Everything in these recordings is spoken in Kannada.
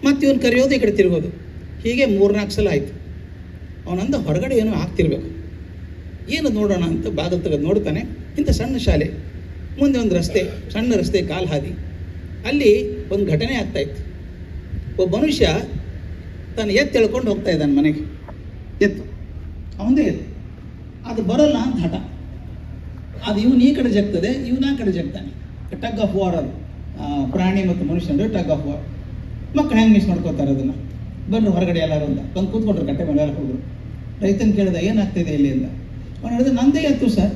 ಮತ್ತು ಇವನು ಕರೆಯೋದು ಈ ಕಡೆ ತಿರುಗೋದು. ಹೀಗೆ 3-4 ಸಲ ಆಯಿತು. ಅವನಂದ ಹೊರಗಡೆ ಏನೋ ಆಗ್ತಿರ್ಬೇಕು, ಏನು ನೋಡೋಣ ಅಂತ ಬಾಗಿಲು ತೆಗೆದು ನೋಡ್ತಾನೆ. ಇಂಥ ಸಣ್ಣ ಶಾಲೆ, ಮುಂದೆ ಒಂದು ರಸ್ತೆ, ಸಣ್ಣ ರಸ್ತೆ, ಕಾಲು ಹಾದಿ. ಅಲ್ಲಿ ಒಂದು ಘಟನೆ ಆಗ್ತಾಯಿತ್ತು. ಒಬ್ಬ ಮನುಷ್ಯ ತಾನು ಎತ್ತು ಎಳ್ಕೊಂಡು ಹೋಗ್ತಾ ಇದ್ದಾನೆ ಮನೆಗೆ. ಎತ್ತು ಅವನದೇ ಎತ್ತು, ಅದು ಬರೋಲ್ಲ ಅಂತ ಹಠ. ಅದು ಇವನು ಈ ಕಡೆ ಜಗ್ತದೆ, ಇವನು ಆ ಕಡೆ ಜಗ್ತಾನೆ. Tug of war. ಅದು ಪ್ರಾಣಿ ಮತ್ತು ಮನುಷ್ಯನ ಟಗ್ ಆಫ್ ವಾರ್. ಮಕ್ಕಳು ಹೆಂಗೆ ಮಿಸ್ ಮಾಡ್ಕೋತಾರೆ ಅದನ್ನು. ಬಂದರು ಹೊರಗಡೆ ಎಲ್ಲರೂ ಅಂತ ಬಂದು ಕೂತ್ಕೊಂಡ್ರು, ಕಟ್ಟೆ ಮೇಲೆ ಎಲ್ಲ ಹೋದ್ರು. ರೈತನ ಕೇಳಿದ, ಏನಾಗ್ತಿದೆ ಇಲ್ಲಿ ಅಂತ. ಅವನು ಹೇಳಿದ, ನಂದೇ ಎತ್ತು ಸರ್,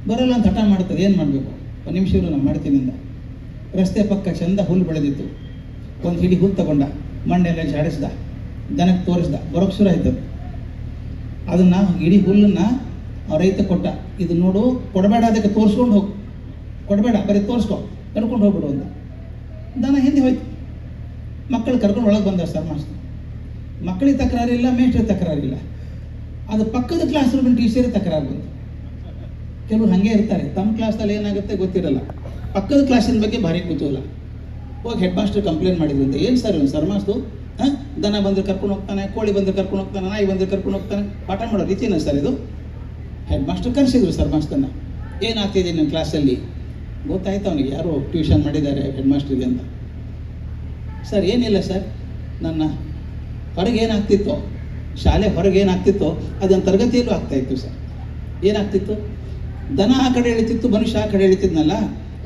ಬರೋಲ್ಲ ಅಂತ ಹಠ ಮಾಡ್ತದೆ, ಏನು ಮಾಡಬೇಕು? ಒಂದು ನಿಮಿಷ ನಾನು ಮಾಡ್ತೀನಿ ಅಂದ. ರಸ್ತೆ ಪಕ್ಕ ಚಂದ ಹುಲ್ಲು ಬೆಳೆದಿತ್ತು. ಒಂದು ಹಿಡಿ ಹುಲ್ಲು ತಗೊಂಡ, ಮಣ್ಣೆಲ್ಲ ಜಾಡಿಸ್ದ, ದನಕ್ಕೆ ತೋರಿಸ್ದ. ಬರೋಕ್ಕೆ ಶುರು ಆಯ್ತು. ಅದನ್ನು ಇಡೀ ಹುಲ್ಲನ್ನು ರೈತ ಕೊಟ್ಟ. ಇದು ನೋಡು, ಕೊಡಬೇಡ, ಅದಕ್ಕೆ ತೋರಿಸ್ಕೊಂಡು ಹೋಗು, ಕೊಡಬೇಡ, ಬರೀ ತೋರಿಸ್ಕೊ, ಕರ್ಕೊಂಡು ಹೋಗ್ಬಿಡು ಅಂತ. ದನ ಹಿಂದೆ ಹೋಯ್ತು. ಮಕ್ಕಳು ಕರ್ಕೊಂಡು ಒಳಗೆ ಬಂದ ಸರ್ ಮಾಸ್ಟರ್. ಮಕ್ಕಳಿಗೆ ತಕರಾರಿಲ್ಲ, ಮೇಷ್ಟ್ರಿಗೆ ತಕರಾರಿಲ್ಲ. ಅದು ಪಕ್ಕದ ಕ್ಲಾಸ್ ರೂಮಿನ ಟೀಚರಿಗೆ ತಕರಾರು ಬಂತು. ಕೆಲವರು ಹಾಗೆ ಇರ್ತಾರೆ, ತಮ್ಮ ಕ್ಲಾಸಲ್ಲಿ ಏನಾಗುತ್ತೆ ಗೊತ್ತಿರಲ್ಲ, ಪಕ್ಕದ ಕ್ಲಾಸಿನ ಬಗ್ಗೆ ಭಾರಿ ಕುತೂಹಲ. ಹೋಗಿ ಹೆಡ್ ಮಾಸ್ಟರ್ ಕಂಪ್ಲೇಂಟ್ ಮಾಡಿದ್ರಂತೆ. ಏನು ಸರ್ ಇವನು ಸರ್ ಮಾಸ್ಟರ್ ದನ ಬಂದರೆ ಕರ್ಕೊಂಡು ಹೋಗ್ತಾನೆ, ಕೋಳಿ ಬಂದರೆ ಕರ್ಕೊಂಡು ಹೋಗ್ತಾನೆ, ನಾಯಿ ಬಂದರೆ ಕರ್ಕೊಂಡು ಹೋಗ್ತಾನೆ, ಪಾಠ ಮಾಡೋ ರೀತಿನ ಸರ್ ಇದು? ಹೆಡ್ ಮಾಸ್ಟರ್ ಕರೆಸಿದ್ರು ಸರ್ ಮಾಸ್ಟರ್ನ. ಏನಾಗ್ತಿದೆ ನಿಮ್ಮ ಕ್ಲಾಸಲ್ಲಿ? ಗೊತ್ತಾಯ್ತು ಅವನಿಗೆ, ಯಾರೋ ಟ್ಯೂಷನ್ ಮಾಡಿದ್ದಾರೆ ಹೆಡ್ ಮಾಸ್ಟ್ರಿಗೆ ಅಂತ. ಸರ್ ಏನಿಲ್ಲ ಸರ್, ನನ್ನ ಹೊರಗೆ ಏನಾಗ್ತಿತ್ತೋ, ಶಾಲೆ ಹೊರಗೆ ಏನಾಗ್ತಿತ್ತೋ ಅದನ್ನು ತರಗತಿಯಲ್ಲೂ ಆಗ್ತಾಯಿತ್ತು ಸರ್. ಏನಾಗ್ತಿತ್ತು? ದನ ಆ ಕಡೆ ಎಳಿತಿತ್ತು, ಮನುಷ್ಯ ಆ ಕಡೆ ಎಳಿತಿದ್ನಲ್ಲ,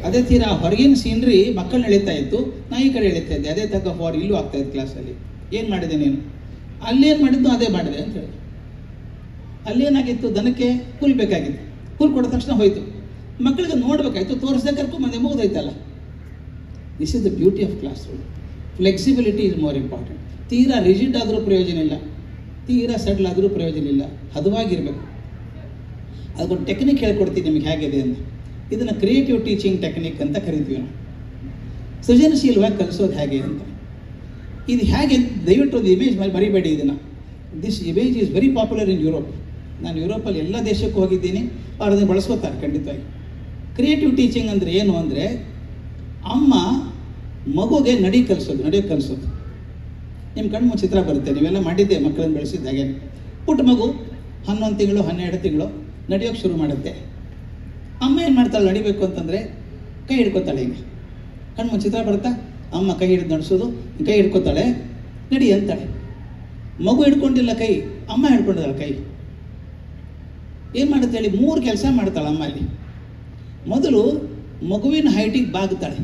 ಅದೇ ತೀರ ಹೊರಗಿನ ಸೀನ್ರಿ ಮಕ್ಕಳನ್ನ ಎಳಿತಾ ಇತ್ತು, ನಾ ಈ ಕಡೆ ಎಳಿತಾ ಇದ್ದೆ. ಅದೇ ತಕ್ಕ ಫಾರ್ ಇಲ್ಲೂ ಆಗ್ತಾಯಿತ್ತು ಕ್ಲಾಸಲ್ಲಿ. ಏನು ಮಾಡಿದೆ ನೀನು? ಅಲ್ಲೇನು ಮಾಡಿದ್ದು ಅದೇ ಮಾಡಿದೆ ಅಂತ ಹೇಳಿ. ಅಲ್ಲೇನಾಗಿತ್ತು, ದನಕ್ಕೆ ಹುಲ್ ಬೇಕಾಗಿತ್ತು, ಹುಲ್ ಕೊಡ ತಕ್ಷಣ ಹೋಯಿತು. ಮಕ್ಕಳಿಗೆ ನೋಡಬೇಕಾಯ್ತು, ತೋರಿಸ್ದೆ ಕರ್ಕೊಂಬಂದೆ, ಮುಗಿದೋಯ್ತಲ್ಲ. This is the beauty of class room. Flexibility is more important. ತೀರಾ ರಿಜಿಡ್ ಆದರೂ ಪ್ರಯೋಜನ ಇಲ್ಲ, ತೀರಾ ಸೆಟ್ಲ್ ಆದರೂ ಪ್ರಯೋಜನ ಇಲ್ಲ, ಹದವಾಗಿರಬೇಕು. ಅದಕ್ಕೊಂದು ಟೆಕ್ನಿಕ್ ಹೇಳ್ಕೊಡ್ತೀನಿ ನಿಮಗೆ ಹೇಗಿದೆ ಅಂತ. ಇದನ್ನು ಕ್ರಿಯೇಟಿವ್ ಟೀಚಿಂಗ್ ಟೆಕ್ನಿಕ್ ಅಂತ ಕರಿತೀವಿ ನಾವು. ಸೃಜನಶೀಲವಾಗಿ ಕಲಿಸೋದು ಹೇಗೆ ಅಂತ. ಇದು ಹೇಗೆ ದಯವಿಟ್ಟು ಒಂದು ಇಮೇಜ್ ಮೇಲೆ ಬರಿಬೇಡಿ ಇದನ್ನು. This image is very popular in Europe. ನಾನು ಯುರೋಪಲ್ಲಿ ಎಲ್ಲ ದೇಶಕ್ಕೂ ಹೋಗಿದ್ದೀನಿ, ಅವ್ರು ಅದನ್ನು ಬಳಸ್ಕೋತಾರೆ ಖಂಡಿತವಾಗಿ. ಕ್ರಿಯೇಟಿವ್ ಟೀಚಿಂಗ್ ಅಂದರೆ ಏನು ಅಂದರೆ, ಅಮ್ಮ ಮಗುಗೆ ನಡೆಯೋಕ್ಕೆ ಕಲಿಸೋದು. ನಿಮ್ಮ ಕಣ್ಣು ಚಿತ್ರ ಬರುತ್ತೆ, ನೀವೆಲ್ಲ ಮಾಡಿದ್ದೆ, ಮಕ್ಕಳನ್ನು ಬೆಳೆಸಿದ ಹಾಗೆ. ಪುಟ್ಟ ಮಗು 11 ತಿಂಗಳು 12 ತಿಂಗಳು ನಡೆಯೋಕ್ಕೆ ಶುರು ಮಾಡುತ್ತೆ. ಅಮ್ಮ ಏನು ಮಾಡ್ತಾಳೆ ನಡಿಬೇಕು ಅಂತಂದರೆ, ಕೈ ಹಿಡ್ಕೊತಾಳೆ. ಈಗ ಕಣ್ಣು ಚಿತ್ರ ಬರುತ್ತಾ, ಅಮ್ಮ ಕೈ ಹಿಡಿದು ನಡೆಸೋದು, ಕೈ ಹಿಡ್ಕೊತಾಳೆ, ನಡಿ ಅಂತಾಳೆ. ಮಗು ಹಿಡ್ಕೊಂಡಿಲ್ಲ ಕೈ, ಅಮ್ಮ ಹಿಡ್ಕೊಂಡಿದ್ದಾಳೆ ಕೈ. ಏನು ಮಾಡುತ್ತೆ ಹೇಳಿ? 3 ಕೆಲಸ ಮಾಡ್ತಾಳೆ ಅಮ್ಮ ಅಲ್ಲಿ. ಮೊದಲು ಮಗುವಿನ ಹೈಟಿಗೆ ಬಾಗ್ತಾಳೆ.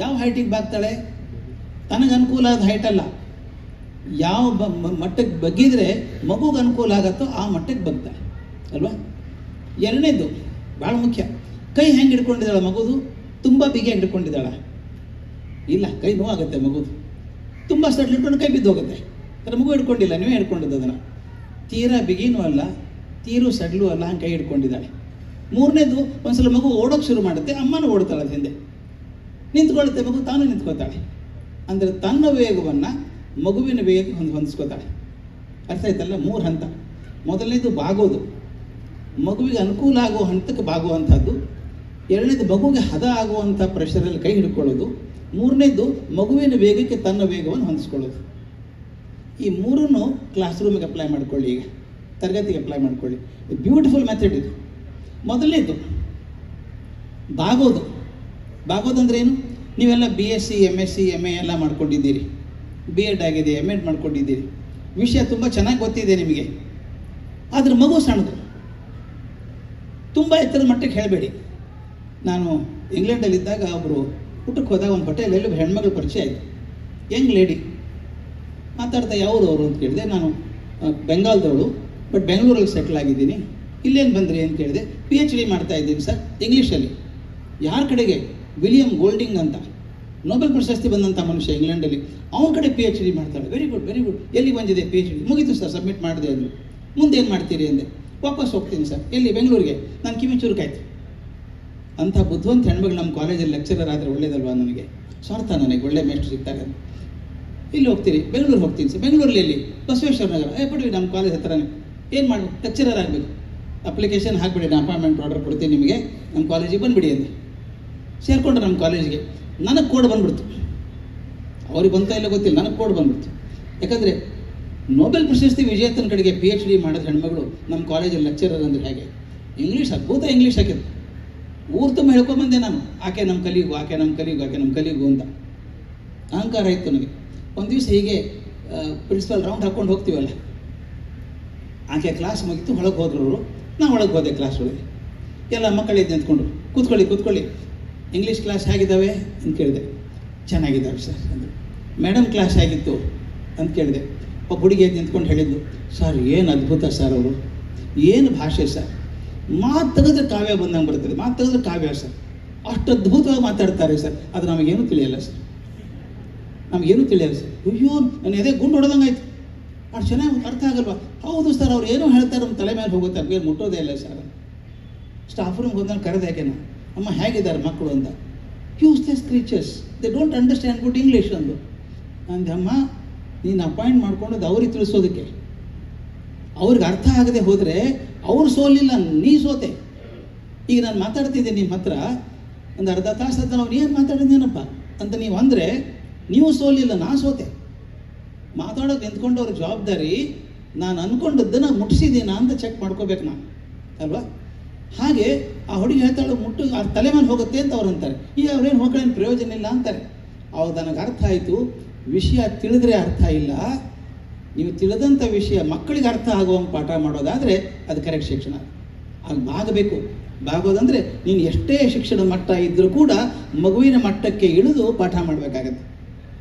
ಯಾವ ಹೈಟಿಗೆ ಬಾಗ್ತಾಳೆ? ತನಗೆ ಅನುಕೂಲ ಆದ ಹೈಟ್ ಅಲ್ಲ, ಯಾವ ಮಟ್ಟಕ್ಕೆ ಬಗ್ಗಿದ್ರೆ ಮಗುಗೆ ಅನುಕೂಲ ಆಗತ್ತೋ ಆ ಮಟ್ಟಕ್ಕೆ ಬಗ್ತಾಳೆ ಅಲ್ವಾ. ಎರಡನೇದು ಭಾಳ ಮುಖ್ಯ, ಕೈ ಹೆಂಗೆ ಹಿಡ್ಕೊಂಡಿದ್ದಾಳೆ ಮಗುದು? ತುಂಬ ಬಿಗಿಯಾಗಿ ಹಿಡ್ಕೊಂಡಿದ್ದಾಳ? ಇಲ್ಲ, ಕೈ ನೋವಾಗುತ್ತೆ ಮಗುದು. ತುಂಬ ಸಡ್ಲು ಹಿಡ್ಕೊಂಡು ಕೈ ಬಿದ್ದು ಹೋಗುತ್ತೆ. ಆದರೆ ಮಗು ಹಿಡ್ಕೊಂಡಿಲ್ಲ, ನೀವೇ ಹಿಡ್ಕೊಂಡಿದ್ದು ಅದನ್ನು. ತೀರಾ ಬಿಗಿನೂ ಅಲ್ಲ, ತೀರು ಸಡ್ಲು ಅಲ್ಲ, ಹಂಗೆ ಕೈ ಹಿಡ್ಕೊಂಡಿದ್ದಾಳೆ. ಮೂರನೇದು, ಒಂದ್ಸಲ ಮಗು ಓಡೋಕ್ಕೆ ಶುರು ಮಾಡುತ್ತೆ, ಅಮ್ಮನೂ ಓಡ್ತಾಳೆ ಅದು ಹಿಂದೆ. ನಿಂತ್ಕೊಳ್ಳುತ್ತೆ ಮಗು, ತಾನು ನಿಂತ್ಕೋತಾಳೆ. ಅಂದರೆ ತನ್ನ ವೇಗವನ್ನು ಮಗುವಿನ ವೇಗಕ್ಕೆ ಹೊಂದಿಸ್ಕೋತಾಳೆ. ಅರ್ಥ ಆಯ್ತಲ್ಲ? 3 ಹಂತ. ಮೊದಲನೇದು ಬಾಗೋದು, ಮಗುವಿಗೆ ಅನುಕೂಲ ಆಗುವ ಹಂತಕ್ಕೆ ಬಾಗುವಂಥದ್ದು. ಎರಡನೇದು ಮಗುವಿಗೆ ಹದ ಆಗುವಂಥ ಪ್ರೆಷರಲ್ಲಿ ಕೈ ಹಿಡ್ಕೊಳ್ಳೋದು. ಮೂರನೇದು ಮಗುವಿನ ವೇಗಕ್ಕೆ ತನ್ನ ವೇಗವನ್ನು ಹೊಂದಿಸ್ಕೊಳ್ಳೋದು. ಈ 3 ಕ್ಲಾಸ್ ರೂಮಿಗೆ ಅಪ್ಲೈ ಮಾಡ್ಕೊಳ್ಳಿ, ಈಗ ತರಗತಿಗೆ ಅಪ್ಲೈ ಮಾಡ್ಕೊಳ್ಳಿ. ಬ್ಯೂಟಿಫುಲ್ ಮೆಥಡ್ ಇದು. ಮೊದಲನೇದು ಬಾಗೋದು. ಬಾಗೋದಂದ್ರೆ ಏನು? ನೀವೆಲ್ಲ BSc MSc MA ಎಲ್ಲ ಮಾಡ್ಕೊಂಡಿದ್ದೀರಿ, B.Ed ಆಗಿದೆ, M.Ed ಮಾಡ್ಕೊಂಡಿದ್ದೀರಿ, ವಿಷಯ ತುಂಬ ಚೆನ್ನಾಗಿ ಗೊತ್ತಿದೆ ನಿಮಗೆ. ಆದರೆ ಮಗು ಸಣ್ಣದು, ತುಂಬ ಎತ್ತರದ ಮಟ್ಟಕ್ಕೆ ಹೇಳಬೇಡಿ. ನಾನು ಇಂಗ್ಲೆಂಡಲ್ಲಿದ್ದಾಗ ಒಬ್ಬರು ಊಟಕ್ಕೆ ಹೋದಾಗ ಒಂದು ಹೋಟೆಲಲ್ಲಿ ಒಬ್ಬ ಹೆಣ್ಮಗಳು ಪರಿಚಯ ಆಯಿತು, ಯಂಗ್ ಲೇಡಿ. ಮಾತಾಡ್ತಾ ಯಾವುದು ಅವರು ಅಂತ ಕೇಳಿದೆ. ನಾನು ಬೆಂಗಾಲ್ದವಳು, ಬಟ್ ಬೆಂಗಳೂರಲ್ಲಿ ಸೆಟ್ಲ್ ಆಗಿದ್ದೀನಿ. ಇಲ್ಲೇನು ಬಂದ್ರಿ ಅಂತ ಕೇಳಿದೆ. PhD ಮಾಡ್ತಾ ಇದ್ದೀನಿ ಸರ್ ಇಂಗ್ಲೀಷಲ್ಲಿ. ಯಾರ ಕಡೆಗೆ? ವಿಲಿಯಂ ಗೋಲ್ಡಿಂಗ್ ಅಂತ ನೊಬೆಲ್ ಪ್ರಶಸ್ತಿ ಬಂದಂಥ ಮನುಷ್ಯ ಇಂಗ್ಲೆಂಡಲ್ಲಿ, ಅವನ ಕಡೆ PhD ಮಾಡ್ತಾಳೆ. Very good very good. ಎಲ್ಲಿ ಬಂದಿದೆ PhD? ಮುಗೀತು ಸರ್, ಸಬ್ಮಿಟ್ ಮಾಡಿದೆ ಅಂದರು. ಮುಂದೇನು ಮಾಡ್ತೀರಿ ಅಂದೆ. ವಾಪಸ್ ಹೋಗ್ತೀನಿ ಸರ್. ಎಲ್ಲಿ? ಬೆಂಗಳೂರಿಗೆ. ನಾನು ಕಿವಿ ಚುರುಕಾಯ್ತು. ಅಂಥ ಬುದ್ಧಿವಂತ ಹೆಣ್ಮಗಳು ನಮ್ಮ ಕಾಲೇಜಲ್ಲಿ ಲೆಕ್ಚರರ್ ಆದರೆ ಒಳ್ಳೇದಲ್ವಾ ನನಗೆ? ಸ್ವಾರ್ಥ ನನಗೆ, ಒಳ್ಳೆ ಮೇಷ್ಟ್ರು ಸಿಗ್ತಾರೆ ಅಂತ. ಇಲ್ಲಿ ಹೋಗ್ತೀರಿ? ಬೆಂಗಳೂರು ಹೋಗ್ತೀನಿ ಸರ್. ಬೆಂಗಳೂರಲ್ಲಿ ಎಲ್ಲಿ? ಬಸವೇಶ್ವರ ನಗರ. ಬಿಡಿ, ನಮ್ಮ ಕಾಲೇಜ್ ಹತ್ರನೇ. ಏನು ಮಾಡಬೇಕು? ಲೆಕ್ಚರರ್ ಆಗಬೇಕು. ಅಪ್ಲಿಕೇಶನ್ ಹಾಕಿಬಿಡಿ, ನಾನು ಅಪಾಯಿಂಟ್ಮೆಂಟ್ ಆರ್ಡರ್ ಕೊಡ್ತೀನಿ ನಿಮಗೆ, ನಮ್ಮ ಕಾಲೇಜಿಗೆ ಬಂದುಬಿಡಿ ಅಂದೆ. ಸೇರಿಕೊಂಡ್ರೆ ನಮ್ಮ ಕಾಲೇಜಿಗೆ ನನಗೆ ಕೋಡ್ ಬಂದ್ಬಿಡ್ತು. ಅವ್ರಿಗೆ ಬಂತ ಇಲ್ಲ ಗೊತ್ತಿಲ್ಲ, ನನಗೆ ಕೋಡ್ ಬಂದ್ಬಿಡ್ತು. ಯಾಕಂದರೆ ನೊಬೆಲ್ ಪ್ರಶಸ್ತಿ ವಿಜೇತನ ಕಡೆಗೆ PhD ಮಾಡಿದ ಹೆಣ್ಮಗಳು ನಮ್ಮ ಕಾಲೇಜಲ್ಲಿ ಲೆಕ್ಚರರ್ ಅಂದರೆ ಹೇಗೆ ಇಂಗ್ಲೀಷ್ ಅದ್ಭುತ ಇಂಗ್ಲೀಷ್ ಹಾಕಿದ್ರು. ಊರು ತುಂಬ ಹೇಳ್ಕೊಂಬಂದೆ ನಾನು, ಆಕೆ ನಮ್ಮ ಕಲಿಗು, ಆಕೆ ನಮ್ಮ ಕಲಿಗು, ಆಕೆ ನಮ್ಮ ಕಲಿಗು ಅಂತ ಅಹಂಕಾರ ಇತ್ತು ನನಗೆ. ಒಂದು ದಿವಸ ಹೀಗೆ ಪ್ರಿನ್ಸಿಪಲ್ ರೌಂಡ್ ಹಾಕ್ಕೊಂಡು ಹೋಗ್ತೀವಲ್ಲ, ಆಕೆ ಕ್ಲಾಸ್ ಮುಗಿತು, ಹೊಳಗೆ ಹೋದ್ರು ಅವರು, ನಾನು ಒಳಗೆ ಹೋದೆ ಕ್ಲಾಸ್ ಒಳಗೆ. ಎಲ್ಲ ಮಕ್ಕಳಿದ್ದು ನಿಂತ್ಕೊಂಡ್ರು, ಕೂತ್ಕೊಳ್ಳಿ ಇಂಗ್ಲೀಷ್ ಕ್ಲಾಸ್ ಹೇಗಿದ್ದಾವೆ ಅಂತ ಕೇಳಿದೆ. ಚೆನ್ನಾಗಿದ್ದಾವೆ ಸರ್ ಅಂದರು. ಮೇಡಮ್ ಕ್ಲಾಸ್ ಹೇಗಿತ್ತು ಅಂತ ಕೇಳಿದೆ. ಒಬ್ಬ ಹುಡುಗಿ ನಿಂತ್ಕೊಂಡು ಹೇಳಿದ್ದು, ಸರ್ ಏನು ಅದ್ಭುತ ಸರ್ ಅವರು, ಏನು ಭಾಷೆ ಸರ್, ಮಾತು ತೆಗೆದ್ರೆ ಕಾವ್ಯ ಬಂದಂಗೆ ಬರ್ತದೆ, ಮಾತು ತೆಗೆದ್ರೆ ಕಾವ್ಯ ಸರ್, ಅಷ್ಟು ಅದ್ಭುತವಾಗಿ ಮಾತಾಡ್ತಾರೆ ಸರ್, ಅದು ನಮಗೇನು ತಿಳಿಯಲ್ಲ ಸರ್, ನಮಗೇನು ತಿಳಿಯಲ್ಲ ಸರ್. ಅಯ್ಯೋ ನಾನು ಎದೆ ಗುಂಡು ಹೊಡೆದಂಗೆ ಆಯ್ತು, ಅಷ್ಟು ಚೆನ್ನಾಗಿ ಅರ್ಥ ಆಗಲ್ವಾ? ಹೌದು ಸರ್, ಅವ್ರು ಏನೋ ಹೇಳ್ತಾರೆ ನಮ್ಮ ತಲೆ ಮೇಲೆ ಹೋಗುತ್ತೆ, ಅವ್ರಿಗೆ ಮುಟ್ಟೋದೇ ಇಲ್ಲ ಸರ್. ಸ್ಟಾಫ್ ರೂಮ್ಗೆ ಹೋದಾಗ ಕರೆದೆ ಯಾಕೆನ, ಅಮ್ಮ ಹೇಗಿದ್ದಾರೆ ಮಕ್ಕಳು ಅಂತ. Useless creatures, they don't understand good English ಅಂದು ಅಂದೆ. ಅಮ್ಮ ನೀನು ಅಪಾಯಿಂಟ್ ಮಾಡ್ಕೊಂಡದ್ದು ಅವ್ರಿಗೆ ತಿಳಿಸೋದಕ್ಕೆ, ಅವ್ರಿಗೆ ಅರ್ಥ ಆಗದೆ ಹೋದರೆ ಅವ್ರು ಸೋಲಿಲ್ಲ, ನೀ ಸೋತೆ. ಈಗ ನಾನು ಮಾತಾಡ್ತಿದ್ದೆ ನಿಮ್ಮ ಹತ್ರ ಒಂದು ಅರ್ಧ ತಾಸು ಅಂತ, ನಾವು ಏನು ಮಾತಾಡಿದ್ದೇನಪ್ಪ ಅಂತ ನೀವು ಅಂದರೆ ನೀವು ಸೋಲಿಲ್ಲ, ನಾ ಸೋತೆ. ಮಾತಾಡೋದು ನಿಂತ್ಕೊಂಡವ್ರ ಜವಾಬ್ದಾರಿ ನಾನು ಅಂದ್ಕೊಂಡದ್ದನ್ನು ಮುಟ್ಟಿಸಿದ್ದೀನಾ ಅಂತ ಚೆಕ್ ಮಾಡ್ಕೋಬೇಕು ನಾನು, ಅಲ್ವಾ? ಹಾಗೆ ಆ ಹುಡುಗಿ ಹೇಳ್ತಾಳು ಮುಟ್ಟು ಆ ತಲೆ ಮೇಲೆ ಹೋಗುತ್ತೆ ಅಂತ ಅವ್ರು ಅಂತಾರೆ. ಈಗ ಅವ್ರೇನು ಹೋಗ್ಕೊಳ್ಳೇನು ಪ್ರಯೋಜನ ಇಲ್ಲ ಅಂತಾರೆ. ಅವಾಗ ನನಗೆ ಅರ್ಥ ಆಯಿತು, ವಿಷಯ ತಿಳಿದ್ರೆ ಅರ್ಥ ಇಲ್ಲ, ನೀವು ತಿಳಿದಂಥ ವಿಷಯ ಮಕ್ಕಳಿಗೆ ಅರ್ಥ ಆಗುವಂಗೆ ಪಾಠ ಮಾಡೋದಾದರೆ ಅದು ಕರೆಕ್ಟ್ ಶಿಕ್ಷಣ. ಅಲ್ಲಿ ಬಾಗಬೇಕು. ಬಾಗೋದಂದರೆ ನೀನು ಎಷ್ಟೇ ಶಿಕ್ಷಣ ಮಟ್ಟ ಇದ್ದರೂ ಕೂಡ ಮಗುವಿನ ಮಟ್ಟಕ್ಕೆ ಇಳಿದು ಪಾಠ ಮಾಡಬೇಕಾಗತ್ತೆ.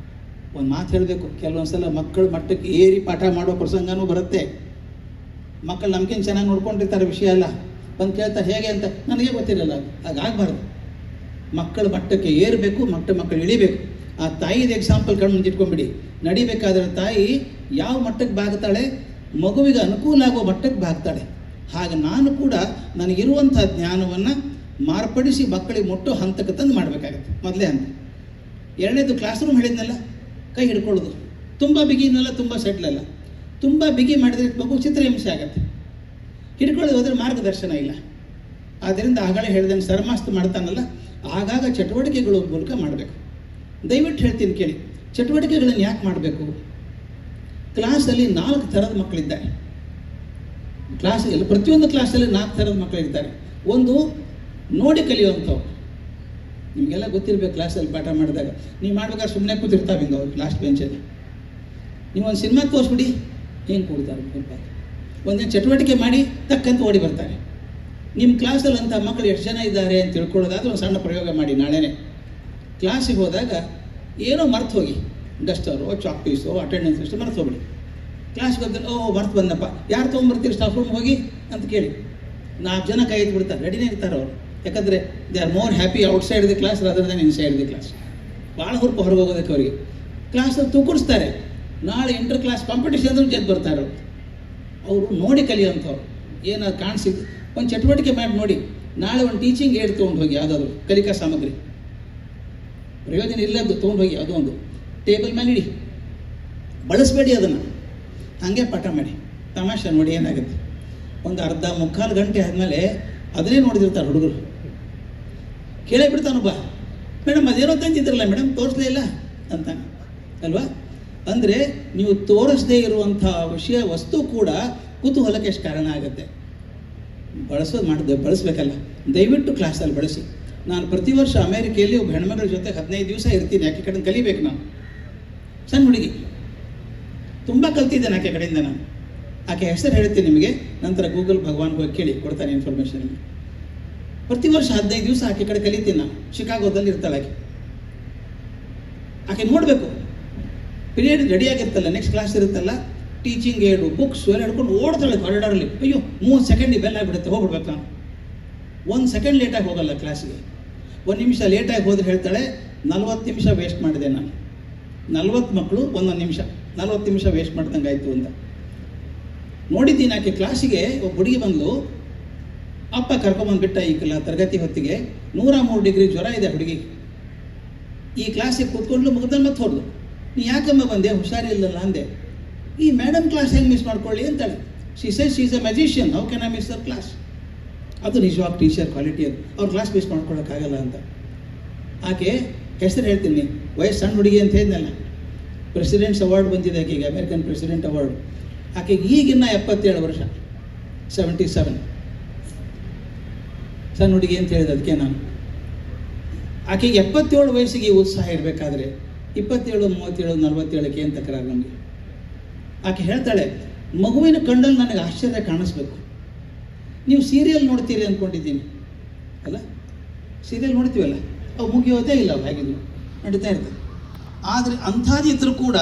ಒಂದು ಮಾತು ಹೇಳಬೇಕು, ಕೆಲವೊಂದು ಸಲ ಮಕ್ಕಳ ಮಟ್ಟಕ್ಕೆ ಏರಿ ಪಾಠ ಮಾಡೋ ಪ್ರಸಂಗನೂ ಬರುತ್ತೆ. ಮಕ್ಕಳು ನಮ್ಗಿಂತ ಚೆನ್ನಾಗಿ ನೋಡ್ಕೊಂಡಿರ್ತಾರೆ, ವಿಷಯ ಅಲ್ಲ. ಬಂದು ಕೇಳ್ತಾ ಹೇಗೆ ಅಂತ ನನಗೆ ಗೊತ್ತಿರಲ್ಲ, ಹಾಗಾಗಬಾರ್ದು. ಮಕ್ಕಳ ಮಟ್ಟಕ್ಕೆ ಏರಬೇಕು, ಮಕ್ಕಳು ಇಳಿಬೇಕು. ಆ ತಾಯಿದ ಎಕ್ಸಾಂಪಲ್ ಕಣ್ಣು ಮುಂದಿಟ್ಕೊಂಡ್ಬಿಡಿ. ನಡಿಬೇಕಾದ್ರೆ ತಾಯಿ ಯಾವ ಮಟ್ಟಕ್ಕೆ ಬಾಗ್ತಾಳೆ, ಮಗುವಿಗೆ ಅನುಕೂಲ ಆಗೋ ಮಟ್ಟಕ್ಕೆ ಬಾಗ್ತಾಳೆ. ಹಾಗೆ ನಾನು ಕೂಡ ನನಗಿರುವಂಥ ಜ್ಞಾನವನ್ನು ಮಾರ್ಪಡಿಸಿ ಮಕ್ಕಳಿಗೆ ಮುಟ್ಟೋ ಹಂತಕ್ಕೆ ತಂದು ಮಾಡಬೇಕಾಗತ್ತೆ. ಮೊದಲೇ ಹಂತ. ಎರಡನೇದು ಕ್ಲಾಸ್ ರೂಮ್ ಹೇಳಿದ್ನಲ್ಲ, ಕೈ ಹಿಡ್ಕೊಳ್ಳೋದು. ತುಂಬ ಬಿಗಿನಲ್ಲ, ತುಂಬ ಸೆಟ್ಲಲ್ಲ. ತುಂಬ ಬಿಗಿ ಮಾಡಿದರೆ ಮಗು ಚಿತ್ರಹಿಂಸೆ ಆಗತ್ತೆ. ಹಿಡ್ಕೊಳ್ಳೋದು ಹೋದರೆ ಮಾರ್ಗದರ್ಶನ ಇಲ್ಲ. ಆದ್ದರಿಂದ ಆಗಳೇ ಹೇಳಿದಂಗೆ ಸರ್ಮಾಸ್ತು ಮಾಡ್ತಾನಲ್ಲ, ಆಗಾಗ ಚಟುವಟಿಕೆಗಳ ಮೂಲಕ ಮಾಡಬೇಕು. ದಯವಿಟ್ಟು ಹೇಳ್ತೀನಿ ಕೇಳಿ, ಚಟುವಟಿಕೆಗಳನ್ನು ಯಾಕೆ ಮಾಡಬೇಕು? ಕ್ಲಾಸಲ್ಲಿ 4 ಥರದ ಮಕ್ಕಳಿದ್ದಾರೆ. ಕ್ಲಾಸಲ್ಲಿ ಪ್ರತಿಯೊಂದು ಕ್ಲಾಸಲ್ಲಿ 4 ಥರದ ಮಕ್ಕಳಿರ್ತಾರೆ. ಒಂದು ನೋಡಿ ಕಲಿಯುವಂಥವ್ರು, ನಿಮಗೆಲ್ಲ ಗೊತ್ತಿರಬೇಕು. ಕ್ಲಾಸಲ್ಲಿ ಪಾಠ ಮಾಡಿದಾಗ ನೀವು ಮಾಡ್ಬೇಕಾದ್ರೆ ಸುಮ್ಮನೆ ಕೂತಿರ್ತಾವೆ ಹಿಂಗೆ ಅವ್ರು ಲಾಸ್ಟ್ ಬೆಂಚಲ್ಲಿ. ನೀವೊಂದು ಸಿನಿಮಾ ತೋರಿಸ್ಬಿಡಿ, ಹೆಂಗೆ ಕೂಡ್ತಾರೆ. ಒಂದೇ ಚಟುವಟಿಕೆ ಮಾಡಿ ತಕ್ಕಂತ ಓಡಿ ಬರ್ತಾರೆ. ನಿಮ್ಮ ಕ್ಲಾಸಲ್ಲಿ ಅಂಥ ಮಕ್ಕಳು ಎಷ್ಟು ಜನ ಇದ್ದಾರೆ ಅಂತ ತಿಳ್ಕೊಳ್ಳೋದಾದ್ರೆ ಒಂದು ಸಣ್ಣ ಪ್ರಯೋಗ ಮಾಡಿ. ನಾಳೆನೇ ಕ್ಲಾಸಿಗೆ ಹೋದಾಗ ಏನೋ ಮರ್ತು ಹೋಗಿ, ಡಸ್ಟರೋ ಚಾಕ್ ಪೀಸೋ ಅಟೆಂಡೆನ್ಸ್ ಅಷ್ಟು ಮರ್ತು ಹೋಗ್ಬಿಡಿ. ಕ್ಲಾಸ್ಗೆ ಹೋದ್ರೆ ಮರ್ತು ಬಂದಪ್ಪ, ಯಾರು ತೊಗೊಂಬರ್ತೀರಿ ಸ್ಟಾಫ್ ರೂಮ್ ಹೋಗಿ ಅಂತ ಕೇಳಿ. 4 ಜನ ಕೈ ಎದ್ದು ಬಿಡ್ತಾರೆ, ರೆಡಿನೇ ಇರ್ತಾರೆ ಅವರು. ಯಾಕಂದರೆ they are more happy outside the class rather then inside the class. ಭಾಳ ಹುರುಪು ಹೊರಗೆ ಹೋಗೋದಕ್ಕೆ ಅವರಿಗೆ. ಕ್ಲಾಸಲ್ಲಿ ತೂಕಡಿಸ್ತಾರೆ. ನಾಳೆ ಇಂಟರ್ ಕ್ಲಾಸ್ ಕಾಂಪಿಟೇಷನ್ ಅಂದ್ರೆ ಗೆದ್ದು ಬರ್ತಾರೆ ಅವರು. ನೋಡಿ ಕಲಿಯೋಂಥವ್ರು. ಏನಾದ್ರು ಕಾಣಿಸಿದ್ದು ಒಂದು ಚಟುವಟಿಕೆ ಮಾಡಿ ನೋಡಿ. ನಾಳೆ ಒಂದು ಟೀಚಿಂಗ್ ಏಡ್ ತೊಗೊಂಡು ಹೋಗಿ, ಯಾವುದಾದ್ರು ಕಲಿಕಾ ಸಾಮಗ್ರಿ, ಪ್ರಯೋಜನ ಇಲ್ಲದ್ದು ತೊಗೊಂಡು ಹೋಗಿ, ಯಾವುದೋ ಒಂದು ಟೇಬಲ್ ಮೇಲೆ ಇಡಿ, ಬಳಸಬೇಡಿ ಅದನ್ನು. ಹಾಗೆ ಪಾಠ ಮಾಡಿ. ತಮಾಷೆ ನೋಡಿ ಏನಾಗುತ್ತೆ, ಒಂದು ಅರ್ಧ ಮುಕ್ಕಾಲು ಗಂಟೆ ಆದಮೇಲೆ ಅದನ್ನೇ ನೋಡಿದಿರ್ತಾರೆ ಹುಡುಗರು. ಕೇಳೇ ಬಿಡ್ತಾನೊಬ್ಬ, ಮೇಡಮ್ ಅದೇನೋ ತಂತಿದ್ರಲ್ಲ ಮೇಡಮ್, ತೋರಿಸಲೇ ಇಲ್ಲ ಅಂತಾನೆ ಅಲ್ವಾ? ಅಂದರೆ ನೀವು ತೋರಿಸದೇ ಇರುವಂಥ ವಿಷಯ ವಸ್ತು ಕೂಡ ಕುತೂಹಲಕ್ಕೆ ಎಷ್ಟು ಕಾರಣ ಆಗುತ್ತೆ. ಬಳಸಬೇಕಲ್ಲ. ದಯವಿಟ್ಟು ಕ್ಲಾಸಲ್ಲಿ ಬಳಸಿ. ನಾನು ಪ್ರತಿ ವರ್ಷ ಅಮೇರಿಕೆಯಲ್ಲಿ ಒಬ್ಬ ಹೆಣ್ಮಗಳ ಜೊತೆ 15 ದಿವಸ ಇರ್ತೀನಿ. ಆಕೆ ಕಡೆ ಕಲಿಬೇಕು. ನಾನು ಸಣ್ಣ ಹುಡುಗಿ, ತುಂಬ ಕಲ್ತಿದ್ದೇನೆ ಆಕೆ ಕಡೆಯಿಂದ. ನಾನು ಆಕೆ ಹೆಸರು ಹೇಳ್ತೀನಿ ನಿಮಗೆ, ನಂತರ ಗೂಗಲ್ ಭಗವಾನ್ ಹೋಗಿ ಕೇಳಿ, ಕೊಡ್ತಾನೆ ಇನ್ಫಾರ್ಮೇಷನ್. ಪ್ರತಿ ವರ್ಷ 15 ದಿವಸ ಆಕೆ ಕಡೆ ಕಲಿತೀನಿ ನಾನು. ಶಿಕಾಗೋದಲ್ಲಿ ಇರ್ತಾಳೆ ಆಕೆ ನೋಡಬೇಕು. ಪೀರಿಯಡ್ ರೆಡಿ ಆಗಿರ್ತಲ್ಲ, ನೆಕ್ಸ್ಟ್ ಕ್ಲಾಸ್ ಇರುತ್ತಲ್ಲ, ಟೀಚಿಂಗ್ ಏಡು ಬುಕ್ಸ್ ಎಲ್ಲ ಹಿಡ್ಕೊಂಡು ಓಡ್ತಾಳೆ ಕಾರಿಡಾರಲ್ಲಿ. ಅಯ್ಯೋ 30 ಸೆಕೆಂಡಿಗೆ ಬೆಲ್ಲ ಆಗಿಬಿಡುತ್ತೆ, ಹೋಗ್ಬಿಡ್ಬೇಕು ನಾನು. 1 ಸೆಕೆಂಡ್ ಲೇಟಾಗಿ ಹೋಗಲ್ಲ ಕ್ಲಾಸಿಗೆ. 1 ನಿಮಿಷ ಲೇಟಾಗಿ ಹೋದ್ರೆ ಹೇಳ್ತಾಳೆ 40 ನಿಮಿಷ ವೇಸ್ಟ್ ಮಾಡಿದೆ ನಾನು. 40 ಮಕ್ಕಳು 1 ನಿಮಿಷ, 40 ನಿಮಿಷ ವೇಸ್ಟ್ ಮಾಡ್ದಂಗೆ ಆಯಿತು ಅಂತ ನೋಡಿದ್ದೀನಿ. ಆಕೆ ಕ್ಲಾಸಿಗೆ ಒಬ್ಬ ಹುಡುಗಿ ಬಂದು, ಅಪ್ಪ ಕರ್ಕೊಂಬಂದುಬಿಟ್ಟ ಈ ತರಗತಿ ಹೊತ್ತಿಗೆ. 103 ಡಿಗ್ರಿ ಜ್ವರ ಇದೆ ಹುಡುಗಿ. ಈ ಕ್ಲಾಸಿಗೆ ಕೂತ್ಕೊಂಡು ಮುಗಿದಲ್ಲಿ ಮತ್ತೆ ಹೊರದು, ನೀ ಯಾಕಮ್ಮ ಬಂದೆ, ಹುಷಾರಿಲ್ಲಲ್ಲ ಅಂದೆ. ಈ ಮೇಡಮ್ ಕ್ಲಾಸ್ ಹೆಂಗೆ ಮಿಸ್ ಮಾಡ್ಕೊಳ್ಳಿ ಅಂತಾಳೆ. She says she is a magician, how can I miss our class? ಅದು ನಿಜವಾಗ್ ಟೀಚರ್ ಕ್ವಾಲಿಟಿ. ಅದು ಅವ್ರ ಕ್ಲಾಸ್ ಮಿಸ್ ಮಾಡ್ಕೊಳ್ಳೋಕ್ಕಾಗಲ್ಲ ಅಂತ. ಆಕೆ ಹೆಸರು ಹೇಳ್ತೀನಿ, ವಯಸ್ಸು ಸಣ್ಣ ಹುಡುಗಿ ಅಂತ ಹೇಳಿದ್ನಲ್ಲ, ಪ್ರೆಸಿಡೆಂಟ್ಸ್ ಅವಾರ್ಡ್ ಬಂದಿದೆ ಆಕೆಗೆ, ಅಮೇರಿಕನ್ ಪ್ರೆಸಿಡೆಂಟ್ ಅವಾರ್ಡ್. ಆಕೆಗೆ ಈಗಿನ್ನ 77 ವರ್ಷ, 77. ಸಣ್ಣ ಹುಡುಗಿ ಅಂತ ಹೇಳಿದೆ ಅದಕ್ಕೆ ನಾನು. ಆಕೆಗೆ 77 ವಯಸ್ಸಿಗೆ ಈ ಉತ್ಸಾಹ ಇರಬೇಕಾದ್ರೆ 27, 37, 47ಕ್ಕೆ ಏನು ತಕರಾರು ನಮಗೆ? ಆಕೆ ಹೇಳ್ತಾಳೆ, ಮಗುವಿನ ಕಣ್ಣಲ್ಲಿ ನನಗೆ ಆಶ್ಚರ್ಯ ಕಾಣಿಸ್ಬೇಕು. ನೀವು ಸೀರಿಯಲ್ ನೋಡ್ತೀರಿ ಅಂದ್ಕೊಂಡಿದ್ದೀನಿ ಅಲ್ಲ, ಸೀರಿಯಲ್ ನೋಡ್ತೀವಲ್ಲ, ಅವು ಮುಗಿಯೋದೇ ಇಲ್ಲ, ಅವು ಹೇಗಿದ್ರು ನಡೀತಾ ಇರ್ತದೆ. ಆದರೆ ಅಂಥದ್ದಿದ್ರೂ ಕೂಡ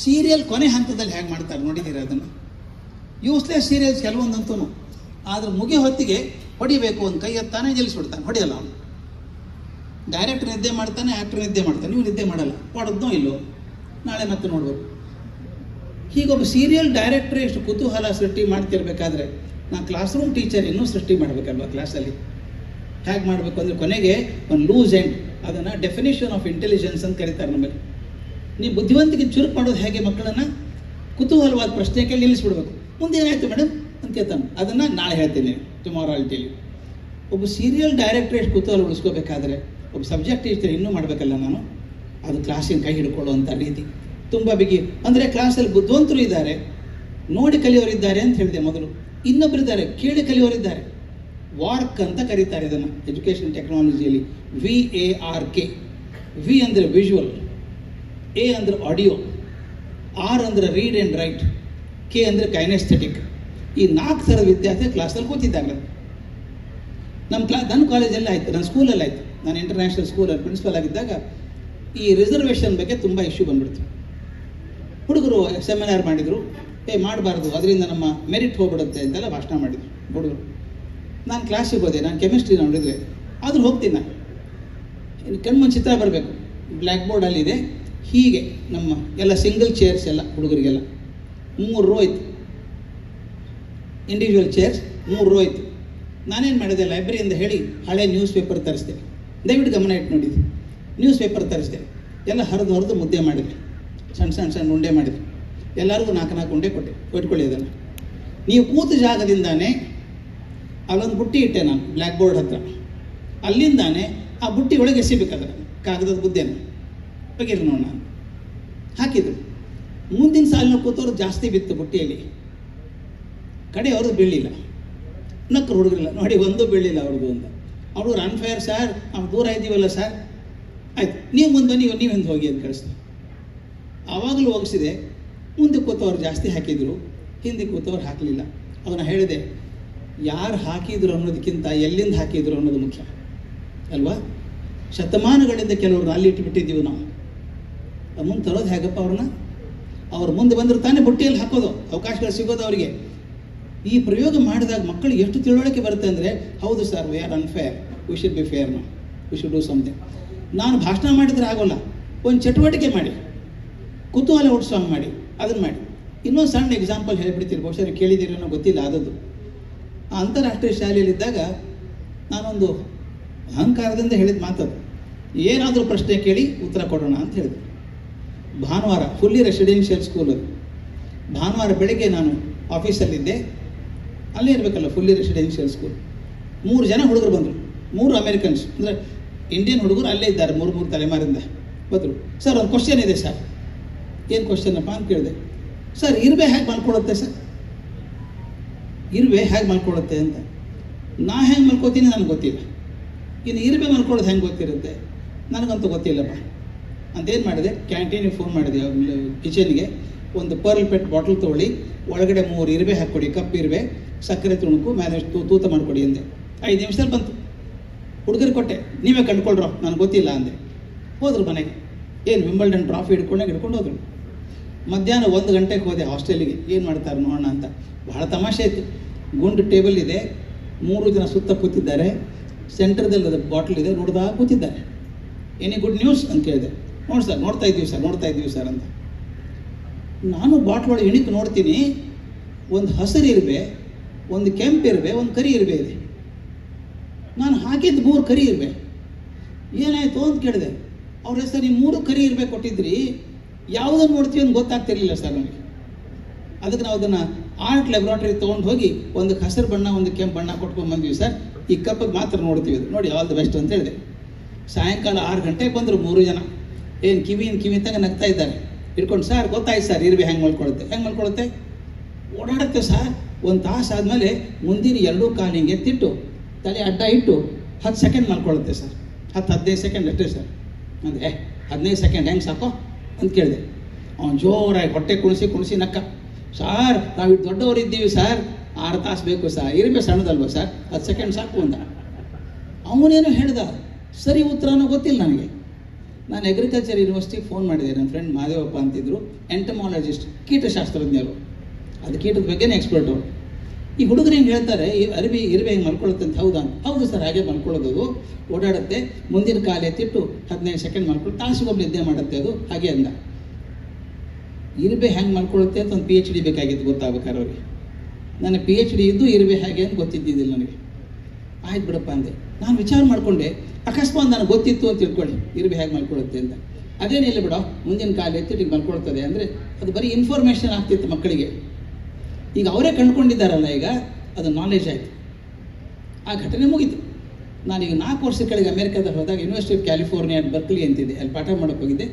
ಸೀರಿಯಲ್ ಕೊನೆ ಹಂತದಲ್ಲಿ ಹೇಗೆ ಮಾಡ್ತಾರೆ ನೋಡಿದ್ದೀರಿ ಅದನ್ನು? ಯೂಸ್ಲೆಸ್ ಸೀರಿಯಲ್ಸ್ ಕೆಲವೊಂದಂತೂ. ಆದರೆ ಮುಗಿ ಹೊತ್ತಿಗೆ ಹೊಡಿಬೇಕು ಒಂದು ಕೈ ಎತ್ತಾನೆ ನಿಲ್ಲಿಸ್ಬಿಡ್ತಾನೆ, ಹೊಡೆಯಲ್ಲ ಅವನು. ಡೈರೆಕ್ಟರ್ ನಿದ್ದೆ ಮಾಡ್ತಾನೆ, ಆ್ಯಕ್ಟರ್ ನಿದ್ದೆ ಮಾಡ್ತಾನೆ, ನೀವು ನಿದ್ದೆ ಮಾಡಲ್ಲ, ಹೊಡೆದ್ನೋ ಇಲ್ಲೋ ನಾಳೆ ಮತ್ತೆ ನೋಡ್ಬೇಕು. ಹೀಗೊಬ್ಬ ಸೀರಿಯಲ್ ಡೈರೆಕ್ಟ್ರೇ ಎಷ್ಟು ಕುತೂಹಲ ಸೃಷ್ಟಿ ಮಾಡ್ತಿರ್ಬೇಕಾದ್ರೆ ನಾನು ಕ್ಲಾಸ್ ರೂಮ್ ಟೀಚರ್ ಇನ್ನೂ ಸೃಷ್ಟಿ ಮಾಡಬೇಕಲ್ವ ಕ್ಲಾಸಲ್ಲಿ? ಹೇಗೆ ಮಾಡಬೇಕು ಅಂದರೆ ಕೊನೆಗೆ ಒಂದು ಲೂಸ್ ಎಂಡ್, ಅದನ್ನು ಡೆಫಿನೇಷನ್ ಆಫ್ ಇಂಟೆಲಿಜೆನ್ಸ್ ಅಂತ ಕರೀತಾರೆ ನಮಗೆ. ನೀವು ಬುದ್ಧಿವಂತಿಕೆ ಚುರುಕು ಮಾಡೋದು ಹೇಗೆ? ಮಕ್ಕಳನ್ನು ಕುತೂಹಲವಾದ ಪ್ರಶ್ನೆ ಕೇಳಿ ನಿಲ್ಲಿಸ್ಬಿಡ್ಬೇಕು. ಮುಂದೆ ಏನಾಯಿತು ಮೇಡಮ್ ಅಂತ ಕೇಳ್ತಾನೆ, ಅದನ್ನು ನಾಳೆ ಹೇಳ್ತೀನಿ, ಟುಮಾರೋ ಐ ಟೆಲ್ ಯು. ಒಬ್ಬ ಸೀರಿಯಲ್ ಡೈರೆಕ್ಟರ್ ಎಷ್ಟು ಕುತೂಹಲ ಉಳಿಸ್ಕೋಬೇಕಾದ್ರೆ ಒಬ್ಬ ಸಬ್ಜೆಕ್ಟ್ ಟೀಚರ್ ಇನ್ನೂ ಮಾಡಬೇಕಲ್ಲ ನಾನು? ಅದು ಕ್ಲಾಸಿನ ಕೈ ಹಿಡ್ಕೊಳ್ಳುವಂಥ ರೀತಿ ತುಂಬ ಬಿಗಿ. ಅಂದರೆ ಕ್ಲಾಸಲ್ಲಿ ಬುದ್ಧಿವಂತರು ಇದ್ದಾರೆ, ನೋಡಿ ಕಲಿಯೋರಿದ್ದಾರೆ ಅಂತ ಹೇಳಿದೆ ಮೊದಲು. ಇನ್ನೊಬ್ಬರಿದ್ದಾರೆ ಕೇಳಿ ಕಲಿಯೋರಿದ್ದಾರೆ. ವಾರ್ಕ್ ಅಂತ ಕರೀತಾರೆ ಇದನ್ನು ಎಜುಕೇಷನ್ ಟೆಕ್ನಾಲಜಿಯಲ್ಲಿ. VARK. ವಿ ಅಂದರೆ ವಿಜುವಲ್, A ಅಂದರೆ ಆಡಿಯೋ, R ಅಂದರೆ ರೀಡ್ ಆ್ಯಂಡ್ ರೈಟ್, K ಅಂದರೆ ಕೈನೆಸ್ಥೆಟಿಕ್. ಈ 4 ಥರದ ವಿದ್ಯಾರ್ಥಿ ಕ್ಲಾಸಲ್ಲಿ ಕೂತಿದ್ದಾರೆ. ನನ್ನ ಕಾಲೇಜಲ್ಲಿ ಆಯಿತು, ನನ್ನ ಸ್ಕೂಲಲ್ಲಿ ಆಯಿತು. ನಾನು ಇಂಟರ್ನ್ಯಾಷನಲ್ ಸ್ಕೂಲಲ್ಲಿ ಪ್ರಿನ್ಸಿಪಲ್ ಆಗಿದ್ದಾಗ ಈ ರಿಸರ್ವೇಷನ್ ಬಗ್ಗೆ ತುಂಬ ಇಶ್ಯೂ ಬಂದ್ಬಿಡ್ತು. ಹುಡುಗರು ಸೆಮಿನಾರ್ ಮಾಡಿದರು, ಮಾಡಬಾರ್ದು, ಅದರಿಂದ ನಮ್ಮ ಮೆರಿಟ್ ಹೋಗ್ಬಿಡುತ್ತೆ ಅಂತೆಲ್ಲ ಭಾಷಣ ಮಾಡಿದರು ಹುಡುಗರು. ನಾನು ಕ್ಲಾಸಿಗೆ ಹೋದೆ, ನಾನು ಕೆಮಿಸ್ಟ್ರಿ ನೋಡಿದರೆ ಆದರೂ ಹೋಗ್ತೀನಿ ನಾನು. ಕಣ್ಮುಂದೆ ಚಿತ್ರ ಬರಬೇಕು, ಬ್ಲ್ಯಾಕ್ ಬೋರ್ಡಲ್ಲಿದೆ, ಹೀಗೆ ನಮ್ಮ ಎಲ್ಲ ಸಿಂಗಲ್ ಚೇರ್ಸ್ ಎಲ್ಲ ಹುಡುಗರಿಗೆಲ್ಲ 3 ರೋ ಇತ್ತು, ಇಂಡಿವಿಜುವಲ್ ಚೇರ್ಸ್ 3 ರೋ ಇತ್ತು. ನಾನೇನು ಮಾಡಿದೆ, ಲೈಬ್ರರಿಯಿಂದ ಹೇಳಿ ಹಳೆ ನ್ಯೂಸ್ ಪೇಪರ್ ತರಿಸಿದೆ. ದಯವಿಟ್ಟು ಗಮನ ಇಟ್ಟು ನೋಡಿದ್ದೆ. ನ್ಯೂಸ್ ಪೇಪರ್ ತರಿಸಿದೆ, ಎಲ್ಲ ಹರಿದು ಮುದ್ದೆ ಮಾಡಿದೆ, ಸಣ್ಣ ಉಂಡೆ ಮಾಡಿದೆ. ಎಲ್ಲರಿಗೂ 4 ಉಂಡೆ ಕೊಟ್ಟೆ, ಇಟ್ಕೊಳ್ಳಿ ಅದನ್ನು. ನೀವು ಕೂತ ಜಾಗದಿಂದಾನೇ ಅಲ್ಲೊಂದು ಬುಟ್ಟಿ ಇಟ್ಟೆ ನಾನು ಬ್ಲ್ಯಾಕ್ ಬೋರ್ಡ್ ಹತ್ರ. ಅಲ್ಲಿಂದಾನೆ ಆ ಬುಟ್ಟಿ ಒಳಗೆ ಎಸಿಬೇಕಾದ್ರೆ ಕಾಗದದ ಬುದ್ದೆಯನ್ನು ಬಗೆದು ನೋಡಿ ನಾನು ಹಾಕಿದ್ರು. ಮುಂದಿನ ಸಾಲಿನ ಕೂತವ್ರು ಜಾಸ್ತಿ ಬಿತ್ತು ಬುಟ್ಟಿಯಲ್ಲಿ, ಕಡೆಯವರು ಬೀಳಿಲ್ಲ. ನಕ್ಕರು ಹುಡುಗರಿಲ್ಲ, ನೋಡಿ ಒಂದು ಬೀಳಿಲ್ಲ ಅವ್ರದ್ದು ಅಂತ. ಅವ್ರು ಅನ್ಫೇರ್ ಸರ್, ನಾವು ದೂರ ಇದ್ದೀವಲ್ಲ ಸರ್, ಆಯ್ತು ನೀವು ಮುಂದೆ ನೀವು ಹಿಂದೆ ಹೋಗಿ ಅಂತ ಕಳಿಸ್ತಾರೆ. ಆವಾಗಲೂ ಹೋಗಿಸಿದೆ. ಮುಂದೆ ಕೂತವ್ರು ಜಾಸ್ತಿ ಹಾಕಿದ್ರು, ಹಿಂದೆ ಕೂತವ್ರು ಹಾಕಲಿಲ್ಲ. ಅವನ್ನ ಹೇಳಿದೆ, ಯಾರು ಹಾಕಿದ್ರು ಅನ್ನೋದಕ್ಕಿಂತ ಎಲ್ಲಿಂದ ಹಾಕಿದ್ರು ಅನ್ನೋದು ಮುಖ್ಯ ಅಲ್ವಾ? ಶತಮಾನಗಳಿಂದ ಕೆಲವ್ರನ್ನ ಅಲ್ಲಿ ಇಟ್ಟುಬಿಟ್ಟಿದ್ದೀವಿ ನಾವು. ಮುಂದೆ ತರೋದು ಹೇಗಪ್ಪ ಅವ್ರನ್ನ? ಅವ್ರು ಮುಂದೆ ಬಂದ್ರೆ ತಾನೇ ಬುಟ್ಟಿಯಲ್ಲಿ ಹಾಕೋದು, ಅವಕಾಶಗಳು ಸಿಗೋದು ಅವರಿಗೆ. ಈ ಪ್ರಯೋಗ ಮಾಡಿದಾಗ ಮಕ್ಕಳಿಗೆ ಎಷ್ಟು ತಿಳುವಳಿಕೆ ಬರುತ್ತೆ ಅಂದರೆ, ಹೌದು sir, we are unfair, we should be fair, ನಾವು ವಿ ಶುಡ್ ಡೂ ಸಮಥಿಂಗ್. ನಾನು ಭಾಷಣ ಮಾಡಿದರೆ ಆಗೋಲ್ಲ, ಒಂದು ಚಟುವಟಿಕೆ ಮಾಡಿ, ಕುತೂಹಲ ಹುಟ್ಟಿಸೋಂಗೆ ಮಾಡಿ, ಅದನ್ನು ಮಾಡಿ. ಇನ್ನೊಂದು ಸಣ್ಣ ಎಕ್ಸಾಂಪಲ್ ಹೇಳಿಬಿಡ್ತೀರಿ, ಬಹುಶಃ ಕೇಳಿದ್ದೀರಿ ಅನ್ನೋ ಗೊತ್ತಿಲ್ಲ. ಆದದ್ದು ಅಂತಾರಾಷ್ಟ್ರೀಯ ಶಾಲೆಯಲ್ಲಿದ್ದಾಗ ನಾನೊಂದು ಅಹಂಕಾರದಿಂದ ಹೇಳಿದ ಮಾತದು, ಏನಾದರೂ ಪ್ರಶ್ನೆ ಕೇಳಿ ಉತ್ತರ ಕೊಡೋಣ ಅಂತ ಹೇಳಿದೆ. ಭಾನುವಾರ ಫುಲ್ಲಿ ರೆಸಿಡೆನ್ಷಿಯಲ್ ಸ್ಕೂಲ್ ಅದು. ಭಾನುವಾರ ಬೆಳಗ್ಗೆ ನಾನು ಆಫೀಸಲ್ಲಿದ್ದೆ, ಅಲ್ಲೇ ಇರಬೇಕಲ್ಲ ಫುಲ್ಲಿ ರೆಸಿಡೆನ್ಷಿಯಲ್ ಸ್ಕೂಲ್. 3 ಜನ ಹುಡುಗರು ಬಂದರು, 3 ಅಮೇರಿಕನ್ಸ್, ಅಂದರೆ ಇಂಡಿಯನ್ ಹುಡುಗರು ಅಲ್ಲೇ ಇದ್ದಾರೆ, 3 ತಲೆಮಾರಿಂದ ಬಂದರು. ಸರ್ ಒಂದು ಕ್ವಶನ್ ಇದೆ ಸರ್. ಏನು ಕ್ವಶನಪ್ಪ ಅಂತ ಕೇಳಿದೆ. ಸರ್ ಇರುವೆ ಹೇಗೆ ಮಲ್ಕೊಳ್ಳುತ್ತೆ ಸರ್? ಇರುವೆ ಹೇಗೆ ಮಲ್ಕೊಳ್ಳುತ್ತೆ ಅಂತ. ನಾ ಹೆಂಗೆ ಮಲ್ಕೋತೀನಿ ನನಗೆ ಗೊತ್ತಿಲ್ಲ, ಇನ್ನು ಇರುವೆ ಮಲ್ಕೊಳ್ಳೋದು ಹೆಂಗೆ ಗೊತ್ತಿರುತ್ತೆ? ನನಗಂತೂ ಗೊತ್ತಿಲ್ಲಪ್ಪ ಅಂತೇನು ಮಾಡಿದೆ, ಕ್ಯಾಂಟೀನಿಗೆ ಫೋನ್ ಮಾಡಿದೆ, ಕಿಚನ್ಗೆ. ಒಂದು ಪರ್ಲ್ ಪೆಟ್ ಬಾಟಲ್ ತೊಗೊಳ್ಳಿ, ಒಳಗಡೆ 3 ಇರುವೆ ಹಾಕ್ಕೊಡಿ, ಕಪ್ಪು ಇರುವೆ, ಸಕ್ಕರೆ ತುಣುಕು, ಮೇಲೆ ತೂತ ಮಾಡಿಕೊಡಿ ಅಂದೆ. 5 ನಿಮಿಷದಲ್ಲಿ ಬಂತು. ಹುಡುಗರಿಗೆ ಕೊಟ್ಟೆ, ನೀವೇ ಕಂಡುಕೊಳ್ರೋ, ನನಗೆ ಗೊತ್ತಿಲ್ಲ ಅಂದೆ. ಹೋದ್ರು ಮನೆಗೆ. ಏನು ವಿಂಬಲ್ಡನ್ ಟ್ರಾಫಿ ಹಿಡ್ಕೊಂಡು ಹೋದರು. ಮಧ್ಯಾಹ್ನ 1 ಗಂಟೆಗೆ ಹೋದೆ ಹಾಸ್ಟೆಲಿಗೆ, ಏನು ಮಾಡ್ತಾರೆ ನೋಡೋಣ ಅಂತ. ಭಾಳ ತಮಾಷೆ ಇತ್ತು. ಗುಂಡು ಟೇಬಲ್ ಇದೆ, 3 ಜನ ಸುತ್ತ ಕೂತಿದ್ದಾರೆ, ಸೆಂಟರ್ದಲ್ಲಿ ಅದು ಬಾಟ್ಲ್ ಇದೆ, ನೋಡ್ದಾ ಕೂತಿದ್ದಾರೆ. ಎನಿ ಗುಡ್ ನ್ಯೂಸ್ ಅಂತ ಕೇಳಿದೆ. ನೋಡಿ ಸರ್, ನೋಡ್ತಾ ಇದ್ದೀವಿ ಸರ್ ಅಂತ. ನಾನು ಬಾಟ್ಲ್ ಒಳಗೆ ಇಣಿಕು ನೋಡ್ತೀನಿ, ಒಂದು ಹಸಿರು ಇರುವೆ, ಒಂದು ಕೆಂಪು ಇರುವೆ, ಒಂದು ಕರಿ ಇರುವೆ ಇದೆ. ನಾನು ಹಾಕಿದ್ದು 3 ಕರಿ ಇರುವೆ. ಏನಾಯಿತು ಅಂತ ಕೇಳಿದೆ. ಅವ್ರ ಹೆಸರು, ನೀವು 3 ಕರಿ ಇರುವೆ ಕೊಟ್ಟಿದ್ರಿ, ಯಾವುದನ್ನು ನೋಡ್ತೀವಿ ಅಂತ ಗೊತ್ತಾಗ್ತಿರ್ಲಿಲ್ಲ ಸರ್ ನಮಗೆ. ಅದಕ್ಕೆ ನಾವು ಅದನ್ನು ಆರ್ಟ್ ಲ್ಯಾಬ್ರಾಟರಿ ತೊಗೊಂಡು ಹೋಗಿ ಒಂದು ಹಸಿರು ಬಣ್ಣ, ಒಂದು ಕೆಂಪು ಬಣ್ಣ ಕೊಟ್ಕೊಂಡು ಬಂದ್ವಿ ಸರ್, ಈ ಕಪ್ಪಿಗೆ ಮಾತ್ರ ನೋಡ್ತೀವಿ ಅದು, ನೋಡಿ ಆಲ್ ದ ಬೆಸ್ಟ್ ಅಂತ ಹೇಳಿದೆ. ಸಾಯಂಕಾಲ 6 ಗಂಟೆಗೆ ಬಂದರು 3 ಜನ. ಏನು ಕಿವಿ ತನಕ ನಗ್ತಾ ಇದ್ದಾರೆ. ಹಿಡ್ಕೊಂಡು ಸರ್ ಗೊತ್ತಾಯ್ತು ಸರ್ ಇರುವೆ ಹೆಂಗೆ ಮಲ್ಕೊಳ್ಳುತ್ತೆ ಓಡಾಡುತ್ತೆ ಸರ್. ಒಂದು ತಾಸು ಆದಮೇಲೆ ಮುಂದಿನ ಎರಡೂ ಕಾಲು ಹಿಂಗೆ ಎತ್ತಿಟ್ಟು ತಲೆ ಅಡ್ಡ ಇಟ್ಟು 10 ಸೆಕೆಂಡ್ ಮಲ್ಕೊಳ್ಳುತ್ತೆ ಸರ್. 10-15 ಸೆಕೆಂಡ್ ಅಷ್ಟೇ ಸರ್. ಅಂದರೆ 15 ಸೆಕೆಂಡ್ ಹೆಂಗೆ ಸಾಕೋ ಅಂತ ಕೇಳಿದೆ. ಅವ್ನು ಜೋರಾಗಿ ಹೊಟ್ಟೆ ಕುಣಿಸಿ ನಕ್ಕ. ಸಾರ್ ನಾವು ಇಟ್ಟು ದೊಡ್ಡವರಿದ್ದೀವಿ ಸರ್, 6 ತಾಸು ಬೇಕು ಸರ್, ಇರುವೆ ಸಣ್ಣದಲ್ವ ಸರ್, 10 ಸೆಕೆಂಡ್ ಸಾಕು ಅಂದ. ಅವನೇನೋ ಹೇಳ್ದ, ಸರಿ ಉತ್ತರನೂ ಗೊತ್ತಿಲ್ಲ ನನಗೆ. ನಾನು ಅಗ್ರಿಕಲ್ಚರ್ ಯೂನಿವರ್ಸಿಟಿಗೆ ಫೋನ್ ಮಾಡಿದೆ. ನನ್ನ ಫ್ರೆಂಡ್ ಮಾದೇವಪ್ಪ ಅಂತಿದ್ರು, ಎಂಟಮಾಲಜಿಸ್ಟ್, ಕೀಟಶಾಸ್ತ್ರಜ್ಞರು, ಅದು ಕೀಟದ ಬಗ್ಗೆನೇ ಎಕ್ಸ್ಪರ್ಟ್ ಅವರು. ಈ ಹುಡುಗರು ಹಿಂಗೆ ಹೇಳ್ತಾರೆ, ಇರುವೆ ಹಿಂಗೆ ಮಲ್ಕೊಳ್ಳುತ್ತೆ ಅಂತ. ಹೌದು ಸರ್, ಹಾಗೆ ಮಲ್ಕೊಳ್ಳೋದು, ಓಡಾಡುತ್ತೆ, ಮುಂದಿನ ಕಾಲು ಎತ್ತಿಟ್ಟು 15 ಸೆಕೆಂಡ್ ಮಲ್ಕೊಳ್ಳಿ, ತಾಸಿಗೊಬ್ಬ ನಿದ್ದೆ ಮಾಡುತ್ತೆ ಅದು, ಹಾಗೆ ಅಂದ. ಇರುವೆ ಹೆಂಗೆ ಮಲ್ಕೊಳ್ಳುತ್ತೆ ಅಂತ ಒಂದು PhD ಬೇಕಾಗಿತ್ತು ಗೊತ್ತಾಗಬೇಕಾದ್ರೆ ಅವ್ರಿಗೆ. ನನ್ನ PhD ಇದ್ದು ಇರುವೆ ಹೇಗೆ ಅಂತ ಗೊತ್ತಿದ್ದಿದ್ದಿಲ್ಲ ನನಗೆ. ಆಯ್ತು ಬಿಡಪ್ಪ ಅಂದೆ. ನಾನು ವಿಚಾರ ಮಾಡಿಕೊಂಡೆ, ಅಕಸ್ಮಾತ್ ನನಗೆ ಗೊತ್ತಿತ್ತು ಅಂತ ತಿಳ್ಕೊಳ್ಳಿ ಇರುವೆ ಹೇಗೆ ಮಲ್ಕೊಳ್ಳುತ್ತೆ ಅಂತ. ಅದೇನಿಲ್ಲ ಬಿಡೋ, ಮುಂದಿನ ಕಾಲು ಎತ್ತಿಟ್ಟು ಮಲ್ಕೊಳ್ತದೆ ಅಂದರೆ ಅದು ಬರೀ ಇನ್ಫಾರ್ಮೇಷನ್ ಆಗ್ತಿತ್ತು ಮಕ್ಕಳಿಗೆ. ಈಗ ಅವರೇ ಕಂಡುಕೊಂಡಿದ್ದಾರಲ್ಲ, ಈಗ ಅದು ನಾಲೆಜ್ ಆಯಿತು. ಆ ಘಟನೆ ಮುಗೀತು. ನಾನೀಗ 4 ವರ್ಷದ ಕೆಳಗೆ ಅಮೇರಿಕಾದಲ್ಲಿ ಹೋದಾಗ ಯೂನಿವರ್ಸಿಟಿ ಆಫ್ ಕ್ಯಾಲಿಫೋರ್ನಿಯಾ ಬರ್ಕ್ಲಿ ಅಂತಿದೆ, ಅಲ್ಲಿ ಪಾಠ ಮಾಡೋಕ್ಕೆ ಹೋಗಿದ್ದೆ.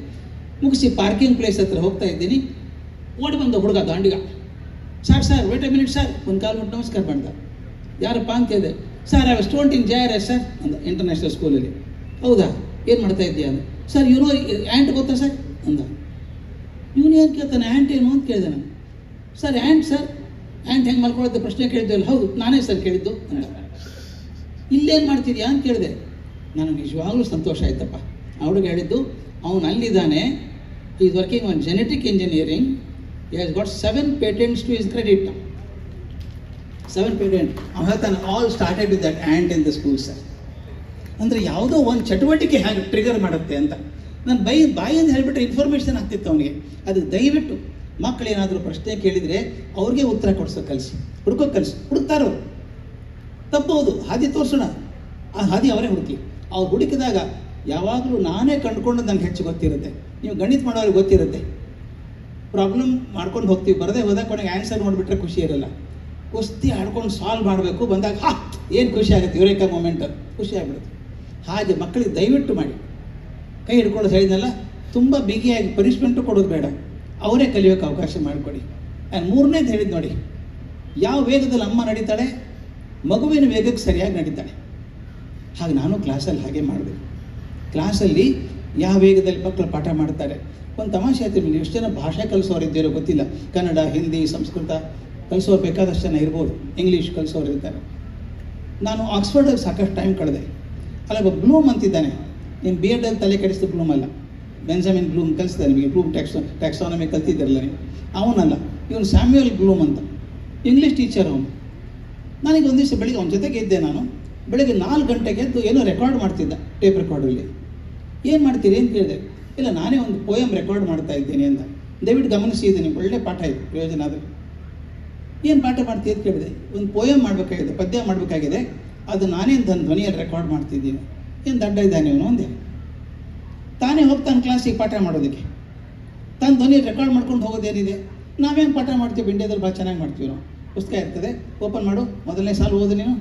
ಮುಗಿಸಿ ಪಾರ್ಕಿಂಗ್ ಪ್ಲೇಸ್ ಹತ್ರ ಹೋಗ್ತಾ ಇದ್ದೀನಿ, ಓಡಿ ಬಂದ ಹುಡುಗ ದಾಂಡಿಗ. Sir wait a minute sir, ಒಂದು ಕಾಲು ಮುಟ್ಟು ನಮಸ್ಕಾರ ಮಾಡ್ದ. ಯಾರಪ್ಪ ಅಂತ ಹೇಳಿದೆ. Sir I was student in JRS sir ಅಂದ, ಇಂಟರ್ನ್ಯಾಷನಲ್ ಸ್ಕೂಲಲ್ಲಿ. ಹೌದಾ, ಏನು ಮಾಡ್ತಾ ಇದ್ದೀಯ ಅಂದ. ಸರ್ ಆ್ಯಂಟ್ ಗೊತ್ತಾ ಸರ್ ಅಂದ. ಇವನು ಏನು ಕೇಳ್ತಾನೆ, ಆ್ಯಂಟ್ ಏನು ಅಂತ ಕೇಳಿದೆ ನಾನು. ಸರ್ ಆ್ಯಂಟ್ ಹೆಂಗೆ ಮಲ್ಕೊಳ್ಳೋದು ಪ್ರಶ್ನೆ ಕೇಳಿದ್ವಲ್ಲ. ಹೌದು ನಾನೇ ಸರ್ ಕೇಳಿದ್ದು ಅಂದ. ಇಲ್ಲೇನು ಮಾಡ್ತಿದ್ಯಾ ಅಂತ ಕೇಳಿದೆ. ನನಗೆ ನಿಜವಾಗ್ಲೂ ಸಂತೋಷ ಆಯ್ತಪ್ಪ. ಹುಡುಗ ಹೇಳಿದ್ದು, ಅವನು ಅಲ್ಲಿದ್ದಾನೆ, is working on genetic engineering, he has got 7 patents to his credit. 7 patents. ಅವನು ಹೇಳ್ತಾನೆ, all started with that ant in the school sir. ಅಂದರೆ ಯಾವುದೋ ಒಂದು ಚಟುವಟಿಕೆ ಹೇಗೆ ಟ್ರಿಗರ್ ಮಾಡುತ್ತೆ ಅಂತ. ನಾನು ಬಾಯಿಂದ ಹೇಳಿಬಿಟ್ರೆ ಇನ್ಫಾರ್ಮೇಷನ್ ಆಗ್ತಿತ್ತು ಅವನಿಗೆ. ಅದು ದಯವಿಟ್ಟು ಮಕ್ಕಳೇನಾದರೂ ಪ್ರಶ್ನೆ ಕೇಳಿದರೆ ಅವ್ರಿಗೆ ಉತ್ತರ ಕೊಡ್ಸೋಕೆ ಕಲಿಸಿ, ಹುಡ್ಕೋಕೆ ಕಲಿಸಿ. ಹುಡುಕ್ತಾರವ್ರು, ತಪ್ಪಬಹುದು, ಹಾದಿ ತೋರಿಸೋಣ, ಆ ಹಾದಿ ಅವರೇ ಹುಡುಕಿ. ಅವ್ರು ಹುಡುಕಿದಾಗ ಯಾವಾಗಲೂ ನಾನೇ ಕಂಡುಕೊಂಡು ನನಗೆ ಹೆಚ್ಚು ಗೊತ್ತಿರುತ್ತೆ. ನೀವು ಗಣಿತ ಮಾಡೋರಿಗೆ ಗೊತ್ತಿರುತ್ತೆ, ಪ್ರಾಬ್ಲಮ್ ಮಾಡ್ಕೊಂಡು ಹೋಗ್ತೀವಿ, ಬರದೇ ಹೋದಾಗ ಕೊನೆಗೆ ಆನ್ಸರ್ ನೋಡಿಬಿಟ್ರೆ ಖುಷಿ ಇರಲ್ಲ. ಕುಸ್ತಿ ಆಡ್ಕೊಂಡು ಸಾಲ್ವ್ ಮಾಡಬೇಕು, ಬಂದಾಗ ಏನು ಖುಷಿ ಆಗುತ್ತೆ, ಯುರೇಕಾ ಮೂಮೆಂಟ್, ಖುಷಿ ಆಗಿಬಿಡುತ್ತೆ. ಹಾಗೆ ಮಕ್ಕಳಿಗೆ ದಯವಿಟ್ಟು ಮಾಡಿ. ಕೈ ಹಿಡ್ಕೊಳ್ಳೋದು ಹೇಳಿದ್ನಲ್ಲ, ತುಂಬ ಬಿಗಿಯಾಗಿ ಪನಿಷ್ಮೆಂಟು ಕೊಡೋದು ಬೇಡ, ಅವರೇ ಕಲಿಯೋಕ್ಕೆ ಅವಕಾಶ ಮಾಡಿಕೊಡಿ. ನಾನು 3ನೇದು ಹೇಳಿದ್ದು ನೋಡಿ, ಯಾವ ವೇಗದಲ್ಲಿ ಅಮ್ಮ ನಡೀತಾಳೆ, ಮಗುವಿನ ವೇಗಕ್ಕೆ ಸರಿಯಾಗಿ ನಡೀತಾಳೆ. ಹಾಗೆ ನಾನು ಕ್ಲಾಸಲ್ಲಿ ಹಾಗೆ ಮಾಡಿದೆ. ಕ್ಲಾಸಲ್ಲಿ ಯಾವ ವೇಗದಲ್ಲಿ ಮಕ್ಕಳು ಪಾಠ ಮಾಡ್ತಾರೆ. ಒಂದು ತಮಾಷೆ ಹೇಳ್ತೀನಿ, ನೀವು ಎಷ್ಟು ಜನ ಭಾಷೆ ಕಲಿಸೋರು ಇದ್ದೀರೋ ಗೊತ್ತಿಲ್ಲ. ಕನ್ನಡ, ಹಿಂದಿ, ಸಂಸ್ಕೃತ ಕಲಿಸೋರು ಬೇಕಾದಷ್ಟು ಜನ ಇರ್ಬೋದು, ಇಂಗ್ಲೀಷ್ ಕಲಿಸೋರು ಇರ್ತಾರೆ. ನಾನು ಆಕ್ಸ್ಫರ್ಡಲ್ಲಿ ಸಾಕಷ್ಟು ಟೈಮ್ ಕಳೆದೆ. ಅಲ್ಲೊಬ್ಬ ಬ್ಲೂಮ್ ಅಂತಿದ್ದಾನೆ, ನಿಮ್ಮ BEd ತಲೆ ಕೆಡಿಸಿದ ಬ್ಲೂಮ್ ಅಲ್ಲ, ಬೆಂಜಮಿನ್ ಬ್ಲೂಮ್ ಕಲಿಸಿದೆ ನಿಮಗೆ. ಬ್ಲೂಮ್ ಟ್ಯಾಕ್ಸಾನಮಿ ಕಲ್ತಿದ್ದಾರಲ್ಲ ನೀವು, ಅವನಲ್ಲ, ಇವನು ಸ್ಯಾಮ್ಯುಯಲ್ ಬ್ಲೂಮ್ ಅಂತ, ಇಂಗ್ಲೀಷ್ ಟೀಚರ್ ಅವನು. ನನಗೆ ಒಂದು ದಿವಸ ಬೆಳಿಗ್ಗೆ ಅವನ ಜೊತೆಗೆ ಇದ್ದೆ. ನಾನು ಬೆಳಗ್ಗೆ 4 ಗಂಟೆಗೆ ಎದ್ದು ಏನೋ ರೆಕಾರ್ಡ್ ಮಾಡ್ತಿದ್ದ, ಟೇಪ್ ರೆಕಾರ್ಡಲ್ಲಿ. ಏನು ಮಾಡ್ತೀರಿ ಅಂತ ಕೇಳಿದೆ. ಇಲ್ಲ, ನಾನೇ ಒಂದು ಪೋಯಮ್ ರೆಕಾರ್ಡ್ ಮಾಡ್ತಾ ಇದ್ದೇನೆ ಅಂತ. ದಯವಿಟ್ಟು ಗಮನಿಸಿ, ಇದು ನಿಮ್ಗೆ ಒಳ್ಳೆ ಪಾಠ ಇದೆ, ಪ್ರಯೋಜನ ಆದರೆ. ಏನು ಪಾಠ ಮಾಡ್ತೀವಿ ಅಂತ ಕೇಳಿದೆ. ಒಂದು ಪೋಯಮ್ ಮಾಡಬೇಕಾಗಿದೆ, ಪದ್ಯ ಮಾಡಬೇಕಾಗಿದೆ, ಅದು ನಾನೇ ನನ್ನ ಧ್ವನಿಯಲ್ಲಿ ರೆಕಾರ್ಡ್ ಮಾಡ್ತಿದ್ದೀನಿ. ಏನು ದಡ್ಡ ಇದ್ದಾನೆ ಇವನು ಅಂದೆ. ತಾನೇ ಹೋಗ್ತಾನೆ ಕ್ಲಾಸಿಗೆ ಪಾಠ ಮಾಡೋದಕ್ಕೆ, ತನ್ನ ಧ್ವನಿಯಲ್ಲಿ ರೆಕಾರ್ಡ್ ಮಾಡ್ಕೊಂಡು ಹೋಗೋದೇನಿದೆ. ನಾವೇನು ಪಾಠ ಮಾಡ್ತೀವಿ, ಇಂಡಿಯಾದಲ್ಲಿ ಭಾಳ ಚೆನ್ನಾಗಿ ಮಾಡ್ತೀವಿ ನಾವು. ಪುಸ್ತಕ ಇರ್ತದೆ, ಓಪನ್ ಮಾಡು, 1ನೇ ಸಾಲು ಓದು ನೀನು,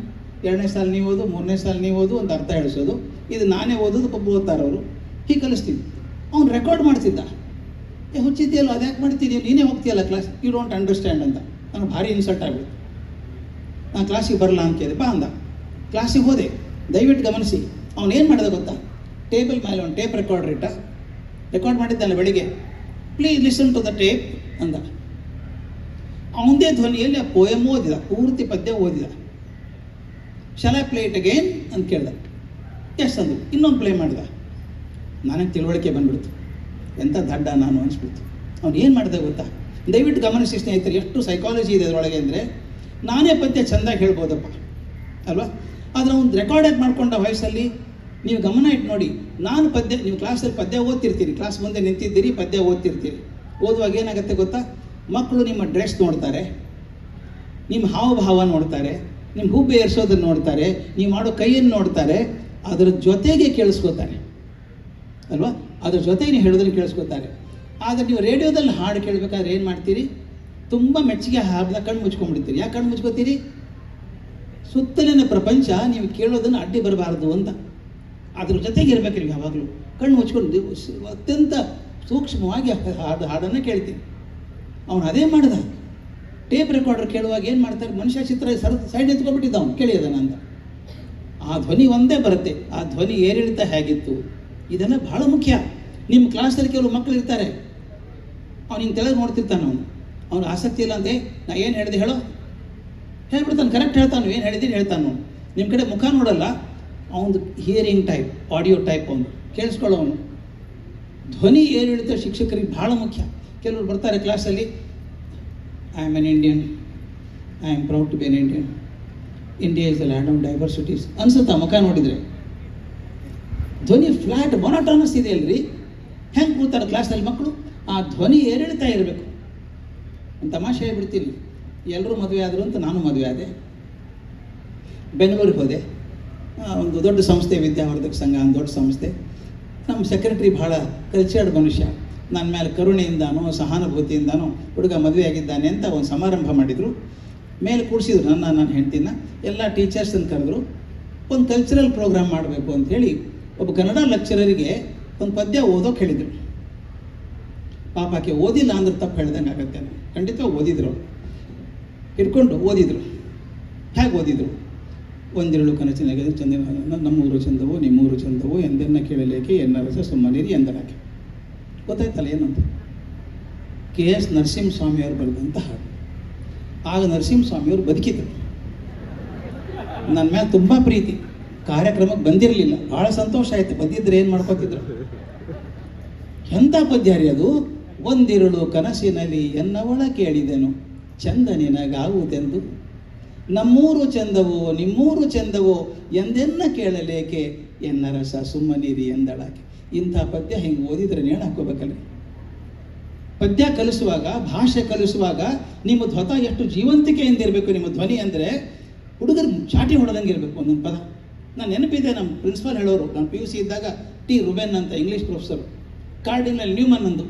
2ನೇ ಸಾಲು ನೀವು ಓದು, 3ನೇ ಸಾಲು ನೀವು ಓದು, ಒಂದು ಅರ್ಥ ಹೇಳಿಸೋದು. ಇದು ನಾನೇ ಓದೋದು, ಒಬ್ಬ ಓದ್ತಾರವರು, ಹೀಗೆ ಕಲಿಸ್ತೀವಿ. ಅವ್ನು ರೆಕಾರ್ಡ್ ಮಾಡ್ತಿದ್ದ. ಹುಚ್ಚಿದ್ಯಲ್ಲ, ಅದ್ಯಾಕೆ ಮಾಡ್ತಿದ್ದೀಯ, ನೀನೇ ಹೋಗ್ತೀಯಲ್ಲ ಕ್ಲಾಸ್, ಯು ಡೋಂಟ್ ಅಂಡರ್ಸ್ಟ್ಯಾಂಡ್ ಅಂತ. ನನಗೆ ಭಾರಿ ಇನ್ಸಲ್ಟ್ ಆಗ್ಬಿಡ್ತು. ನಾನು ಕ್ಲಾಸಿಗೆ ಬರಲ್ಲ ಅಂತ ಕೇಳಿದೆ. ಬಾ ಅಂದ. ಕ್ಲಾಸಿಗೆ ಹೋದೆ. ದಯವಿಟ್ಟು ಗಮನಿಸಿ, ಅವನು ಏನು ಮಾಡಿದ ಗೊತ್ತಾ, ಟೇಬಲ್ ಮೇಲೆ ಒಂದು ಟೇಪ್ ರೆಕಾರ್ಡರ್ ಇಟ್ಟ, ರೆಕಾರ್ಡ್ ಮಾಡಿದ್ದಾನೆ ಬೆಳಿಗ್ಗೆ. Please listen to the tape ಅಂದ. ಅವನದೇ ಧ್ವನಿಯಲ್ಲಿ ಆ ಪೋಯಮ್ ಓದಿದ, ಪೂರ್ತಿ ಪದ್ಯ ಓದಿದ. Shall I play it again ಅಂತ ಕೇಳ್ದ. ಎಸ್ ಅಂದು. ಇನ್ನೊಂದು ಪ್ಲೇ ಮಾಡಿದ. ನನಗೆ ತಿಳುವಳಿಕೆ ಬಂದ್ಬಿಡ್ತು, ಎಂಥ ದಡ್ಡ ನಾನು ಅನಿಸ್ಬಿಡ್ತು. ಅವ್ನು ಏನು ಮಾಡಿದೆ ಗೊತ್ತಾ, ದಯವಿಟ್ಟು ಗಮನಿಸಿ ಸ್ನೇಹಿತರೆ, ಎಷ್ಟು ಸೈಕಾಲಜಿ ಇದೆ ಅದರೊಳಗೆ ಅಂದರೆ. ನಾನೇ ಪದ್ಯ ಚೆಂದಾಗಿ ಹೇಳ್ಬೋದಪ್ಪ ಅಲ್ವಾ, ಆದರೆ ಒಂದು ರೆಕಾರ್ಡಾಗಿ ಮಾಡ್ಕೊಂಡ ವಾಯ್ಸಲ್ಲಿ ನೀವು ಗಮನ ಇಟ್ಟು ನೋಡಿ. ನಾನು ಪದ್ಯ, ನೀವು ಕ್ಲಾಸಲ್ಲಿ ಪದ್ಯ ಓದ್ತಿರ್ತೀರಿ, ಕ್ಲಾಸ್ ಮುಂದೆ ನಿಂತಿದ್ದೀರಿ, ಪದ್ಯ ಓದ್ತಿರ್ತೀರಿ. ಓದುವಾಗ ಏನಾಗುತ್ತೆ ಗೊತ್ತಾ, ಮಕ್ಕಳು ನಿಮ್ಮ ಡ್ರೆಸ್ ನೋಡ್ತಾರೆ, ನಿಮ್ಮ ಹಾವಭಾವ ನೋಡ್ತಾರೆ, ನಿಮ್ಮ ಹುಬ್ಬು ಏರಿಸೋದನ್ನು ನೋಡ್ತಾರೆ, ನೀವು ಮಾಡೋ ಕೈಯನ್ನು ನೋಡ್ತಾರೆ, ಅದರ ಜೊತೆಗೆ ಕೇಳಿಸ್ಕೋತಾರೆ ಅಲ್ವಾ, ಅದ್ರ ಜೊತೆಗೆ ನೀವು ಹೇಳೋದನ್ನು ಕೇಳಿಸ್ಕೋತಾರೆ. ಆದರೆ ನೀವು ರೇಡಿಯೋದಲ್ಲಿ ಹಾಡು ಕೇಳಬೇಕಾದ್ರೆ ಏನು ಮಾಡ್ತೀರಿ, ತುಂಬ ಮೆಚ್ಚುಗೆ ಹಾಡನ್ನ ಕಣ್ಣು ಮುಚ್ಕೊಂಡ್ಬಿಡ್ತೀರಿ. ಯಾಕೆ ಕಣ್ಣು ಮುಚ್ಕೋತೀರಿ, ಸುತ್ತಲಿನ ಪ್ರಪಂಚ ನೀವು ಕೇಳೋದನ್ನು ಅಡ್ಡಿ ಬರಬಾರ್ದು ಅಂತ. ಅದ್ರ ಜೊತೆಗೆ ಇರಬೇಕು ನೀವು ಯಾವಾಗಲೂ. ಕಣ್ಣು ಮುಚ್ಕೊಂಡು ಅತ್ಯಂತ ಸೂಕ್ಷ್ಮವಾಗಿ ಹಾಡನ್ನು ಕೇಳ್ತೀನಿ. ಅವನು ಅದೇ ಮಾಡ್ದ. ಟೇಪ್ ರೆಕಾರ್ಡರ್ ಕೇಳುವಾಗ ಏನು ಮಾಡ್ತಾರೆ, ಮನುಷ್ಯ ಚಿತ್ರ ಸೈಡ್ ಎತ್ಕೊಂಡ್ಬಿಟ್ಟಿದ್ದ ಅವನು ಕೇಳಿ ಅದನ್ನು ಅಂತ. ಆ ಧ್ವನಿ ಒಂದೇ ಬರುತ್ತೆ, ಆ ಧ್ವನಿ ಏರಿಳಿತ ಹೇಗಿತ್ತು, ಇದೆಲ್ಲ ಬಹಳ ಮುಖ್ಯ. ನಿಮ್ಮ ಕ್ಲಾಸಲ್ಲಿ ಕೆಲವು ಮಕ್ಕಳು ಇರ್ತಾರೆ, ಅವ್ನು ಹಿಂಗೆ ತೆಳಗೆ ನೋಡ್ತಿರ್ತಾನೆ, ಅವನು ಆಸಕ್ತಿ ಇಲ್ಲ ಅಂತೆ, ನಾ ಏನು ಹೇಳಿದೆ ಹೇಳೋ ಹೇಳ್ಬಿಡ್ತಾನೆ, ಕರೆಕ್ಟ್ ಹೇಳ್ತಾನು, ಏನು ಹೇಳಿದ್ದೀನಿ ಹೇಳ್ತಾನು. ನಿಮ್ಮ ಕಡೆ ಮುಖ ನೋಡಲ್ಲ, ಅವನು ಹಿಯರಿಂಗ್ ಟೈಪ್, ಆಡಿಯೋ ಟೈಪ್, ಅವನು ಕೇಳಿಸ್ಕೊಳ್ಳೋವನು. ಧ್ವನಿ ಏರಿಳಿತ ಶಿಕ್ಷಕರಿಗೆ ಭಾಳ ಮುಖ್ಯ. ಕೆಲವರು ಬರ್ತಾರೆ ಕ್ಲಾಸಲ್ಲಿ, I am an Indian, I am proud to be an Indian, India is the land of diversities ಅನ್ಸುತ್ತಾ ಮುಖ ನೋಡಿದರೆ? ಧ್ವನಿ ಫ್ಲ್ಯಾಟ್ ಮೊನೋಟೋನಸ್ ಇದೆ ಅಲ್ರಿ. ಹೆಂಗೆ ಕೂತಾರೆ ಕ್ಲಾಸಲ್ಲಿ ಮಕ್ಕಳು? ಆ ಧ್ವನಿ ಏರಿಳಿತಾ ಇರಬೇಕು. ಒಂದು ತಮಾಷೆ ಹೇಳ್ಬಿಡ್ತೀನಿ, ಎಲ್ಲರೂ ಮದುವೆ ಆದರು ಅಂತ ನಾನು ಮದುವೆ ಆದೆ. ಬೆಂಗಳೂರಿಗೆ ಹೋದೆ. ಒಂದು ದೊಡ್ಡ ಸಂಸ್ಥೆ, ವಿದ್ಯಾವರ್ಧಕ ಸಂಘ ಅಂತ ದೊಡ್ಡ ಸಂಸ್ಥೆ. ನಮ್ಮ ಸೆಕ್ರೆಟರಿ ಭಾಳ ಕಲ್ಚರ್ಡ್ ಮನುಷ್ಯ. ನನ್ನ ಮೇಲೆ ಕರುಣೆಯಿಂದಾನೋ ಸಹಾನುಭೂತಿಯಿಂದಾನೋ ಹುಡುಗ ಮದುವೆ ಆಗಿದ್ದಾನೆ ಅಂತ ಒಂದು ಸಮಾರಂಭ ಮಾಡಿದರು. ಮೇಲೆ ಕೂಡಿಸಿದ್ರು ನನ್ನ ಹೆಂಡ್ತಿನ, ಎಲ್ಲ ಟೀಚರ್ಸನ್ನು ಕರೆದ್ರು. ಒಂದು ಕಲ್ಚರಲ್ ಪ್ರೋಗ್ರಾಮ್ ಮಾಡಬೇಕು ಅಂಥೇಳಿ ಒಬ್ಬ ಕನ್ನಡ ಲೆಕ್ಚರರಿಗೆ ಒಂದು ಪದ್ಯ ಓದೋಕೆ ಹೇಳಿದರು. ಪಾಪಕ್ಕೆ ಓದಿಲ್ಲ ಅಂದ್ರೆ ತಪ್ಪು ಹೇಳ್ದಂಗೆ ಆಗುತ್ತೆ. ಖಂಡಿತ ಓದಿದ್ರು, ಹಿಡ್ಕೊಂಡು ಓದಿದರು. ಹೇಗೆ ಓದಿದರು? ಒಂದಿರಳು ಕನಸಿನಾಗ ಚಂದ, ನಮ್ಮೂರು ಚಂದವು ನಿಮ್ಮೂರು ಚಂದವು, ಎಂದೆನ್ನ ಕೇಳಲೇಕೆ ಎನ್ನರಸ ಸುಮ್ಮನಿರಿ ಎಂದರಾಕೆ. ಗೊತ್ತಾಯ್ತಲ್ಲ ಏನಂತ? KS ನರಸಿಂಹಸ್ವಾಮಿಯವರು ಬರೆದಂಥ ಹಾಡು. ಆಗ ನರಸಿಂಹಸ್ವಾಮಿಯವರು ಬದುಕಿದ್ರು. ನನ್ನ ಮೇಲೆ ತುಂಬ ಪ್ರೀತಿ. ಕಾರ್ಯಕ್ರಮಕ್ಕೆ ಬಂದಿರಲಿಲ್ಲ, ಭಾಳ ಸಂತೋಷ ಆಯಿತು. ಬಂದಿದ್ರೆ ಏನು ಮಾಡ್ಕೋತಿದ್ರು. ಎಂಥ ಪದ್ಯ ರೀ ಅದು. ಒಂದಿರುಳು ಕನಸಿನಲ್ಲಿ ಎನ್ನವಳ ಕೇಳಿದೆನು, ಚಂದ ನಿನಗಾಗುವುದೆಂದು, ನಮ್ಮೂರು ಚಂದವೋ ನಿಮ್ಮೂರು ಚಂದವೋ ಎಂದೆನ್ನ ಕೇಳಲೇಕೆ ಎನ್ನರಸ ಸುಮ್ಮನಿರಿ ಎಂದಳಾಕೆ. ಇಂಥ ಪದ್ಯ ಹಿಂಗೆ ಓದಿದ್ರೆ ನೇಣು ಹಾಕೋಬೇಕಲ್ಲ. ಪದ್ಯ ಕಲಿಸುವಾಗ, ಭಾಷೆ ಕಲಿಸುವಾಗ ನಿಮ್ಮ ಧ್ವತ ಎಷ್ಟು ಜೀವಂತಿಕೆಯಿಂದ ಇರಬೇಕು. ನಿಮ್ಮ ಧ್ವನಿ ಅಂದರೆ ಹುಡುಗರು ಚಾಟಿ ಹೊಡೆದಂಗೆ ಇರಬೇಕು ಒಂದೊಂದು ಪದ. ನಾನು ನೆನಪಿದೆ, ನಮ್ಮ ಪ್ರಿನ್ಸಿಪಾಲ್ ಹೇಳೋರು, ನಾನು PUC ಇದ್ದಾಗ T. ರುಬೆನ್ ಅಂತ ಇಂಗ್ಲೀಷ್ ಪ್ರೊಫೆಸರು, ಕಾರ್ಡಿನಲ್ ನ್ಯೂಮನ್ ಅಂದು,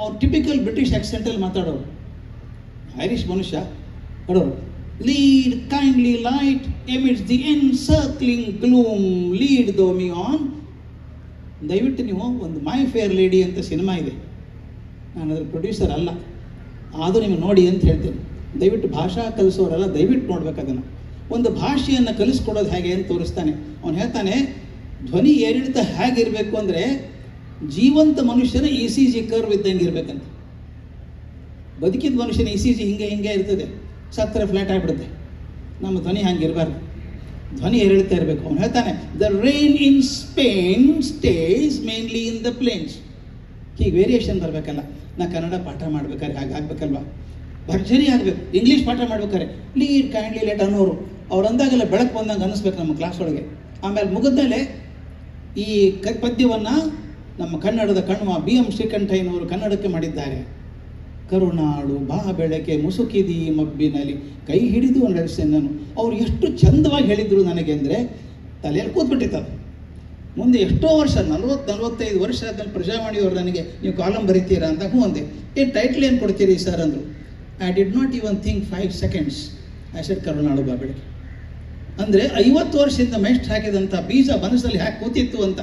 ಅವ್ರು ಟಿಪಿಕಲ್ ಬ್ರಿಟಿಷ್ ಆಕ್ಸೆಂಟಲ್ಲಿ ಮಾತಾಡೋರು. ಐರಿಷ್ ಮನುಷ್ಯ ಹೇಳೋರು, lead kindly light emits the encircling gloom, lead thou me on. ದಯವಿಟ್ಟು ನೀವು ಒಂದು ಮೈ ಫೇರ್ ಲೇಡಿ ಅಂತ ಸಿನಿಮಾ ಇದೆ, ನಾನು ಅದ್ರ ಪ್ರೊಡ್ಯೂಸರ್ ಅಲ್ಲ, ಆದರೂ ನೀವು ನೋಡಿ ಅಂತ ಹೇಳ್ತೇನೆ. ದಯವಿಟ್ಟು ಭಾಷಾ ಕಲಿಸೋರೆಲ್ಲ ದಯವಿಟ್ಟು ನೋಡ್ಬೇಕು ಅದನ್ನು. ಒಂದು ಭಾಷೆಯನ್ನು ಕಲಿಸ್ಕೊಡೋದು ಹೇಗೆ ಅಂತ ತೋರಿಸ್ತಾನೆ. ಅವನು ಹೇಳ್ತಾನೆ, ಧ್ವನಿ ಏರಿಳಿತ ಹೇಗಿರಬೇಕು ಅಂದರೆ ಜೀವಂತ ಮನುಷ್ಯನ ECG ಕರ್ವ್ ಇದ್ದಂಗೆ ಇರಬೇಕಂತ. ಬದುಕಿದ ಮನುಷ್ಯನ ECG ಹಿಂಗೆ ಇರ್ತದೆ, ಸತ್ತರೆ ಫ್ಲ್ಯಾಟ್ ಆಗಿಬಿಡುತ್ತೆ. ನಮ್ಮ ಧ್ವನಿ ಹಂಗಿರಬಾರ್ದು, ಧ್ವನಿ ಏರಿಳಿತ ಇರಬೇಕು. ಅವನು ಹೇಳ್ತಾನೆ, the rain in Spain stays mainly in the plains. ಹೀಗೆ ವೇರಿಯೇಷನ್ ಬರಬೇಕಲ್ಲ. ನಾ ಕನ್ನಡ ಪಾಠ ಮಾಡ್ಬೇಕಾದ್ರೆ ಹಾಗೆ ಆಗ್ಬೇಕಲ್ವ, ಭರ್ಜರಿ ಆಗಬೇಕು. ಇಂಗ್ಲೀಷ್ ಪಾಠ ಮಾಡ್ಬೇಕಾದ್ರೆ ಲೀಡ್ ಕೈಂಡ್ಲಿ ಲೆಟ್ ಅನ್ನೋರು ಅವ್ರು ಅಂದಾಗೆಲ್ಲ ಬೆಳಕು ಬಂದಂಗೆ ಅನ್ನಿಸ್ಬೇಕು ನಮ್ಮ ಕ್ಲಾಸ್ ಒಳಗೆ. ಆಮೇಲೆ ಮುಗಿದ್ಮೇಲೆ ಈ ಪದ್ಯವನ್ನು ನಮ್ಮ ಕನ್ನಡದ ಕಣ್ವ BM ಶ್ರೀಕಂಠಯ್ಯನವರು ಕನ್ನಡಕ್ಕೆ ಮಾಡಿದ್ದಾರೆ. ಕರುಣಾಳು ಬಾ ಬೆಳಕೆ ಮುಸುಕಿದಿ ಮಬ್ಬಿನಲ್ಲಿ ಕೈ ಹಿಡಿದು ನಡೆಸೆನ್ನನು. ಅವ್ರು ಎಷ್ಟು ಚಂದವಾಗಿ ಹೇಳಿದರು ನನಗೆ ಅಂದರೆ ತಲೆಯಲ್ಲಿ ಕೂತ್ಬಿಟ್ಟಿತ್ತು. ಮುಂದೆ ಎಷ್ಟೋ ವರ್ಷ, 40-45 ವರ್ಷ ಆದ್ಮೇಲೆ ಪ್ರಜಾವಾಣಿಯವರು ನನಗೆ ನೀವು ಕಾಲಮ್ ಬರೀತೀರಾ ಅಂತ, ಹ್ಞೂ ಅಂದೆ. ಟೈಟ್ಲ್ ಏನು ಕೊಡ್ತೀರಿ ಸರ್ ಅಂದರು. I did not even think 5 seconds. I said ಕರುಣಾಳು ಬಾ ಬೆಳಕೆ. ಅಂದರೆ 50 ವರ್ಷದಿಂದ ಮೆಸ್ಟ್ ಹಾಕಿದಂಥ ಬೀಜ ಮನಸ್ಸಲ್ಲಿ ಹ್ಯಾಕೆ ಕೂತಿತ್ತು ಅಂತ.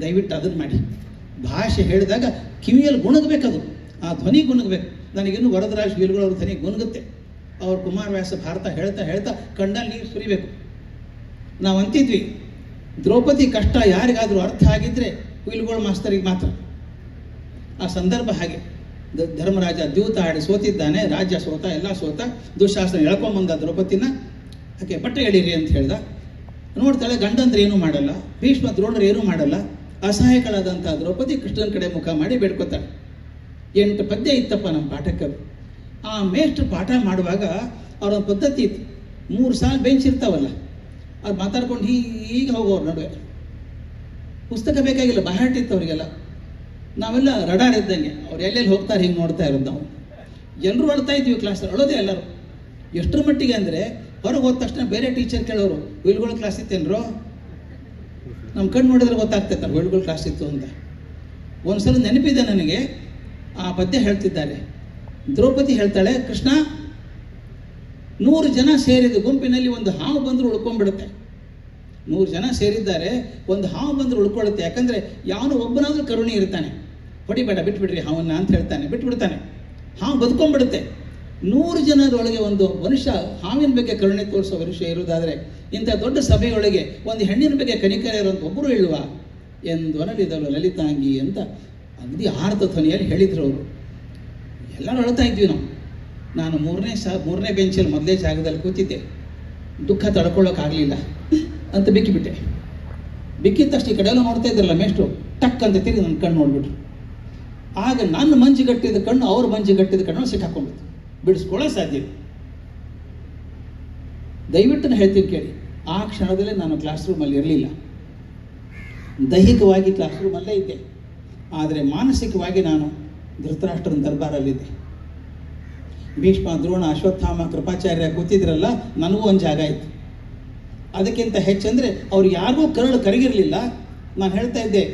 ದಯವಿಟ್ಟು ಅದನ್ನು ಮಾಡಿ. ಭಾಷೆ ಹೇಳಿದಾಗ ಕಿವಿಯಲ್ಲಿ ಗುಣಗಬೇಕದು, ಆ ಧ್ವನಿ ಗುಣಗಬೇಕು. ನನಗಿನ್ನೂ ವರದರಾಜ್ ಗಿರಿಗಳವ್ರ ಧ್ವನಿ ಗುಣಗುತ್ತೆ. ಅವ್ರು ಕುಮಾರವ್ಯಾಸ ಭಾರತ ಹೇಳ್ತಾ ಹೇಳ್ತಾ ಕಣ್ಣಲ್ಲಿ ನೀರು ಸುರಿಬೇಕು. ನಾವು ಅಂತಿದ್ವಿ, ದ್ರೌಪದಿ ಕಷ್ಟ ಯಾರಿಗಾದರೂ ಅರ್ಥ ಆಗಿದ್ದರೆ ಹುಯಿಲ್ಗೋಳ ಮಾಸ್ತರಿಗೆ ಮಾತ್ರ. ಆ ಸಂದರ್ಭ ಹಾಗೆ. ಧರ್ಮರಾಜ ದ್ಯೂತ ಆಡಿ ಸೋತಿದ್ದಾನೆ, ರಾಜ್ಯ ಸೋತ, ಎಲ್ಲ ಸೋತ. ದುಶ್ಯಾಸನ ಎಳ್ಕೊಂಬಂದ ದ್ರೌಪದಿನ. ಆಕೆ ಬಟ್ಟೆ ಎಳೀರಿ ಅಂತ ಹೇಳ್ದ. ನೋಡ್ತಾಳೆ, ಗಂಡಂದ್ರೆ ಏನೂ ಮಾಡಲ್ಲ, ಭೀಷ್ಮ ದ್ರೋಣರು ಏನೂ ಮಾಡಲ್ಲ. ಅಸಹಾಯಕಳಾದಂಥ ದ್ರೌಪದಿ ಕೃಷ್ಣನ ಕಡೆ ಮುಖ ಮಾಡಿ ಬೇಡ್ಕೊತಾಳೆ. 8 ಪದ್ಯ ಇತ್ತಪ್ಪ ನಮ್ಮ ಪಾಠಕ್ಕೆ. ಆ ಮೇಷ್ಟ್ರು ಪಾಠ ಮಾಡುವಾಗ ಅವ್ರೊಂದು ಪದ್ಧತಿ ಇತ್ತು, 3 ಸಾಲು ಬೆಂಚ್ ಇರ್ತಾವಲ್ಲ, ಅದು ಮಾತಾಡ್ಕೊಂಡು ಹೀಗೆ ಹೋಗೋರು ನಡುವೆ. ಪುಸ್ತಕ ಬೇಕಾಗಿಲ್ಲ, ಬಾಯಾಟಿತ್ತು ಅವರಿಗೆಲ್ಲ. ನಾವೆಲ್ಲ ರಡಾರ್ ಇದ್ದಂಗೆ, ಅವ್ರು ಎಲ್ಲೆಲ್ಲಿ ಹೋಗ್ತಾರೆ ಹಿಂಗೆ ನೋಡ್ತಾ ಇರೋದು ನಾವು. ಎಲ್ಲರೂ ಅಳ್ತಾ ಇದ್ವಿ ಕ್ಲಾಸಲ್ಲಿ, ಅಳೋದೇ ಎಲ್ಲರೂ. ಎಷ್ಟರ ಮಟ್ಟಿಗೆ ಅಂದರೆ ಹೊರಗೆ ಹೋದ ತಕ್ಷಣ ಬೇರೆ ಟೀಚರ್ ಕೇಳೋರು, ಹುಯಿಲ್ಗೋಳ ಕ್ಲಾಸ್ ಇತ್ತೇನ್ರೋ? ನಮ್ಮ ಕಣ್ಣು ನೋಡಿದ್ರೆ ಗೊತ್ತಾಗ್ತೈತೆ ಹುಯಿಲ್ಗೋಳ ಕ್ಲಾಸ್ ಇತ್ತು ಅಂತ. ಒಂದ್ಸಲ ನೆನಪಿದೆ ನನಗೆ, ಆ ಪದ್ಯ ಹೇಳ್ತಿದ್ದಾರೆ. ದ್ರೌಪದಿ ಹೇಳ್ತಾಳೆ, ಕೃಷ್ಣ 100 ಜನ ಸೇರಿದ ಗುಂಪಿನಲ್ಲಿ ಒಂದು ಹಾವು ಬಂದರೂ ಉಳ್ಕೊಂಡ್ಬಿಡುತ್ತೆ. 100 ಜನ ಸೇರಿದ್ದಾರೆ, ಒಂದು ಹಾವು ಬಂದರೂ ಉಳ್ಕೊಳ್ಳುತ್ತೆ. ಯಾಕಂದರೆ ಯಾವನು ಒಬ್ಬನಾದರೂ ಕರುಣೆ ಇರ್ತಾನೆ. ಹೊಡಿಬೇಡ ಬಿಟ್ಬಿಡ್ರಿ ಹಾವನ್ನ ಅಂತ ಹೇಳ್ತಾನೆ, ಬಿಟ್ಬಿಡ್ತಾನೆ. ಹಾವು ಬದುಕೊಂಡ್ಬಿಡುತ್ತೆ. 100 ಜನರೊಳಗೆ ಒಂದು ಮನುಷ್ಯ ಹಾವಿನ ಬಗ್ಗೆ ಕರುಣೆ ತೋರಿಸೋ ಮನುಷ್ಯ ಇರುವುದಾದರೆ ಇಂಥ ದೊಡ್ಡ ಸಭೆಯೊಳಗೆ ಒಂದು ಹೆಣ್ಣಿನ ಬಗ್ಗೆ ಕನಿಕರ ಇರುವಂಥ ಒಬ್ಬರು ಇಲ್ವಾ ಎಂದೊನಲಿದಳು ಲಲಿತಾಂಗಿ ಅಂತ ಅಗದಿ ಆರ್ತ ಧ್ವನಿಯಲ್ಲಿ ಹೇಳಿದ್ರು ಅವರು. ಎಲ್ಲರೂ ಅಳ್ತಾ ಇದ್ವಿ ನಾವು. ನಾನು ಮೂರನೇ ಬೆಂಚಲ್ಲಿ ಮೊದಲೇ ಜಾಗದಲ್ಲಿ ಕೂತಿದ್ದೆ. ದುಃಖ ತಡ್ಕೊಳ್ಳೋಕ್ಕಾಗಲಿಲ್ಲ ಅಂತ ಬಿಕ್ಕಿಬಿಟ್ಟೆ. ಬಿಕ್ಕಿದ ತಕ್ಷಣ ಈ ಕಡೆ ಎಲ್ಲ ನೋಡ್ತಾ ಇದ್ರಲ್ಲ ಮೇಷ್ಟ್ರು, ಟಕ್ ಅಂತ ತಿರುಗಿ ನನ್ನ ಕಣ್ಣು ನೋಡ್ಬಿಟ್ರು. ಆಗ ನನ್ನ ಮಂಜುಗಟ್ಟಿದ ಕಣ್ಣು ಅವ್ರ ಮಂಜುಗಟ್ಟಿದ ಕಣ್ಣು ಸಿಕ್ಕಾಕೊಂಡ್ಬಿಡ್ತು. ಬಿಡಿಸ್ಕೊಳ್ಳೋ ಸಾಧ್ಯ. ದಯವಿಟ್ಟು ನಾನು ಹೇಳ್ತೀನಿ ಕೇಳಿ, ಆ ಕ್ಷಣದಲ್ಲೇ ನಾನು ಕ್ಲಾಸ್ ರೂಮಲ್ಲಿ ಇರಲಿಲ್ಲ. ದೈಹಿಕವಾಗಿ ಕ್ಲಾಸ್ ರೂಮಲ್ಲೇ ಇದ್ದೆ, ಆದರೆ ಮಾನಸಿಕವಾಗಿ ನಾನು ಧೃತರಾಷ್ಟ್ರನ ದರ್ಬಾರಲ್ಲಿದ್ದೆ. ಭೀಷ್ಮ, ದ್ರೋಣ, ಅಶ್ವತ್ಥಾಮ, ಕೃಪಾಚಾರ್ಯ ಕೂತಿದ್ರಲ್ಲ, ನನಗೂ ಒಂದು ಜಾಗ ಇತ್ತು. ಅದಕ್ಕಿಂತ ಹೆಚ್ಚಂದರೆ ಅವ್ರು ಯಾರಿಗೂ ಕರಳು ಕರಗಿರಲಿಲ್ಲ. ನಾನು ಹೇಳ್ತಾ ಇದ್ದೆ,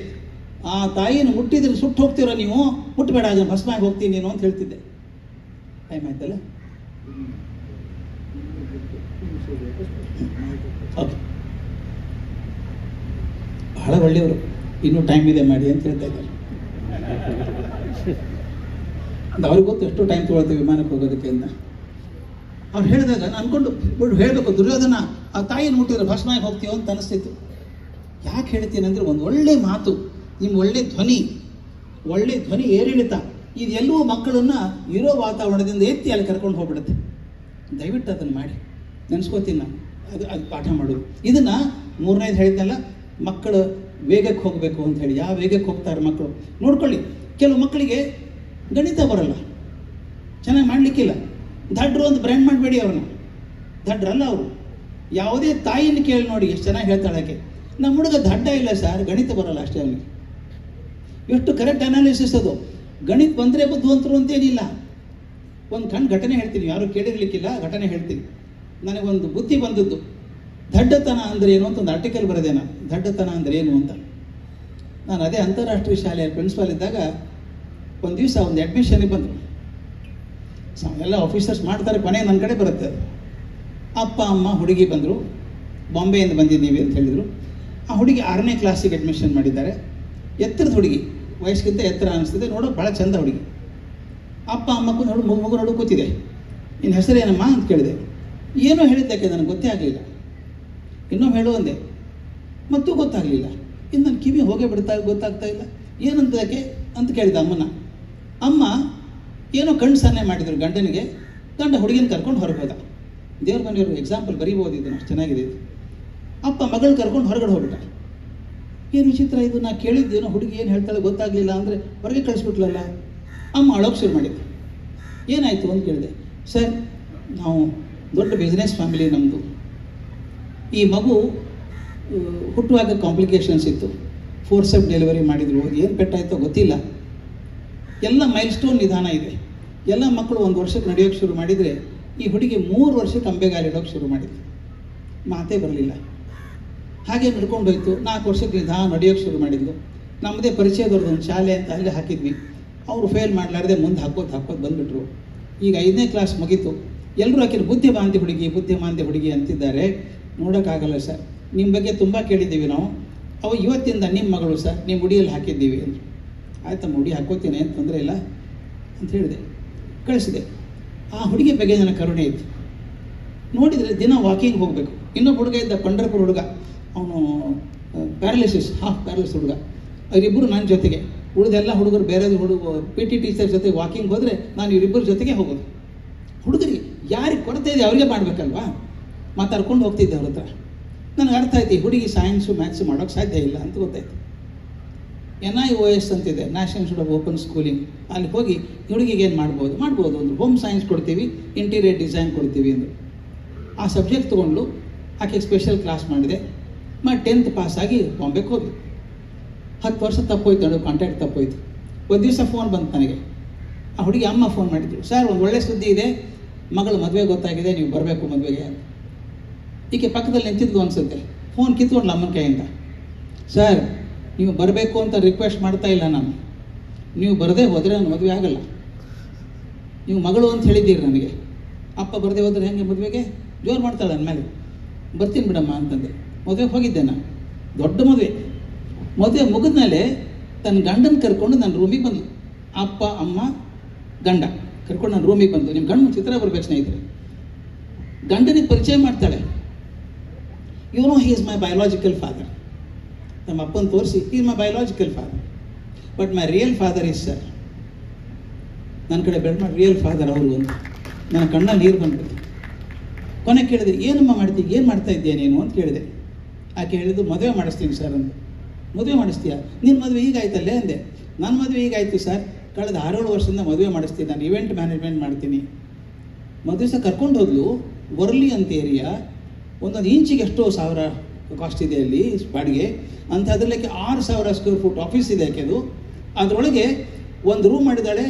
ಆ ತಾಯಿಯನ್ನು ಮುಟ್ಟಿದ್ರೆ ಸುಟ್ಟು ಹೋಗ್ತೀರೋ ನೀವು, ಮುಟ್ಟಬೇಡ, ಅದನ್ನು ಭಸ್ಮಾಗಿ ಹೋಗ್ತೀನಿ ನೀನು ಅಂತ ಹೇಳ್ತಿದ್ದೆ. ಟೈಮ್ ಆಯ್ತಲ್ಲ? ಓಕೆ, ಬಹಳ ಒಳ್ಳೆಯವರು, ಇನ್ನೂ ಟೈಮ್ ಇದೆ ಮಾಡಿ ಅಂತ ಹೇಳ್ತಾ ಇದ್ದಾರೆ. ಅವ್ರಿಗೆ ಗೊತ್ತು ಎಷ್ಟು ಟೈಮ್ ತೊಗೊಳ್ತೀವಿ ವಿಮಾನಕ್ಕೆ ಹೋಗೋದಕ್ಕೆ ಅಂತ. ಅವ್ರು ಹೇಳಿದಾಗ ನಾನು ಅನ್ಕೊಂಡು ಹೇಳಬೇಕು, ದುರ್ಯೋಧನ ಆ ತಾಯಿಯನ್ನು ಮುಟ್ಟಿದ್ರೆ ಭಸ್ಮಾಗಿ ಹೋಗ್ತೀವೋ ಅಂತ ಅನಿಸ್ತಿತ್ತು. ಯಾಕೆ ಹೇಳ್ತೀನಿ ಅಂದರೆ, ಒಂದು ಒಳ್ಳೆ ಮಾತು, ನಿಮ್ಮ ಒಳ್ಳೆ ಧ್ವನಿ ಏರಿಳಿತ, ಇದೆಲ್ಲವೂ ಮಕ್ಕಳನ್ನು ಇರೋ ವಾತಾವರಣದಿಂದ ಎತ್ತಿ ಅಲ್ಲಿ ಕರ್ಕೊಂಡು ಹೋಗ್ಬಿಡುತ್ತೆ. ದಯವಿಟ್ಟು ಅದನ್ನು ಮಾಡಿ. ನೆನೆಸ್ಕೋತೀನಿ ನಾನು, ಅದು ಪಾಠ ಮಾಡೋದು. ಇದನ್ನು ಮೂರನೇದು ಹೇಳಿದ್ನಲ್ಲ, ಮಕ್ಕಳು ವೇಗಕ್ಕೆ ಹೋಗಬೇಕು ಅಂತ ಹೇಳಿ. ಯಾವ ವೇಗಕ್ಕೆ ಹೋಗ್ತಾರೆ ಮಕ್ಕಳು ನೋಡ್ಕೊಳ್ಳಿ. ಕೆಲವು ಮಕ್ಕಳಿಗೆ ಗಣಿತ ಬರಲ್ಲ, ಚೆನ್ನಾಗಿ ಮಾಡಲಿಕ್ಕಿಲ್ಲ, ದಡ್ರು ಅಂತ ಬ್ರ್ಯಾಂಡ್ ಮಾಡಬೇಡಿ ಅವ್ರನ್ನ. ದಡ್ರಲ್ಲ ಅವರು. ಯಾವುದೇ ತಾಯಿಯನ್ನು ಕೇಳಿ ನೋಡಿ ಎಷ್ಟು ಚೆನ್ನಾಗಿ ಹೇಳ್ತಾಳಕ್ಕೆ, ನಮ್ಮ ಹುಡುಗ ದಡ್ಡ ಇಲ್ಲ ಸರ್, ಗಣಿತ ಬರಲ್ಲ ಅಷ್ಟೇ ಅವನಿಗೆ. ಎಷ್ಟು ಕರೆಕ್ಟ್ ಅನಾಲಿಸಿಸ್ ಅದು. ಗಣಿತ ಬಂದರೆ ಬುದ್ಧಿವಂತರು ಅಂತೇನಿಲ್ಲ. ಒಂದು ಘಟನೆ ಹೇಳ್ತೀನಿ, ಯಾರು ಕೇಳಿರ್ಲಿಕ್ಕಿಲ್ಲ, ಘಟನೆ ಹೇಳ್ತೀನಿ. ನನಗೊಂದು ಬುದ್ಧಿ ಬಂದದ್ದು. ದಡ್ಡತನ ಅಂದರೆ ಏನು ಅಂತ ಒಂದು ಆರ್ಟಿಕಲ್ ಬರೆದೆ ನಾನು, ದಡ್ಡತನ ಅಂದರೆ ಏನು ಅಂತ. ನಾನು ಅದೇ ಅಂತಾರಾಷ್ಟ್ರೀಯ ಶಾಲೆಯಲ್ಲಿ ಪ್ರಿನ್ಸಿಪಾಲ್ ಇದ್ದಾಗ ಒಂದು ದಿವಸ ಒಂದು ಅಡ್ಮಿಷನ್ಗೆ ಬಂದರು. ಎಲ್ಲ ಆಫೀಸರ್ಸ್ ಮಾಡ್ತಾರೆ, ಕೊನೆಗೆ ನನ್ನ ಕಡೆ ಬರುತ್ತೆ ಅದು. ಅಪ್ಪ ಅಮ್ಮ ಹುಡುಗಿ ಬಂದರು, ಬಾಂಬೆಯಿಂದ ಬಂದಿದ್ದೀವಿ ಅಂತ ಹೇಳಿದರು. ಆ ಹುಡುಗಿ 6ನೇ ಕ್ಲಾಸಿಗೆ ಅಡ್ಮಿಷನ್ ಮಾಡಿದ್ದಾರೆ. ಎತ್ತರದ ಹುಡುಗಿ, ವಯಸ್ಸಿಗಿಂತ ಎತ್ತರ ಅನಿಸ್ತಿದೆ, ನೋಡೋಕೆ ಭಾಳ ಚಂದ ಹುಡುಗಿ. ಅಪ್ಪ ಅಮ್ಮಕ್ಕೂ ಮಗು ನೋಡು ಕೂತಿದೆ. ನಿನ್ನ ಹೆಸರೇನಮ್ಮ ಅಂತ ಕೇಳಿದೆ. ಏನೋ ಹೇಳಿದ್ದಕ್ಕೆ ನನಗೆ ಗೊತ್ತೇ ಆಗಲಿಲ್ಲ. ಇನ್ನೊಮ್ಮೆ ಹೇಳು ಅಂದೆ, ಮತ್ತೂ ಗೊತ್ತಾಗಲಿಲ್ಲ. ಇನ್ನು ನನ್ನ ಕಿವಿ ಹೋಗೇ ಗೊತ್ತಾಗ್ತಾ ಇಲ್ಲ. ಏನಂತಕ್ಕೆ ಅಂತ ಕೇಳಿದ ಅಮ್ಮನ. ಅಮ್ಮ ಏನೋ ಕಣ್ಣು ಸನ್ನೆ ಮಾಡಿದರು ಗಂಡನಿಗೆ. ಗಂಡ ಹುಡುಗಿನ ಕರ್ಕೊಂಡು ಹೊರಗೆ ಹೋದ. ದೇವ್ರ ಮನೆಯವರು ಎಕ್ಸಾಂಪಲ್ ಬರೀಬೋದು, ಇದನ್ನು ಅಷ್ಟು ಚೆನ್ನಾಗಿದೆ ಇದು. ಅಪ್ಪ ಮಗಳು ಕರ್ಕೊಂಡು ಹೊರಗಡೆ ಹೋಗ್ಬಿಟ್ಟ. ಏನು ವಿಚಿತ್ರ ಇದು, ನಾ ಕೇಳಿದ್ದೇನೋ ಹುಡುಗಿ ಏನು ಹೇಳ್ತಾಳೆ ಗೊತ್ತಾಗಲಿಲ್ಲ ಅಂದರೆ ಹೊರಗೆ ಕಳಿಸ್ಬಿಟ್ಲಲ್ಲ. ಅಮ್ಮ ಅಳೋಕೆ ಶುರು ಮಾಡಿದ್ದೆ. ಏನಾಯಿತು ಅಂತ ಕೇಳಿದೆ. ಸರ್, ನಾವು ದೊಡ್ಡ ಬಿಸ್ನೆಸ್ ಫ್ಯಾಮಿಲಿ ನಮ್ಮದು. ಈ ಮಗು ಹುಟ್ಟುವಾಗ ಕಾಂಪ್ಲಿಕೇಶನ್ಸ್ ಇತ್ತು, ಫೋರ್ಸೆಪ್ ಡೆಲಿವರಿ ಮಾಡಿದ್ರು. ಏನು ಪೆಟ್ಟಾಯ್ತೋ ಗೊತ್ತಿಲ್ಲ. ಎಲ್ಲ ಮೈಲ್ಸ್ಟೋನ್ ನಿಧಾನ ಇದೆ. ಎಲ್ಲ ಮಕ್ಕಳು 1 ವರ್ಷಕ್ಕೆ ನಡೆಯೋಕ್ಕೆ ಶುರು ಮಾಡಿದರೆ, ಈ ಹುಡುಗಿ 3 ವರ್ಷಕ್ಕೆ ಅಂಬೆಗಾಲಿಡೋಕ್ಕೆ ಶುರು ಮಾಡಿದ್ಲು. ಮಾತೇ ಬರಲಿಲ್ಲ. ಹಾಗೆ ನಡ್ಕೊಂಡೋಯ್ತು. 4 ವರ್ಷಕ್ಕೆ ನಿಧಾನ ನಡೆಯೋಕ್ಕೆ ಶುರು ಮಾಡಿದ್ಲು. ನಮ್ಮದೇ ಪರಿಚಯದವ್ರದ್ದು ಒಂದು ಶಾಲೆ ಅಂತ ಅಲ್ಲಿ ಹಾಕಿದ್ವಿ. ಅವರು ಫೇಲ್ ಮಾಡಲಾರ್ದೆ ಮುಂದೆ ಹಾಕೋದು ಬಂದುಬಿಟ್ರು. ಈಗ 5ನೇ ಕ್ಲಾಸ್ ಮುಗೀತು. ಎಲ್ಲರೂ ಆಕಿನ ಬುದ್ಧಿಮಾಂದ್ಯ ಹುಡುಗಿ ಅಂತಿದ್ದಾರೆ. ನೋಡೋಕ್ಕಾಗಲ್ಲ ಸರ್, ನಿಮ್ಮ ಬಗ್ಗೆ ತುಂಬ ಕೇಳಿದ್ದೀವಿ ನಾವು. ಅವು ಇವತ್ತಿಂದ ನಿಮ್ಮ ಮಗಳು ಸರ್, ನಿಮ್ಮ ಹುಡಿಯಲ್ಲಿ ಹಾಕಿದ್ದೀವಿ ಅಂದರು. ಆಯ್ತಮ್ಮ, ಹುಡಿ ಹಾಕೋತೀನಿ ಏನು ತೊಂದರೆ ಇಲ್ಲ ಅಂತ ಹೇಳಿದೆ, ಕಳಿಸಿದೆ. ಆ ಹುಡುಗಿ ಬಗ್ಗೆ ನನಗೆ ಕರುಣೆ ಇತ್ತು. ನೋಡಿದರೆ ದಿನ ವಾಕಿಂಗ್ ಹೋಗಬೇಕು. ಇನ್ನೊಬ್ಬ ಹುಡುಗ ಇದ್ದ, ಪಂಡರಪುರ ಹುಡುಗ, ಅವನು ಪ್ಯಾರಲಿಸಿಸ್, ಹಾಫ್ ಪ್ಯಾರಲಿಸ್ ಹುಡುಗ. ಅವರಿಬ್ಬರು ನನ್ನ ಜೊತೆಗೆ, ಉಳಿದೆಲ್ಲ ಹುಡುಗರು ಬೇರೆ PT ಟೀಚರ್ ಜೊತೆ ವಾಕಿಂಗ್ ಹೋದರೆ ನಾನು ಇವರಿಬ್ಬರ ಜೊತೆಗೆ ಹೋಗೋದು. ಹುಡುಗರಿಗೆ ಯಾರಿಗೆ ಕೊರತೆ ಇದೆ ಅವ್ರಿಗೆ ಮಾಡಬೇಕಲ್ವಾ, ಮಾತಾಡ್ಕೊಂಡು ಹೋಗ್ತಿದ್ದೆ ಅವ್ರ ಹತ್ರ. ನನಗೆ ಅರ್ಥ ಆಯ್ತು, ಈ ಹುಡುಗಿ ಸೈನ್ಸು ಮ್ಯಾಥ್ಸು ಮಾಡೋಕ್ಕೆ ಸಾಧ್ಯ ಇಲ್ಲ ಅಂತ ಗೊತ್ತಾಯ್ತು. NIOS ಅಂತಿದೆ, national institute of open schooling. ಅಲ್ಲಿ ಹೋಗಿ ಹುಡುಗಿಗೆ ಏನು ಮಾಡ್ಬೋದು ಅಂದರು. ಹೋಮ್ ಸೈನ್ಸ್ ಕೊಡ್ತೀವಿ, ಇಂಟೀರಿಯರ್ ಡಿಸೈನ್ ಕೊಡ್ತೀವಿ ಅಂದರು. ಆ ಸಬ್ಜೆಕ್ಟ್ ತೊಗೊಂಡು ಆಕೆಗೆ ಸ್ಪೆಷಲ್ ಕ್ಲಾಸ್ ಮಾಡಿದೆ. 10th ಪಾಸಾಗಿ ಬಾಂಬೆಗೆ ಹೋಗಿ 10 ವರ್ಷ ತಪ್ಪೋಯ್ತು, ಅದು ಕಾಂಟ್ಯಾಕ್ಟ್ ತಪ್ಪೋಯ್ತು. ಒಂದು ದಿವಸ ಫೋನ್ ಬಂತು ನನಗೆ. ಆ ಹುಡುಗಿ ಅಮ್ಮ ಫೋನ್ ಮಾಡಿದ್ರು, ಸರ್ ಒಂದು ಒಳ್ಳೆ ಸುದ್ದಿ ಇದೆ, ಮಗಳು ಮದುವೆ ಗೊತ್ತಾಗಿದೆ, ನೀವು ಬರಬೇಕು ಮದುವೆಗೆ ಅಂತ. ಈಕೆ ಪಕ್ಕದಲ್ಲಿ ನಿಂತಿದ್ಲು ಅನಿಸುತ್ತೆ. ಫೋನ್ ಕಿತ್ಕೊಂಡ್ಲು ಅಮ್ಮನ ಕೈಯಿಂದ. ಸರ್, ನೀವು ಬರಬೇಕು ಅಂತ ರಿಕ್ವೆಸ್ಟ್ ಮಾಡ್ತಾ ಇಲ್ಲ ನಾನು, ನೀವು ಬರದೇ ಹೋದರೆ ನನ್ನ ಮದುವೆ ಆಗಲ್ಲ. ನೀವು ಮಗಳು ಅಂತ ಹೇಳಿದ್ದೀರಿ ನನಗೆ, ಅಪ್ಪ ಬರದೇ ಹೋದರೆ ಹೆಂಗೆ ಮದುವೆಗೆ? ಜೋರು ಮಾಡ್ತಾಳೆ ನನ್ನ ಮೇಲೆ. ಬರ್ತೀನಿ ಬಿಡಮ್ಮ ಅಂತಂದೆ. ಮದುವೆಗೆ ಹೋಗಿದ್ದೆ ನಾನು, ದೊಡ್ಡ ಮದುವೆ ಮುಗಿದ್ಮೇಲೆ ತನ್ನ ಗಂಡನ ಕರ್ಕೊಂಡು ನನ್ನ ರೂಮಿಗೆ ಬಂದು, ಅಪ್ಪ ಅಮ್ಮ ಗಂಡ ಕರ್ಕೊಂಡು ನನ್ನ ರೂಮಿಗೆ ಬಂದು, ನಿಮ್ಮ ಗಂಡ ಚಿತ್ರ ಬರ್ಬೇಕು ಸ್ನೇಹಿತರೆ. ಗಂಡನಿಗೆ ಪರಿಚಯ ಮಾಡ್ತಾಳೆ. You know he is my biological father. ನಮ್ಮ ಅಪ್ಪನ ತೋರಿಸಿ, he is my biological father, but my real father is sir. ನನ್ನ ಕಡೆ ಬೆಡ್ ಮಾಡಿ ರಿಯಲ್ ಫಾದರ್ ಅವರು ಅಂತ ನನ್ನ ಕಣ್ಣಲ್ಲಿ ನೀರು ಬಂದ್ಬಿಡ್ತು. ಕೊನೆ ಕೇಳಿದೆ, ಏನಮ್ಮ ಮಾಡ್ತೀವಿ, ಏನು ಮಾಡ್ತಾ ಇದ್ದೀಯ ನೀನು ಅಂತ ಕೇಳಿದೆ. ಆಕೆ ಹೇಳಿದ್ದು, ಮದುವೆ ಮಾಡಿಸ್ತೀನಿ ಸರ್ ಅಂತ. ಮದುವೆ ಮಾಡಿಸ್ತೀಯಾ? ನಿನ್ನ ಮದುವೆ ಈಗಾಯ್ತಲ್ಲೇ ಅಂದೆ. ನನ್ನ ಮದುವೆ ಈಗಾಯಿತು ಸರ್, ಕಳೆದ 6-7 ವರ್ಷದಿಂದ ಮದುವೆ ಮಾಡಿಸ್ತೀನಿ, ನಾನು ಇವೆಂಟ್ ಮ್ಯಾನೇಜ್ಮೆಂಟ್ ಮಾಡ್ತೀನಿ. ಮದುವೆ ಸಹ ಕರ್ಕೊಂಡು ಹೋದ್ಲು. ವರ್ಲಿ ಅಂತ ಏರಿಯಾ, ಒಂದೊಂದು ಇಂಚಿಗೆ ಎಷ್ಟೋ ಸಾವಿರ ಕಾಸ್ಟ್ ಇದೆ ಅಲ್ಲಿ ಬಾಡಿಗೆ ಅಂತ. ಅದರಲ್ಲಿ 6,000 ಸ್ಕ್ವೇರ್ ಫುಟ್ ಆಫೀಸ್ ಇದೆ ಆಕೆದು. ಅದರೊಳಗೆ ಒಂದು ರೂಮ್ ಮಾಡಿದ್ದಾಳೆ.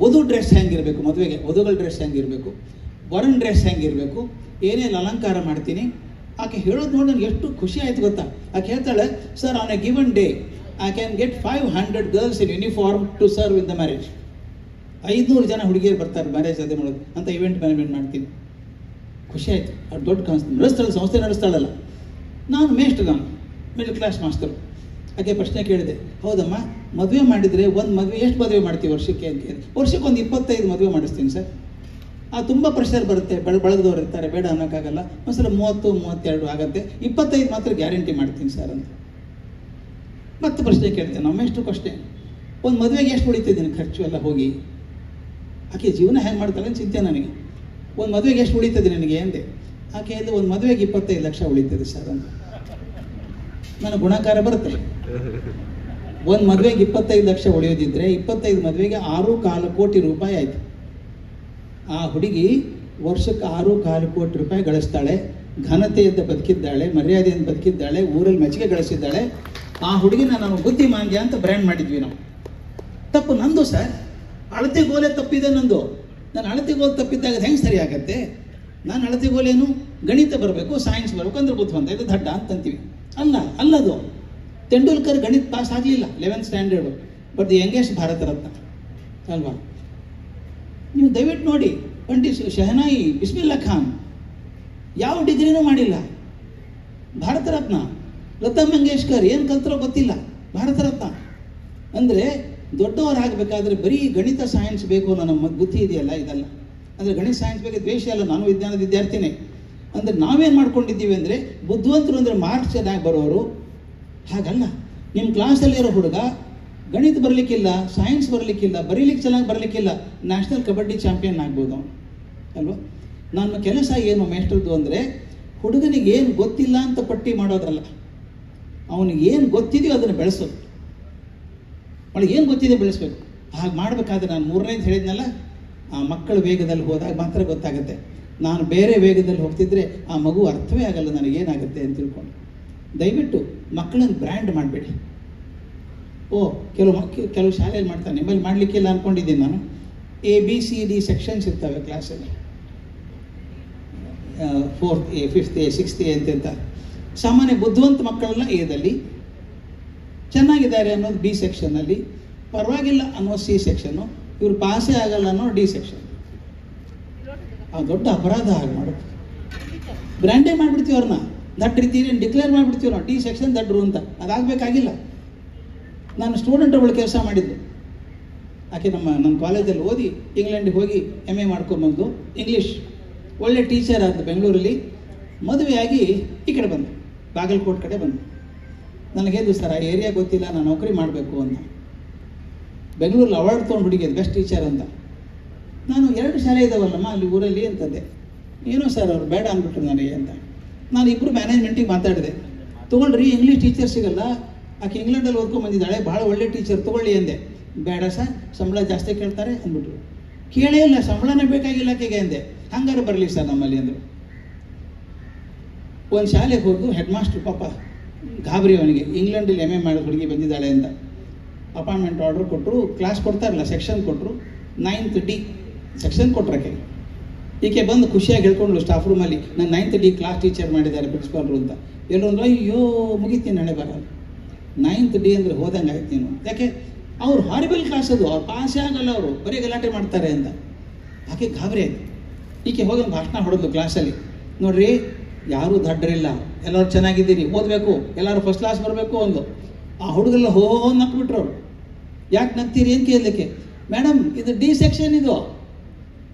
ವಧು ಡ್ರೆಸ್ ಹೆಂಗಿರಬೇಕು, ಮದುವೆಗೆ ವಧುಗಳ ಡ್ರೆಸ್ ಹೆಂಗಿರಬೇಕು, ವರನ್ ಡ್ರೆಸ್ ಹೆಂಗಿರಬೇಕು, ಏನೇನು ಅಲಂಕಾರ ಮಾಡ್ತೀನಿ. ಆಕೆ ಹೇಳೋದು ನೋಡಿ ನನಗೆ ಎಷ್ಟು ಖುಷಿ ಆಯಿತು ಗೊತ್ತಾ. ಆಕೆ ಹೇಳ್ತಾಳೆ, sir on a given day I can get 500 girls in uniform to serve in the marriage. 500 ಜನ ಹುಡುಗಿಯರು ಬರ್ತಾರೆ ಮ್ಯಾರೇಜ್ ಅದೇ ಮಾಡೋದು ಅಂತ ಇವೆಂಟ್ ಮ್ಯಾನೇಜ್ಮೆಂಟ್ ಮಾಡ್ತೀನಿ. ಖುಷಿ ಆಯಿತು. ಅದು ದೊಡ್ಡ ಕಾಣಿಸ್ತೀನಿ. ನಡೆಸ್ತಾಳೆ, ಸಂಸ್ಥೆ ನಡೆಸ್ತಾಳಲ್ಲ. ನಾನು ಮಿಡಲ್ ಕ್ಲಾಸ್ ಮಾಸ್ತರು. ಆಕೆ ಪ್ರಶ್ನೆ ಕೇಳಿದೆ, ಹೌದಮ್ಮ ಮದುವೆ ಮಾಡಿದರೆ ಒಂದು ಮದುವೆ ಎಷ್ಟು ಮದುವೆ ಮಾಡ್ತೀವಿ ವರ್ಷಕ್ಕೆ ಅಂತ ಕೇಳಿದೆ. ವರ್ಷಕ್ಕೆ ಒಂದು 25 ಮದುವೆ ಮಾಡಿಸ್ತೀನಿ ಸರ್. ತುಂಬ ಪ್ರೆಷರ್ ಬರುತ್ತೆ, ಬಳಗದವ್ರು ಇರ್ತಾರೆ, ಬೇಡ ಅನ್ನೋಕ್ಕಾಗಲ್ಲ. ಒಂದ್ಸಲ 30-32 ಆಗುತ್ತೆ, 25 ಮಾತ್ರ ಗ್ಯಾರಂಟಿ ಮಾಡ್ತೀನಿ ಸರ್ ಅಂತ. ಮತ್ತೆ ಪ್ರಶ್ನೆ ಕೇಳ್ತೇನೆ, ನಮ್ಮೆಷ್ಟು ಅಷ್ಟೇ, ಒಂದು ಮದುವೆಗೆ ಎಷ್ಟು ಉಳಿತಿದ್ದೀನಿ ಖರ್ಚು ಎಲ್ಲ ಹೋಗಿ. ಆಕೆ ಜೀವನ ಹೆಂಗೆ ಮಾಡ್ತಾಳೆ ಅಂತ ಚಿಂತೆ ನನಗೆ. ಒಂದು ಮದುವೆಗೆ ಎಷ್ಟು ಉಳಿತದೆ ನನಗೆ ಅಂದೆ. ಆಕೆ ಹೇಳಿದ್ದು, ಒಂದು ಮದುವೆಗೆ 25 ಲಕ್ಷ ಉಳಿತದೆ ಸರ್ ಅಂತ. ನನ್ನ ಗುಣಾಕಾರ ಬರುತ್ತೆ. ಒಂದು ಮದುವೆಗೆ 25 ಲಕ್ಷ ಉಳಿಯೋದಿದ್ರೆ 25 ಮದುವೆಗೆ 6.25 ಕೋಟಿ ರೂಪಾಯಿ ಆಯಿತು. ಆ ಹುಡುಗಿ ವರ್ಷಕ್ಕೆ 6.25 ಕೋಟಿ ರೂಪಾಯಿ ಗಳಿಸ್ತಾಳೆ. ಘನತೆಯಿಂದ ಬದುಕಿದ್ದಾಳೆ, ಮರ್ಯಾದೆಯಿಂದ ಬದುಕಿದ್ದಾಳೆ, ಊರಲ್ಲಿ ಮೆಚ್ಚುಗೆ ಗಳಿಸಿದ್ದಾಳೆ. ಆ ಹುಡುಗಿನ ನಾನು ಬುದ್ಧಿಮಾಂದ್ಯ ಅಂತ ಬ್ರ್ಯಾಂಡ್ ಮಾಡಿದ್ವಿ ನಾವು. ತಪ್ಪು ನಂದು ಸರ್, ಅಳತೆಗೋಲೆ ತಪ್ಪಿದೆ ನಂದು. ನಾನು ಅಳತೆಗೋಲು ತಪ್ಪಿದ್ದಾಗ ಹೆಂಗೆ ಸರಿ ಆಗತ್ತೆ? ನಾನು ಅಳತೆಗೋಲೇನು, ಗಣಿತ ಬರಬೇಕು, ಸೈನ್ಸ್ ಬರಬೇಕು ಅಂದ್ರೆ ಬುದ್ಧಿವಂತ, ಇದು ದಡ್ಡ ಅಂತಂತೀವಿ. ಅಲ್ಲದು. ತೆಂಡೂಲ್ಕರ್ ಗಣಿತ ಪಾಸ್ ಆಗಲಿಲ್ಲ 11th standard, but the youngest Bharat Ratna ಅಲ್ವಾ? ನೀವು ದಯವಿಟ್ಟು ನೋಡಿ, ಪಂಡಿತ್ ಶಹನಾಯಿ, ಬಿಸ್ಮಿಲ್ಲಾ ಖಾನ್ ಯಾವ ಡಿಗ್ರಿನೂ ಮಾಡಿಲ್ಲ, ಭಾರತ ರತ್ನ. ಲತಾ ಮಂಗೇಶ್ಕರ್ ಏನು ಕಲ್ತರೋ ಗೊತ್ತಿಲ್ಲ, ಭಾರತ ರತ್ನ. ಅಂದರೆ ದೊಡ್ಡವರಾಗಬೇಕಾದ್ರೆ ಬರೀ ಗಣಿತ ಸೈನ್ಸ್ ಬೇಕು ಅನ್ನೋ ನಮ್ಮ ಬುದ್ಧಿ ಇದೆಯಲ್ಲ, ಇದಲ್ಲ. ಅಂದರೆ ಗಣಿತ ಸೈನ್ಸ್ ಬಗ್ಗೆ ದ್ವೇಷ ಅಲ್ಲ, ನಾನು ವಿಜ್ಞಾನದ ವಿದ್ಯಾರ್ಥಿನೇ. ಅಂದರೆ ನಾವೇನು ಮಾಡ್ಕೊಂಡಿದ್ದೀವಿ ಅಂದರೆ, ಬುದ್ಧಿವಂತರು ಅಂದರೆ ಮಾರ್ಕ್ಸ್ ಚೆನ್ನಾಗಿ ಬರೋರು. ಹಾಗಲ್ಲ. ನಿಮ್ಮ ಕ್ಲಾಸಲ್ಲಿರೋ ಹುಡುಗ ಗಣಿತ ಬರಲಿಕ್ಕಿಲ್ಲ, ಸೈನ್ಸ್ ಬರಲಿಕ್ಕಿಲ್ಲ, ಬರೀಲಿಕ್ಕೆ ಚೆನ್ನಾಗಿ ಬರಲಿಕ್ಕಿಲ್ಲ, ನ್ಯಾಷನಲ್ ಕಬಡ್ಡಿ ಚಾಂಪಿಯನ್ ಆಗ್ಬೋದು ಅವನು ಅಲ್ವಾ? ನನ್ನ ಕೆಲಸ ಏನು ಮೇಷ್ಟ್ರದ್ದು ಅಂದರೆ, ಹುಡುಗನಿಗೆ ಏನು ಗೊತ್ತಿಲ್ಲ ಅಂತ ಪಟ್ಟಿ ಮಾಡೋದಲ್ಲ, ಅವನಿಗೆ ಏನು ಗೊತ್ತಿದೆಯೋ ಅದನ್ನು ಬೆಳೆಸೋದು. ಅವಳಿಗೆ ಏನು ಗೊತ್ತಿದೆ ಬೆಳೆಸ್ಬೇಕು. ಹಾಗೆ ಮಾಡಬೇಕಾದ್ರೆ ನಾನು 3ನೇದು ಹೇಳಿದ್ನಲ್ಲ, ಆ ಮಕ್ಕಳ ವೇಗದಲ್ಲಿ ಹೋದಾಗ ಮಾತ್ರ ಗೊತ್ತಾಗುತ್ತೆ. ನಾನು ಬೇರೆ ವೇಗದಲ್ಲಿ ಹೋಗ್ತಿದ್ರೆ ಆ ಮಗು ಅರ್ಥವೇ ಆಗಲ್ಲ ನನಗೇನಾಗುತ್ತೆ ಅಂತ ದಯವಿಟ್ಟು ಮಕ್ಕಳನ್ನು ಬ್ರ್ಯಾಂಡ್ ಮಾಡಬೇಡಿ. ಕೆಲವು ಶಾಲೆಯಲ್ಲಿ ಮಾಡ್ತಾನೆ, ನಿಮ್ಮಲ್ಲಿ ಮಾಡಲಿಕ್ಕಿಲ್ಲ ಅಂದ್ಕೊಂಡಿದ್ದೀನಿ ನಾನು. ABCD ಸೆಕ್ಷನ್ಸ್ ಇರ್ತವೆ ಕ್ಲಾಸಲ್ಲಿ, 4th A, 5th A, 6th A ಅಂತ. ಸಾಮಾನ್ಯ ಬುದ್ಧಿವಂತ ಮಕ್ಕಳೆಲ್ಲ ಎದಲ್ಲಿ, ಚೆನ್ನಾಗಿದ್ದಾರೆ ಅನ್ನೋದು B ಸೆಕ್ಷನ್ನಲ್ಲಿ, ಪರವಾಗಿಲ್ಲ ಅನ್ನೋ C ಸೆಕ್ಷನ್ನು, ಇವರು ಪಾಸೇ ಆಗಲ್ಲ ಅನ್ನೋ D ಸೆಕ್ಷನ್. ಆ ದೊಡ್ಡ ಅಪರಾಧ ಹಾಗೆ ಮಾಡೋದು. ಬ್ರ್ಯಾಂಡೇ ಮಾಡಿಬಿಡ್ತೀವಿ ಅವ್ರನ್ನ, ದಟ್ ರೀತಿಯಲ್ಲಿ ಡಿಕ್ಲೇರ್ ಮಾಡಿಬಿಡ್ತೀವಿ ನಾವು, D ಸೆಕ್ಷನ್ ದಡ್ರು ಅಂತ. ಅದಾಗಬೇಕಾಗಿಲ್ಲ. ನಾನು ಸ್ಟೂಡೆಂಟ್ ಒಬ್ಬಳು ಕೆಲಸ ಮಾಡಿದ್ದು. ಆಕೆ ನನ್ನ ಕಾಲೇಜಲ್ಲಿ ಓದಿ ಇಂಗ್ಲೆಂಡಿಗೆ ಹೋಗಿ MA ಮಾಡ್ಕೊಂಬಂದು ಇಂಗ್ಲೀಷ್ ಒಳ್ಳೆ ಟೀಚರ್ ಆದ ಬೆಂಗಳೂರಲ್ಲಿ. ಮದುವೆಯಾಗಿ ಈ ಕಡೆ ಬಂದು ಬಾಗಲಕೋಟೆ ಕಡೆ ಬಂದು ನನಗೇನು ಸರ್ ಆ ಏರಿಯಾ ಗೊತ್ತಿಲ್ಲ, ನಾನು ನೌಕರಿ ಮಾಡಬೇಕು ಅಂತ. ಬೆಂಗಳೂರಲ್ಲಿ ಅವಾರ್ಡ್ ತೊಗೊಂಡು ಹುಡುಗಿದ್ದು ಬೆಸ್ಟ್ ಟೀಚರ್ ಅಂತ. ನಾನು 2 ಶಾಲೆ ಇದ್ದಾವಲ್ಲಮ್ಮ ಅಲ್ಲಿ ಊರಲ್ಲಿ ಅಂತಂದೆ. ಏನೋ ಸರ್ ಅವ್ರು ಬೇಡ ಅಂದ್ಬಿಟ್ರು ನನಗೆ ಅಂತ. ನಾನು ಇಬ್ಬರು ಮ್ಯಾನೇಜ್ಮೆಂಟಿಗೆ ಮಾತಾಡಿದೆ, ತೊಗೊಳ್ರಿ ಇಂಗ್ಲೀಷ್ ಟೀಚರ್ ಸಿಗಲ್ಲ, ಆಕೆ ಇಂಗ್ಲೆಂಡಲ್ಲಿ ಓದ್ಕೊಂಡ್ಬಂದಿದ್ದಾಳೆ, ಭಾಳ ಒಳ್ಳೆ ಟೀಚರ್ ತೊಗೊಳ್ಳಿ ಅಂದೆ. ಬೇಡ ಸರ್, ಸಂಬಳ ಜಾಸ್ತಿ ಕೇಳ್ತಾರೆ ಅಂದ್ಬಿಟ್ರು. ಕೇಳೇ ಇಲ್ಲ, ಸಂಬಳನೇ ಬೇಕಾಗಿಲ್ಲ ಆಕೆಗೆ ಅಂದೆ. ಹಂಗಾರೆ ಬರಲಿ ಸರ್ ನಮ್ಮಲ್ಲಿ ಅಂದರು. ಒಂದು ಶಾಲೆಗೆ ಹೋದ್ದು, ಹೆಡ್ ಮಾಸ್ಟ್ರು ಪಾಪ ಗಾಬರಿ ಅವನಿಗೆ, ಇಂಗ್ಲೆಂಡಲ್ಲಿ MA ಮಾಡಿ ಹುಡುಗಿ ಬಂದಿದ್ದಾಳೆ ಅಂತ. ಅಪಾಯಿಂಟ್ಮೆಂಟ್ ಆರ್ಡರ್ ಕೊಟ್ಟರು, ಕ್ಲಾಸ್ ಕೊಡ್ತಾರಲ್ಲ ಸೆಕ್ಷನ್ ಕೊಟ್ಟರು, 9th D ಸೆಕ್ಷನ್ ಕೊಟ್ರಕ್ಕೆ. ಈಕೆ ಬಂದು ಖುಷಿಯಾಗಿ ಹೇಳ್ಕೊಂಡ್ಲು ಸ್ಟಾಫ್ ರೂಮಲ್ಲಿ, ನಾನು 9th D ಕ್ಲಾಸ್ ಟೀಚರ್ ಮಾಡಿದ್ದಾರೆ ಪ್ರಿನ್ಸಿಪಾಲ್ರು ಅಂತ. ಎಲ್ಲೊಂದು ಅಯ್ಯೋ ಮುಗಿತೀನಿ ಹಣೆ ಬರ, 9th D ಅಂದರೆ ಹೋದಂಗೆ ಆಯ್ತು ನೀನು. ಯಾಕೆ ಅವ್ರು ಹಾರಿಬಲ್ ಕ್ಲಾಸ್ ಅದು, ಅವ್ರು ಪಾಸೇ ಆಗಲ್ಲ, ಅವರು ಬರೀ ಗಲಾಟೆ ಮಾಡ್ತಾರೆ ಅಂತ. ಆಕೆ ಗಾಬರಿ ಆಯ್ತು. ಈಕೆ ಹೋಗಿ ಒಂದು ಭಾಷಣ ಹೊಡೆದು ಕ್ಲಾಸಲ್ಲಿ, ನೋಡ್ರಿ ಯಾರೂ ದಡ್ಡರಿಲ್ಲ, ಎಲ್ಲರೂ ಚೆನ್ನಾಗಿದ್ದೀರಿ, ಓದಬೇಕು, ಎಲ್ಲರೂ ಫಸ್ಟ್ ಕ್ಲಾಸ್ ಬರಬೇಕು ಅಂದು. ಆ ಹುಡುಗರೆಲ್ಲ ಹೋ ನಕ್ಬಿಟ್ರು ಅವರು. ಯಾಕೆ ನಗ್ತೀರಿ ಅಂತ ಕೇಳಲಿಕ್ಕೆ, ಮೇಡಮ್ ಇದು ಡಿ ಸೆಕ್ಷನ್, ಇದು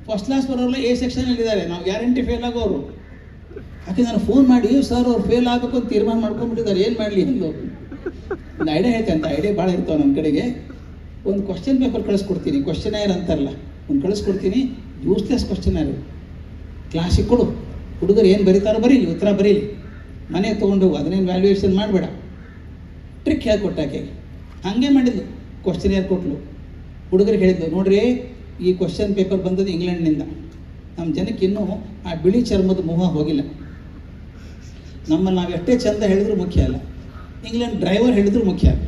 ಫಸ್ಟ್ ಕ್ಲಾಸ್ ಬರೋಲ್ಲ ಎ ಸೆಕ್ಷನಲ್ಲಿದ್ದಾರೆ, ನಾವು ಗ್ಯಾರಂಟಿ ಫೇಲ್ ಆಗೋರು. ಯಾಕೆ ನಾನು ಫೋನ್ ಮಾಡಿ ಸರ್ ಅವ್ರು ಫೇಲ್ ಆಗಬೇಕು ಅಂತ ತೀರ್ಮಾನ ಮಾಡ್ಕೊಂಡ್ಬಿಟ್ಟಿದ್ದಾರೆ, ಏನು ಮಾಡಲಿ ಅಂದು. ಒಂದು ಐಡಿಯಾ ಐತೆ ಅಂತ, ಐಡಿಯಾ ಭಾಳ ಇರ್ತಾವೆ ನನ್ನ ಕಡೆಗೆ. ಒಂದು ಕ್ವಶನ್ ಪೇಪರ್ ಕಳಿಸ್ಕೊಡ್ತೀನಿ, ಕ್ವಶನರ್ ಅಂತಾರಲ್ಲ, ಒಂದು ಕಳಿಸ್ಕೊಡ್ತೀನಿ, ಯೂಸ್ಲೆಸ್ ಕ್ವಶನರ್. ಕ್ಲಾಸಿಗೆ ಕೊಡು, ಹುಡುಗರು ಏನು ಬರೀತಾರೋ ಬರೀಲಿ, ಉತ್ತರ ಬರೀಲಿ, ಮನೆಗೆ ತೊಗೊಂಡು ಹೋಗು, ಅದನ್ನೇನು ವ್ಯಾಲ್ಯೂಯೇಷನ್ ಮಾಡಬೇಡ. ಟ್ರಿಕ್ ಹೇಳ್ಕೊಟ್ಟಾಕೆ ಹಾಗೆ ಮಾಡಿದ್ದು. ಕ್ವಶನರ್ ಕೊಟ್ಟಲು, ಹುಡುಗರಿಗೆ ಹೇಳಿದ್ದು, ನೋಡ್ರಿ ಈ ಕ್ವಶನ್ ಪೇಪರ್ ಬಂದದ್ದು ಇಂಗ್ಲೆಂಡ್ನಿಂದ, ನಮ್ಮ ಜನಕ್ಕೆ ಇನ್ನೂ ಆ ಬಿಳಿ ಚರ್ಮದ ಮೋಹ ಹೋಗಿಲ್ಲ. ನಮ್ಮಲ್ಲಿ ನಾವು ಎಷ್ಟೇ ಚಂದ ಹೇಳಿದ್ರು ಮುಖ್ಯ ಅಲ್ಲ, ಇಂಗ್ಲೆಂಡ್ ಡ್ರೈವರ್ ಹೇಳಿದ್ರು ಮುಖ್ಯ ಅಲ್ಲ.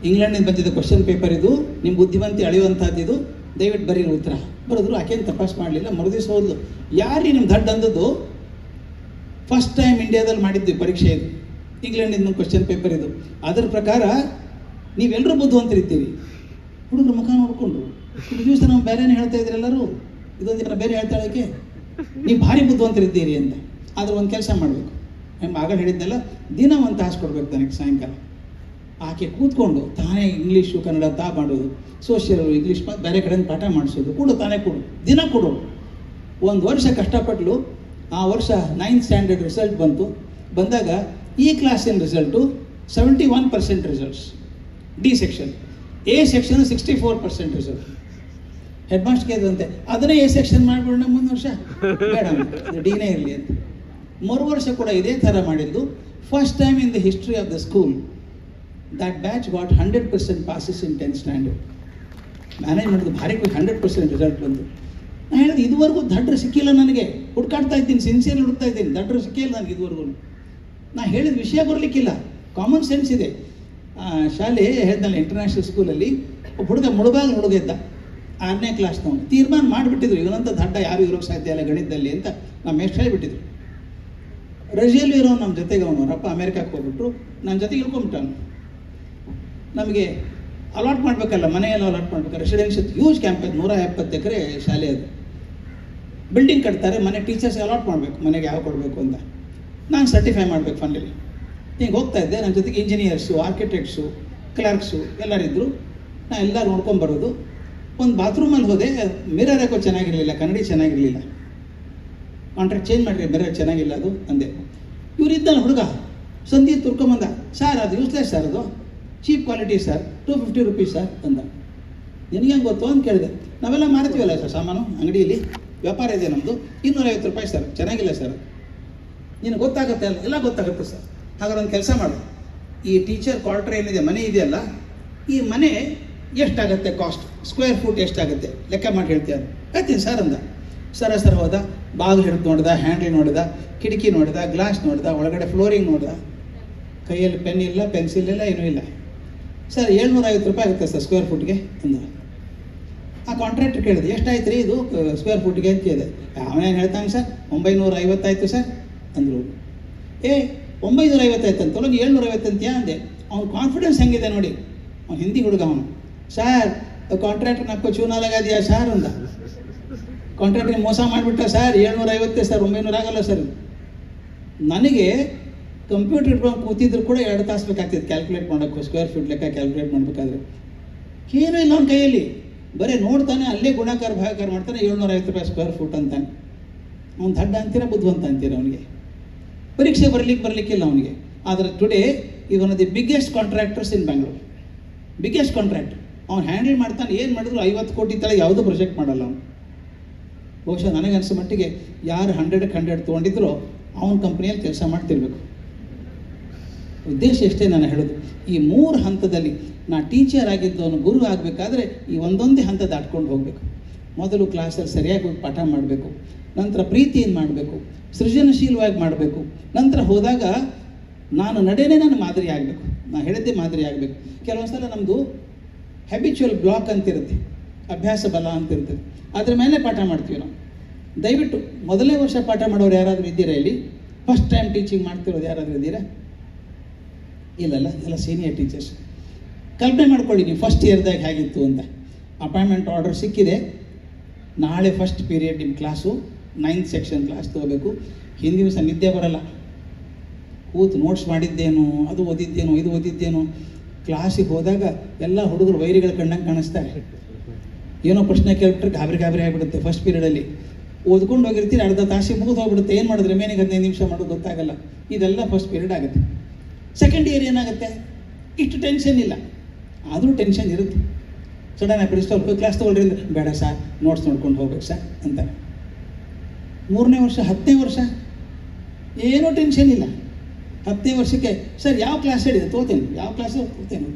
ಇಂಗ್ಲೆಂಡ್ನಿಂದ ಬಂದಿದ್ದ ಕ್ವಶನ್ ಪೇಪರ್ ಇದು, ನಿಮ್ಮ ಬುದ್ಧಿವಂತಿ ಅಳೆಯುವಂಥದ್ದು, ದಯವಿಟ್ಟು ಬರೀರಿ ಉತ್ತರ. ಬರೆದ್ರು, ಆಕೆಯನ್ನು ತಪಾಸ್ ಮಾಡಲಿಲ್ಲ. ಮರುದಿವ್ಸ ಹೋದ್ಲು, ಯಾರು ನಿಮ್ಮ ದಡ್ಡ ಅಂದದ್ದು, ಫಸ್ಟ್ ಟೈಮ್ ಇಂಡಿಯಾದಲ್ಲಿ ಮಾಡಿದ್ವಿ ಪರೀಕ್ಷೆ ಇದು, ಇಂಗ್ಲೆಂಡಿಂದ ಕ್ವಶನ್ ಪೇಪರ್ ಇದು, ಅದರ ಪ್ರಕಾರ ನೀವೆಲ್ಲರೂ ಬುದ್ಧಿವಂತರಿದ್ದೀರಿ. ಹುಡುಗರು ಮುಖ ನೋಡಿಕೊಂಡು, ಇದು ದಿವಸ ನಾವು ಬೇರೆನೇ ಹೇಳ್ತಾ ಇದ್ರಿ ಎಲ್ಲರೂ, ಇದೊಂದು ದಿನ ಬೇರೆ ಹೇಳ್ತಾಳಕ್ಕೆ, ನೀವು ಭಾರಿ ಬುದ್ಧಿವಂತರಿದ್ದೀರಿ ಅಂತ. ಆದರೆ ಒಂದು ಕೆಲಸ ಮಾಡಬೇಕು, ನಮ್ಮ ಆಗ ಹೇಳಿದ್ದೆಲ್ಲ ದಿನ ಒಂದು ತಾಸು ಕೊಡ್ಬೇಕು ನನಗೆ ಸಾಯಂಕಾಲ. ಆಕೆ ಕೂತ್ಕೊಂಡು ತಾನೇ ಇಂಗ್ಲೀಷು ಕನ್ನಡ ಮಾಡೋದು, ಸೋಷಿಯಲ್ ಇಂಗ್ಲೀಷ್ ಬೇರೆ ಕಡೆಯಿಂದ ಪಾಠ ಮಾಡಿಸೋದು, ಕೊಡು ತಾನೇ ಕೊಡು, ದಿನ ಕೊಡು. ಒಂದು ವರ್ಷ ಕಷ್ಟಪಟ್ಟಲು. ಆ ವರ್ಷ 9th ಸ್ಟ್ಯಾಂಡರ್ಡ್ ರಿಸಲ್ಟ್ ಬಂದಾಗ ಈ ಕ್ಲಾಸಿನ result 71% results, D section. A section 64% result. Head ಮಾಸ್ಟರ್ಗೆ ಇದಂತೆ, ಅದನ್ನೇ ಎ ಸೆಕ್ಷನ್ ಮಾಡಿಬಿಡೋಣ ಮುಂದೆ ವರ್ಷ, ಬೇಡ ಡಿನೇ ಇರಲಿ ಅಂತ. ಮರು ವರ್ಷ ಕೂಡ ಇದೇ ಥರ ಮಾಡಿದ್ದು. First time in the history of the school that batch got 100% passes in 10th standard. ಮ್ಯಾನೇಜ್ಮೆಂಟ್ದು ಭಾರಿ 100% ರಿಸಲ್ಟ್ ಬಂತು. ನಾನು ಹೇಳಿದೆ, ಇದುವರೆಗೂ ದಡ್ರು ಸಿಕ್ಕಿಲ್ಲ ನನಗೆ, ಹುಡ್ಕಾಡ್ತಾ ಇದ್ದೀನಿ, ಸಿನ್ಸಿಯರ್ಲಿ ಹುಡುಕ್ತಾ ಇದ್ದೀನಿ, ದಡ್ರು ಸಿಕ್ಕಿಲ್ಲ ನನಗೆ ಇದುವರೆಗೂ. ನಾ ಹೇಳಿದ ವಿಷಯ ಬರಲಿಕ್ಕಿಲ್ಲ, ಕಾಮನ್ ಸೆನ್ಸ್ ಇದೆ. ಶಾಲೆ ಹೇಳ್ದಲ್ಲ, ಇಂಟರ್ನ್ಯಾಷನಲ್ ಸ್ಕೂಲಲ್ಲಿ ಒಬ್ಬ ಹುಡುಗ ಇದ್ದ, 6ನೇ ಕ್ಲಾಸ್ನವನು. ತೀರ್ಮಾನ ಮಾಡಿಬಿಟ್ಟಿದ್ರು, ಇವನಂತ ದಡ್ಡ ಯಾರು ಇರೋಕ್ಕೆ ಸಾಧ್ಯ ಇಲ್ಲ ಗಣಿತದಲ್ಲಿ ಅಂತ ನಮ್ಮ ಎಷ್ಟು ಹೇಳಿಬಿಟ್ಟಿದ್ರು. ರಜೆಯಲ್ಲಿ ಇರೋ ನಮ್ಮ ಜೊತೆಗೆ ಅವರಪ್ಪ ಅಮೇರಿಕಕ್ಕೆ ಹೋಗ್ಬಿಟ್ರು, ನನ್ನ ಜೊತೆಗೆ ಇಳ್ಕೊಂಬಿಟ್ಟವನು. ನಮಗೆ ಅಲಾಟ್ ಮಾಡಬೇಕಲ್ಲ, ಮನೆಯೆಲ್ಲ ಅಲಾಟ್ ಮಾಡಬೇಕು, ರೆಸಿಡೆನ್ಷಿಯಲ್ ಹ್ಯೂಜ್ ಕ್ಯಾಂಪಸ್, 170 ಎಕರೆ ಶಾಲೆ ಅದು. ಬಿಲ್ಡಿಂಗ್ ಕಟ್ತಾರೆ, ಮನೆ ಟೀಚರ್ಸ್ಗೆ ಅಲಾಟ್ ಮಾಡಬೇಕು, ಮನೆಗೆ ಯಾವ ಕೊಡಬೇಕು ಅಂತ. ನಾನು ಸರ್ಟಿಫೈ ಮಾಡಬೇಕು ಫಂಡಲ್ಲಿ. ಹಿಂಗೆ ಹೋಗ್ತಾ ಇದ್ದೆ, ನನ್ನ ಜೊತೆಗೆ ಇಂಜಿನಿಯರ್ಸು, ಆರ್ಕಿಟೆಕ್ಟ್ಸು, ಕ್ಲರ್ಕ್ಸು ಎಲ್ಲರಿದ್ದರು. ನಾನು ಎಲ್ಲ ನೋಡ್ಕೊಂಬರೋದು. ಒಂದು ಬಾತ್ರೂಮಲ್ಲಿ ಹೋದೆ, ಮಿರರ್ ಯಾಕೋ ಚೆನ್ನಾಗಿರಲಿಲ್ಲ, ಕನ್ನಡಿ ಚೆನ್ನಾಗಿರಲಿಲ್ಲ. ಕಾಂಟ್ರಾಕ್ಟ್ ಚೇಂಜ್ ಮಾಡಿರಿ, ಮಿರರ್ ಚೆನ್ನಾಗಿಲ್ಲ ಅದು ಅಂದೆ. ಇವರಿದ್ದಲ್ಲ ಹುಡುಗ, ಸಂಧಿ ತುರ್ಕೊಂಬಂದ, ಸರ್ ಅದು ಯೂಸ್ಲೆಸ್ ಸರ್, ಅದು cheap quality sir, 250 rupees sir ಅಂದ. ನಿನಗೆ ಹೆಂಗೆ ಗೊತ್ತು ಅಂತ ಕೇಳಿದೆ. ನಾವೆಲ್ಲ ಮಾರ್ತೀವಲ್ಲ ಸರ್ ಸಾಮಾನು, ಅಂಗಡಿಯಲ್ಲಿ ವ್ಯಾಪಾರ ಇದೆ ನಮ್ಮದು, 250 ರೂಪಾಯಿ ಸರ್, ಚೆನ್ನಾಗಿಲ್ಲ ಸರ್. ನಿನಗೆ ಗೊತ್ತಾಗುತ್ತೆ ಅಲ್ಲ, ಎಲ್ಲ ಗೊತ್ತಾಗುತ್ತೆ ಸರ್. ಹಾಗಾದ್ರೆ ಒಂದು ಕೆಲಸ ಮಾಡು, ಈ ಟೀಚರ್ ಕ್ವಾರ್ಟರ್ ಏನಿದೆ, ಮನೆ ಇದೆಯಲ್ಲ, ಈ ಮನೆ ಎಷ್ಟಾಗುತ್ತೆ ಕಾಸ್ಟ್, ಸ್ಕ್ವೇರ್ ಫೂಟ್ ಎಷ್ಟಾಗುತ್ತೆ ಲೆಕ್ಕ ಮಾಡಿ ಹೇಳ್ತೀಯ? ಹೇಳ್ತೀನಿ ಸರ್ ಅಂದ. ಸರ್ ಹೋದ, ಬಾಗಿಲು ಹಿಡಿದು ನೋಡ್ದ, ಹ್ಯಾಂಡಲ್ ನೋಡಿದ, ಕಿಟಕಿ ನೋಡಿದ, ಗ್ಲಾಸ್ ನೋಡಿದ, ಒಳಗಡೆ ಫ್ಲೋರಿಂಗ್ ನೋಡಿದ. ಕೈಯಲ್ಲಿ ಪೆನ್ ಇಲ್ಲ, ಪೆನ್ಸಿಲ್ ಇಲ್ಲ, ಏನೂ ಇಲ್ಲ. ಸರ್ 750 ರೂಪಾಯಿ ಆಗುತ್ತೆ ಸರ್ ಸ್ಕ್ವೇರ್ ಫುಟ್ಗೆ ಅಂದ. ಆ ಕಾಂಟ್ರಾಕ್ಟರ್ ಕೇಳಿದೆ, ಎಷ್ಟಾಯ್ತು ರೀ ಇದು ಸ್ಕ್ವೇರ್ ಫುಟ್ಗೆ ಅಂತ ಕೇಳಿದೆ. ಅವನೇನು ಹೇಳ್ತಾನೆ ಸರ್, 950 ಆಯಿತು ಸರ್ ಅಂದರು. 950 ಆಯ್ತು ಅಂತ, 750 ಅಂತೀಯಾ ಅಂದೆ. ಅವ್ನು ಕಾನ್ಫಿಡೆನ್ಸ್ ಹೆಂಗಿದೆ ನೋಡಿ, ಅವ್ನು ಹಿಂದಿ ಹುಡುಗ ಅವನು. ಸರ್ ಕಾಂಟ್ರಾಕ್ಟರ್ ನಕ್ಕು ಚೂನಾ ಲಗಾದಿಯಾ ಸರ್ ಅಂದ. ಕಾಂಟ್ರಾಕ್ಟ್ಗೆ ಮೋಸ ಮಾಡಿಬಿಟ್ಟ ಸರ್, 750 ಸರ್, 900 ಆಗಲ್ಲ ಸರ್. ನನಗೆ ಕಂಪ್ಯೂಟರ್ ಇಟ್ಕೊಂಡು ಕೂತಿದ್ರು ಕೂಡ 2 ತಾಸು ಬೇಕಾಗ್ತಿತ್ತು ಕ್ಯಾಲ್ಕುಲೇಟ್ ಮಾಡೋಕ್ಕೆ, ಸ್ಕ್ವೇರ್ ಫೀಟ್ ಲೆಕ್ಕ ಕ್ಯಾಲ್ಕುಲೇಟ್ ಮಾಡಬೇಕಾದ್ರೆ. ಏನೂ ಇಲ್ಲ ಅವ್ನ ಕೈಯಲ್ಲಿ, ಬರೀ ನೋಡ್ತಾನೆ, ಅಲ್ಲೇ ಗುಣಾಕಾರ ಭಾಗಾಕಾರ ಮಾಡ್ತಾನೆ, 750 ರೂಪಾಯಿ ಸ್ಕ್ವೇರ್ ಫುಟ್ ಅಂತಾನೆ. ಅವ್ನು ದಡ್ಡ ಅಂತೀರ, ಬುದ್ಧಿವಂತ ಅಂತೀರ ಅವನಿಗೆ? ಪರೀಕ್ಷೆ ಬರಲಿಕ್ಕಿಲ್ಲ ಅವನಿಗೆ. ಆದರೆ today is one of the biggest contractors in Bangalore. Biggest contract ಅವ್ನು ಹ್ಯಾಂಡಲ್ ಮಾಡ್ತಾನೆ. ಏನು ಮಾಡಿದ್ರು 50 ಕೋಟಿ ತಲೆ ಯಾವುದೂ ಪ್ರೊಜೆಕ್ಟ್ ಮಾಡಲ್ಲ ಅವನು. ಬಹುಶಃ ನನಗೆ ಅನಿಸೋ ಮಟ್ಟಿಗೆ ಯಾರು 100ಕ್ಕೆ 100 ತೊಗೊಂಡಿದ್ರು ಅವನ ಕಂಪ್ನಿಯಲ್ಲಿ ಕೆಲಸ ಮಾಡ್ತಿರ್ಬೇಕು. ಉದ್ದೇಶ ಎಷ್ಟೇ ನಾನು ಹೇಳೋದು, ಈ 3 ಹಂತದಲ್ಲಿ ನಾ ಟೀಚರ್ ಆಗಿದ್ದವನು ಗುರು ಆಗಬೇಕಾದ್ರೆ ಈ ಒಂದೊಂದೇ ಹಂತ ದಾಟ್ಕೊಂಡು ಹೋಗಬೇಕು. ಮೊದಲು ಕ್ಲಾಸಲ್ಲಿ ಸರಿಯಾಗಿ ಹೋಗಿ ಪಾಠ ಮಾಡಬೇಕು, ನಂತರ ಪ್ರೀತಿಯನ್ನು ಮಾಡಬೇಕು, ಸೃಜನಶೀಲವಾಗಿ ಮಾಡಬೇಕು. ನಂತರ ಹೋದಾಗ ನಾನು ನಡೆನೇ ನನ್ನ ಮಾದರಿ ಆಗಬೇಕು, ನಾನು ಹೇಳಿದ್ದೆ ಮಾದರಿ ಆಗಬೇಕು. ಕೆಲವೊಂದು ಸಲ ನಮ್ಮದು ಹ್ಯಾಬಿಚುವಲ್ ಬ್ಲಾಕ್ ಅಂತಿರುತ್ತೆ, ಅಭ್ಯಾಸ ಬಲ ಅಂತಿರ್ತದೆ, ಅದ್ರ ಮೇಲೆ ಪಾಠ ಮಾಡ್ತೀವಿ ನಾವು. ದಯವಿಟ್ಟು ಮೊದಲನೇ ವರ್ಷ ಪಾಠ ಮಾಡೋರು ಯಾರಾದರೂ ಇದ್ದೀರಾ ಇಲ್ಲಿ? ಫಸ್ಟ್ ಟೈಮ್ ಟೀಚಿಂಗ್ ಮಾಡ್ತಿರೋದು ಯಾರಾದರೂ ಇದ್ದೀರಾ? ಇಲ್ಲಲ್ಲ, ಎಲ್ಲ ಸೀನಿಯರ್ ಟೀಚರ್ಸ್. ಕಲ್ಪನೆ ಮಾಡ್ಕೊಳ್ಳಿ ನೀವು ಫಸ್ಟ್ ಇಯರ್ದಾಗ ಹೇಗಿತ್ತು ಅಂತ. ಅಪಾಯಿಂಟ್ಮೆಂಟ್ ಆರ್ಡರ್ ಸಿಕ್ಕಿದೆ, ನಾಳೆ ಫಸ್ಟ್ ಪೀರಿಯಡ್ ನಿಮ್ಮ ಕ್ಲಾಸು 9th ಸೆಕ್ಷನ್ ಕ್ಲಾಸ್ ತೊಗೋಬೇಕು. ಹಿಂದಿನ ದಿವಸ ನಿದ್ದೆ ಬರಲ್ಲ, ಕೂತು ನೋಟ್ಸ್ ಮಾಡಿದ್ದೇನು, ಅದು ಓದಿದ್ದೇನೋ, ಇದು ಓದಿದ್ದೇನೋ, ಕ್ಲಾಸಿಗೆ ಹೋದಾಗ ಎಲ್ಲ ಹುಡುಗರು ವೈರಿಗಳು ಕಂಡಂಗೆ ಕಾಣಿಸ್ತಾರೆ. ಏನೋ ಪ್ರಶ್ನೆ ಕೇಳ್ಬಿಟ್ರೆ ಗಾಬರಿ ಆಗಿಬಿಡುತ್ತೆ. ಫಸ್ಟ್ ಪೀರಿಯಡಲ್ಲಿ ಓದ್ಕೊಂಡು ಹೋಗಿರ್ತೀರಿ, ಅರ್ಧ ತಾಸಿಗೆ ಮುಗಿದು ಹೋಗ್ಬಿಡುತ್ತೆ. ಏನು ಮಾಡಿದ್ರೆ ಮೇನಿಗೆ 15 ನಿಮಿಷ ಮಾಡೋದು ಗೊತ್ತಾಗಲ್ಲ. ಇದೆಲ್ಲ ಫಸ್ಟ್ ಪೀರಿಯಡ್ ಆಗುತ್ತೆ. ಸೆಕೆಂಡ್ ಇಯರ್ ಏನಾಗುತ್ತೆ, ಇಷ್ಟು ಟೆನ್ಷನ್ ಇಲ್ಲ, ಆದರೂ ಟೆನ್ಷನ್ ಇರುತ್ತೆ. ಸಡನ್ ಆಗಿ ಪ್ರಿನ್ಸಿಪಾಲ್ ಕ್ಲಾಸ್ ತೊಗೊಳ್ರಿ ಅಂದರೆ ಬೇಡ ಸರ್, ನೋಟ್ಸ್ ನೋಡ್ಕೊಂಡು ಹೋಗ್ಬೇಕು ಸರ್ ಅಂತಾರೆ. 3ನೇ ವರ್ಷ 10ನೇ ವರ್ಷ ಏನೂ ಟೆನ್ಷನ್ ಇಲ್ಲ. 10ನೇ ವರ್ಷಕ್ಕೆ ಸರ್ ಯಾವ ಕ್ಲಾಸ್ ಹೇಳಿದೆ ತೋತೇನೆ, ಯಾವ ಕ್ಲಾಸ್ ತೋತೇನೆ,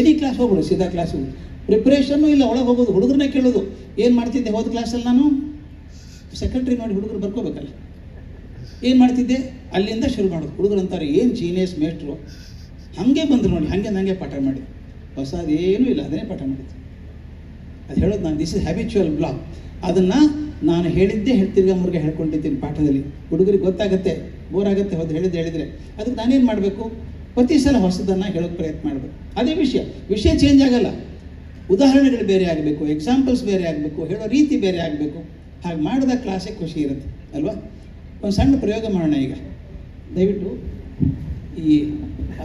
ಎನಿ ಕ್ಲಾಸ್ ಹೋಗ್ಬಿಡು, ಸೀದಾ ಕ್ಲಾಸ್ ಹೋಗೋದು. ಪ್ರಿಪ್ರೇಷನ್ನು ಇಲ್ಲ, ಒಳಗೆ ಹೋಗೋದು, ಹುಡುಗರನ್ನೇ ಕೇಳೋದು ಏನು ಮಾಡ್ತಿದ್ದೆ ಹೋದ ಕ್ಲಾಸಲ್ಲಿ ನಾನು. ಸೆಕ್ರೆಟ್ರಿ ನೋಡಿ ಹುಡುಗರು ಬರ್ಕೋಬೇಕಲ್ಲ, ಏನು ಮಾಡ್ತಿದ್ದೆ ಅಲ್ಲಿಂದ ಶುರು ಮಾಡೋದು. ಹುಡುಗರು ಅಂತಾರೆ ಏನು ಜೀನಿಯಸ್ ಮೇಸ್ಟ್ರು, ಹಾಗೆ ಬಂದರು ನೋಡಿ, ಹಾಗೆ ಪಾಠ ಮಾಡಿ, ಹೊಸದೇನೂ ಇಲ್ಲ, ಅದನ್ನೇ ಪಾಠ ಮಾಡಿದ್ದು. ಅದು ಹೇಳೋದು ನಾನು, ದಿಸ್ ಇಸ್ ಹ್ಯಾಬಿಚುವಲ್ ಬ್ಲಾಕ್. ಅದನ್ನು ನಾನು ಹೇಳಿದ್ದೇ ತಿರ್ಗಾಮುರ್ಗೆ ಹೇಳ್ಕೊಂಡಿದ್ದೀನಿ ಪಾಠದಲ್ಲಿ. ಹುಡುಗರಿಗೆ ಗೊತ್ತಾಗುತ್ತೆ, ಬೋರ್ ಆಗುತ್ತೆ, ಹೋದ್ರೆ ಹೇಳಿದರೆ ಅದಕ್ಕೆ ನಾನೇನು ಮಾಡಬೇಕು, ಪ್ರತಿ ಸಲ ಹೊಸದನ್ನು ಹೇಳೋಕ್ಕೆ ಪ್ರಯತ್ನ ಮಾಡಬೇಕು. ಅದೇ ವಿಷಯ ಚೇಂಜ್ ಆಗಲ್ಲ, ಉದಾಹರಣೆಗಳು ಬೇರೆ ಆಗಬೇಕು, ಎಕ್ಸಾಂಪಲ್ಸ್ ಬೇರೆ ಆಗಬೇಕು, ಹೇಳೋ ರೀತಿ ಬೇರೆ ಆಗಬೇಕು. ಹಾಗೆ ಮಾಡಿದಾಗ ಕ್ಲಾಸಿಗೆ ಖುಷಿ ಇರುತ್ತೆ ಅಲ್ವಾ. ಒಂದು ಸಣ್ಣ ಪ್ರಯೋಗ ಮಾಡೋಣ ಈಗ. ದಯವಿಟ್ಟು ಈ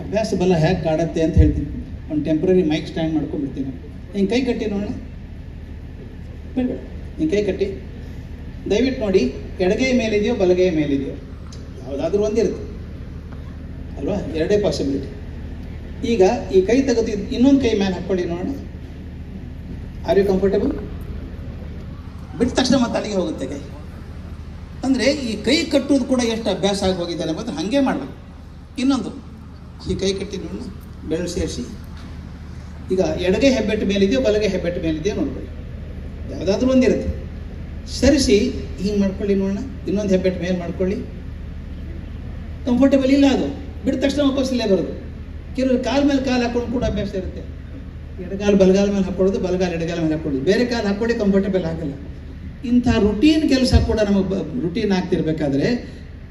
ಅಭ್ಯಾಸ ಬಲ ಹೇಗೆ ಕಾಡುತ್ತೆ ಅಂತ ಹೇಳ್ತೀನಿ. ಒಂದು ಟೆಂಪ್ರರಿ ಮೈಕ್ ಸ್ಟ್ಯಾಂಡ್ ಮಾಡ್ಕೊಂಡ್ಬಿಡ್ತೀನಿ. ಹಿಂಗೆ ಕೈ ಕಟ್ಟಿ ನೋಡೋಣ, ಬೇಡ ಹಿಂಗೆ ಕೈ ಕಟ್ಟಿ. ದಯವಿಟ್ಟು ನೋಡಿ, ಎಡಗೈ ಮೇಲಿದೆಯೋ ಬಲಗೈ ಮೇಲಿದೆಯೋ, ಯಾವುದಾದ್ರೂ ಒಂದಿರುತ್ತೆ ಅಲ್ವಾ, ಎರಡೇ ಪಾಸಿಬಿಲಿಟಿ. ಈಗ ಈ ಕೈ ತೆಗೆದು ಇನ್ನೊಂದು ಕೈ ಮೇಲೆ ಹಾಕ್ಕೊಳ್ಳಿ ನೋಡೋಣ. Are you comfortable? ಬಿಟ್ಟ ತಕ್ಷಣ ಮತ್ತೆ ಅಲ್ಲಿಗೆ ಹೋಗುತ್ತೆ ಕೈ. ಅಂದರೆ ಈ ಕೈ ಕಟ್ಟೋದು ಕೂಡ ಎಷ್ಟು ಅಭ್ಯಾಸ ಆಗಿ ಹೋಗಿದ್ದಾರೆ ಮತ್ತು ಹಾಗೆ ಮಾಡಬೇಕು. ಇನ್ನೊಂದು, ಈ ಕೈ ಕಟ್ಟಿ ನೋಡೋಣ, ಬೆರಳು ಸೇರಿಸಿ. ಈಗ ಎಡಗೈ ಹೆಬ್ಬೆಟ್ಟು ಮೇಲಿದೆಯೋ ಬಲಗೈ ಹೆಬ್ಬೆಟ್ಟು ಮೇಲಿದೆಯೋ ನೋಡ್ಕೊಳ್ಳಿ, ಯಾವುದಾದ್ರೂ ಒಂದಿರುತ್ತೆ. ಸರಿಸಿ ಹಿಂಗೆ ಮಾಡ್ಕೊಳ್ಳಿ ನೋಡೋಣ. ಇನ್ನೊಂದು ಹೆಬ್ಬೆಟ್ಟು ಮೇಲೆ ಮಾಡ್ಕೊಳ್ಳಿ. ಕಂಫರ್ಟೇಬಲ್ ಇಲ್ಲ, ಅದು ಬಿಟ್ಟ ತಕ್ಷಣ ವಾಪಸ್ ಇಲ್ಲೇ ಬರೋದು. ಕೆಲವರು ಕಾಲ ಮೇಲೆ ಕಾಲು ಹಾಕೊಂಡು ಕೂಡ ಅಭ್ಯಾಸ ಇರುತ್ತೆ. ಎಡಗಾಲ ಬಲಗಾಲ ಮೇಲೆ ಹಾಕೊಳ್ಳೋದು, ಬಲಗಾಲ ಎಡಗಾಲ ಮೇಲೆ ಹಾಕೊಳ್ಳೋದು, ಬೇರೆ ಕಾಲು ಹಾಕ್ಕೊಳ್ಳಿ, ಕಂಫರ್ಟೇಬಲ್ ಆಗಲ್ಲ. ಇಂಥ ರುಟೀನ್ ಕೆಲಸ ಕೂಡ ನಮಗೆ ರುಟೀನ್ ಆಗ್ತಿರ್ಬೇಕಾದ್ರೆ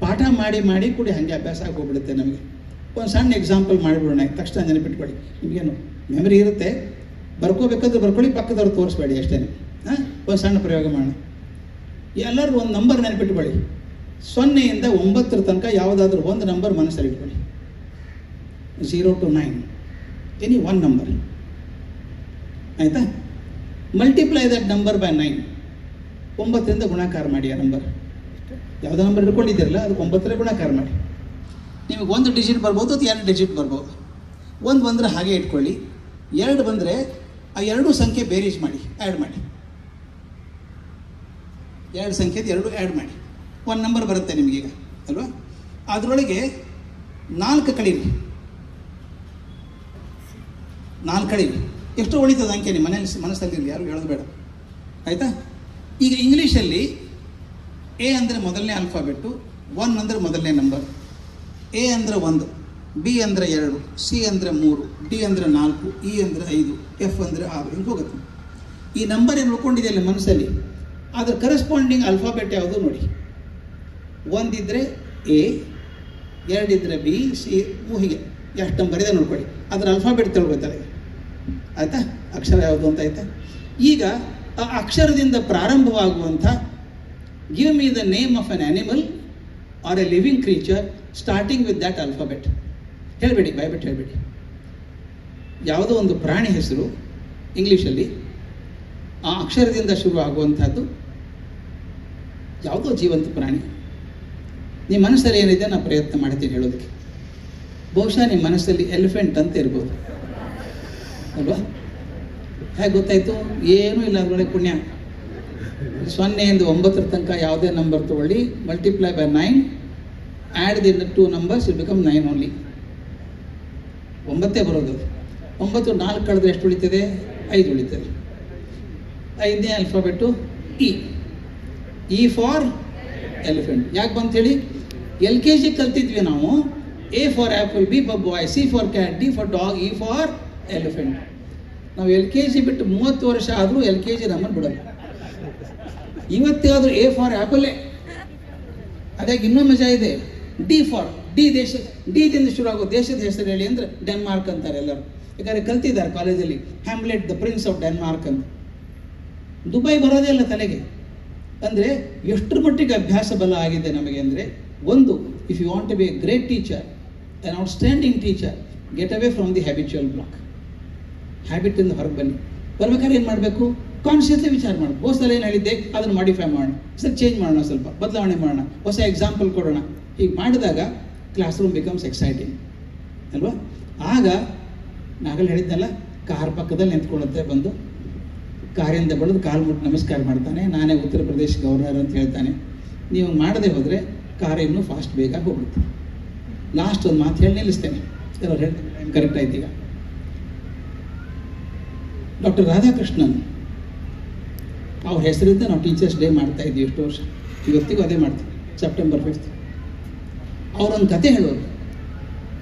ಪಾಠ ಮಾಡಿ ಕೂಡ ಹಾಗೆ ಅಭ್ಯಾಸ ಆಗೋಗ್ಬಿಡುತ್ತೆ ನಮಗೆ. ಒಂದು ಸಣ್ಣ ಎಕ್ಸಾಂಪಲ್ ಮಾಡಿಬಿಡೋಣ, ತಕ್ಷಣ ನೆನಪಿಟ್ಕೊಳ್ಳಿ. ನಿಮಗೇನು ಮೆಮರಿ ಇರುತ್ತೆ, ಬರ್ಕೋಬೇಕಾದ್ರೆ ಬರ್ಕೊಳ್ಳಿ, ಪಕ್ಕದವ್ರು ತೋರಿಸ್ಬೇಡಿ ಅಷ್ಟೇ. ಒಂದು ಸಣ್ಣ ಪ್ರಯೋಗ ಮಾಡೋಣ. ಎಲ್ಲರೂ ಒಂದು ನಂಬರ್ ನೆನಪಿಟ್ಕೊಳ್ಳಿ. 0ಯಿಂದ 9 ತನಕ ಯಾವುದಾದ್ರೂ ಒಂದು ನಂಬರ್ ಮನಸ್ಸಲ್ಲಿ ಇಟ್ಕೊಳ್ಳಿ. 0 to 9, ಎನಿ ಒನ್ ನಂಬರ್, ಆಯಿತಾ? Multiply that number by 9. 9ರಿಂದ ಗುಣಾಕಾರ ಮಾಡಿ. ಆ ನಂಬರ್ ಯಾವುದೋ ನಂಬರ್ ಇಟ್ಕೊಂಡಿದ್ದೀರಲ್ಲ, ಅದಕ್ಕೆ 9ರ ಗುಣಾಕಾರ ಮಾಡಿ. ನಿಮಗೆ 1 ಡಿಜಿಟ್ ಬರ್ಬೋದು ಅಥವಾ 2 ಡಿಜಿಟ್ ಬರ್ಬೋದು. 1 ಬಂದರೆ ಹಾಗೆ ಇಟ್ಕೊಳ್ಳಿ, 2 ಬಂದರೆ ಆ 2 ಸಂಖ್ಯೆ ಬೇರೀಸ್ ಮಾಡಿ, ಆ್ಯಡ್ ಮಾಡಿ. 2 ಸಂಖ್ಯೆದು 2 ಆ್ಯಡ್ ಮಾಡಿ, 1 ನಂಬರ್ ಬರುತ್ತೆ ನಿಮಗೀಗ ಅಲ್ವಾ. ಅದರೊಳಗೆ 4 ಕಳೀರಿ, 4 ಕಳೀರಿ. ಎಷ್ಟು ಉಳಿತದ ಅಂಕೆ ನಿಮ್ಮ ಮನಸ್ಸಲ್ಲಿರಲಿ, ಯಾರು ಹೇಳೋದು ಬೇಡ, ಆಯಿತಾ? ಈಗ ಇಂಗ್ಲೀಷಲ್ಲಿ ಎ ಅಂದರೆ ಮೊದಲನೇ ಆಲ್ಫಾಬೆಟ್ಟು, 1 ಅಂದರೆ ಮೊದಲನೇ ನಂಬರ್, ಎ ಅಂದರೆ 1, ಬಿ ಅಂದರೆ 2, ಸಿ ಅಂದರೆ 3, ಡಿ ಅಂದರೆ 4, ಇ ಅಂದರೆ 5, ಎಫ್ ಅಂದರೆ 6, ಹಿಂಗೆ ಹೋಗುತ್ತೆ. ಈ ನಂಬರ್ ಏನು ಉಳ್ಕೊಂಡಿದೆಯಲ್ಲ ಮನಸ್ಸಲ್ಲಿ, ಅದರ ಕರೆಸ್ಪಾಂಡಿಂಗ್ ಆಲ್ಫಾಬೆಟ್ ಯಾವುದು ನೋಡಿ. 1 ಇದ್ದರೆ ಎ, 2 ಇದ್ದರೆ ಬಿ, ಸಿ, ಹೀಗೆ ಎಷ್ಟು ನಂಬರ್ ಇದೆ ನೋಡ್ಕೊಳ್ಳಿ. ಅದರ ಆಲ್ಫಾಬೆಟ್ ತಿಳ್ಕೊತಾರೆ, ಆಯಿತಾ? ಅಕ್ಷರ ಯಾವುದು ಅಂತ ಆಯಿತಾ? ಈಗ ಆ ಅಕ್ಷರದಿಂದ ಪ್ರಾರಂಭವಾಗುವಂಥ give me the name of an animal or a living creature starting with that alphabet. ಹೇಳಬೇಡಿ, ಬಾಯ್ಬಿಟ್ಟು ಹೇಳಬೇಡಿ. ಯಾವುದೋ ಒಂದು ಪ್ರಾಣಿ ಹೆಸರು ಇಂಗ್ಲೀಷಲ್ಲಿ ಆ ಅಕ್ಷರದಿಂದ ಶುರು ಆಗುವಂಥದ್ದು, ಯಾವುದೋ ಜೀವಂತ ಪ್ರಾಣಿ. ನಿಮ್ಮ ಮನಸ್ಸಲ್ಲಿ ಏನಿದೆ ನಾನು ಪ್ರಯತ್ನ ಮಾಡ್ತೀನಿ ಹೇಳೋದಕ್ಕೆ. ಬಹುಶಃ ನಿಮ್ಮ ಮನಸ್ಸಲ್ಲಿ ಎಲಿಫೆಂಟ್ ಅಂತ ಇರ್ಬೋದು ಅಲ್ವಾ? ಹೇಗೆ ಗೊತ್ತಾಯಿತು? ಏನೂ ಇಲ್ಲ ಅದರೊಳಗೆ ಪುಣ್ಯ. 0ಯಿಂದ 9 ತನಕ ಯಾವುದೇ ನಂಬರ್ ತೊಗೊಳ್ಳಿ, multiply by 9, add the 2 numbers, it become 9 only. 9 ಬರೋದು. 9 4 ಕಳೆದ್ರೆ ಎಷ್ಟು ಉಳಿತದೆ? 5 ಉಳಿತದೆ. 5ನೇ alphabet E. E for elephant. ಯಾಕೆ ಬಂತೇಳಿ? LKG ಕಲ್ತಿದ್ವಿ ನಾವು. A for apple, B for boy, C for cat, D for dog, E for elephant. ನಾವು LKG ಬಿಟ್ಟು 30 ವರ್ಷ ಆದರೂ LKG ನಮ್ಮನ್ನು ಬಿಡೋಲ್ಲ. ಇವತ್ತಾದರೂ ಎ ಫಾರ್ ಆ್ಯಪಲ್ಲೇ. ಅದಾಗಿ ಇನ್ನೂ ಮಜಾ ಇದೆ. ಡಿ ಫಾರ್ ಡಿ, ದೇಶ, ಡಿದಿಂದ ಶುರು ಆಗೋ ದೇಶದ ಹೆಸರು ಹೇಳಿ ಅಂದರೆ ಡೆನ್ಮಾರ್ಕ್ ಅಂತಾರೆ ಎಲ್ಲರೂ. ಯಾಕಂದರೆ ಕಲ್ತಿದ್ದಾರೆ ಕಾಲೇಜಲ್ಲಿ, Hamlet the prince of Denmark ಅಂತ. ದುಬೈ ಬರೋದೇ ಇಲ್ಲ ತಲೆಗೆ. ಅಂದರೆ ಎಷ್ಟರ ಮಟ್ಟಿಗೆ ಅಭ್ಯಾಸ ಬಲ ಆಗಿದೆ ನಮಗೆ ಅಂದರೆ, ಒಂದು, if you want to be a great teacher, an outstanding teacher, get away from the habitual block. ಹ್ಯಾಬಿಟಿಂದ ಹೊರಗೆ ಬನ್ನಿ. ಬರ್ಬೇಕಾದ್ರೆ ಏನು ಮಾಡಬೇಕು? ಕಾನ್ಷಿಯಸ್ಲಿ ವಿಚಾರ ಮಾಡಿ. ಬೋಸಲ್ಲಿ ಏನು ಹೇಳಿದ್ದೆ ಅದನ್ನು ಮಾಡಿಫೈ ಮಾಡೋಣ, ಸರ್ ಚೇಂಜ್ ಮಾಡೋಣ, ಸ್ವಲ್ಪ ಬದಲಾವಣೆ ಮಾಡೋಣ, ಹೊಸ ಎಕ್ಸಾಂಪಲ್ ಕೊಡೋಣ. ಹೀಗೆ ಮಾಡಿದಾಗ ಕ್ಲಾಸ್ ರೂಮ್ ಬಿಕಮ್ಸ್ ಎಕ್ಸೈಟಿಂಗ್ ಅಲ್ವಾ? ಆಗ ನಾಗಲ್ಲಿ ಹೇಳಿದ್ನಲ್ಲ, ಕಾರ್ ಪಕ್ಕದಲ್ಲಿ ನಿಂತ್ಕೊಳ್ಳುತ್ತೆ, ಬಂದು ಕಾರಿಂದ ಬೆಳೆದು ಕಾಲು ಮುಟ್ಟು ನಮಸ್ಕಾರ ಮಾಡ್ತಾನೆ, ನಾನೇ ಉತ್ತರ ಪ್ರದೇಶ ಗವರ್ನರ್ ಅಂತ ಹೇಳ್ತಾನೆ. ನೀವು ಮಾಡದೆ ಹೋದರೆ ಕಾರ್ ಇನ್ನೂ ಫಾಸ್ಟ್ ಬೇಗ ಹೋಗ್ಬಿಡುತ್ತೆ. ಲಾಸ್ಟ್ ಒಂದು ಮಾತು ಹೇಳಿ ನಿಲ್ಲಿಸ್ತೇನೆ, ಕೆಲವ್ರು ಹೇಳ್ತಾರೆ ಕರೆಕ್ಟ್ ಆಯ್ತು. ಈಗ ಡಾಕ್ಟರ್ ರಾಧಾಕೃಷ್ಣನ್ ಅವ್ರ ಹೆಸರಿಂದ ನಾವು ಟೀಚರ್ಸ್ ಡೇ ಮಾಡ್ತಾ ಇದ್ದೀವಿ ಎಷ್ಟು ವರ್ಷ, ಇವತ್ತಿಗೂ ಅದೇ ಮಾಡ್ತೀವಿ, ಸೆಪ್ಟೆಂಬರ್ 5. ಅವರೊಂದು ಕತೆ ಹೇಳೋರು,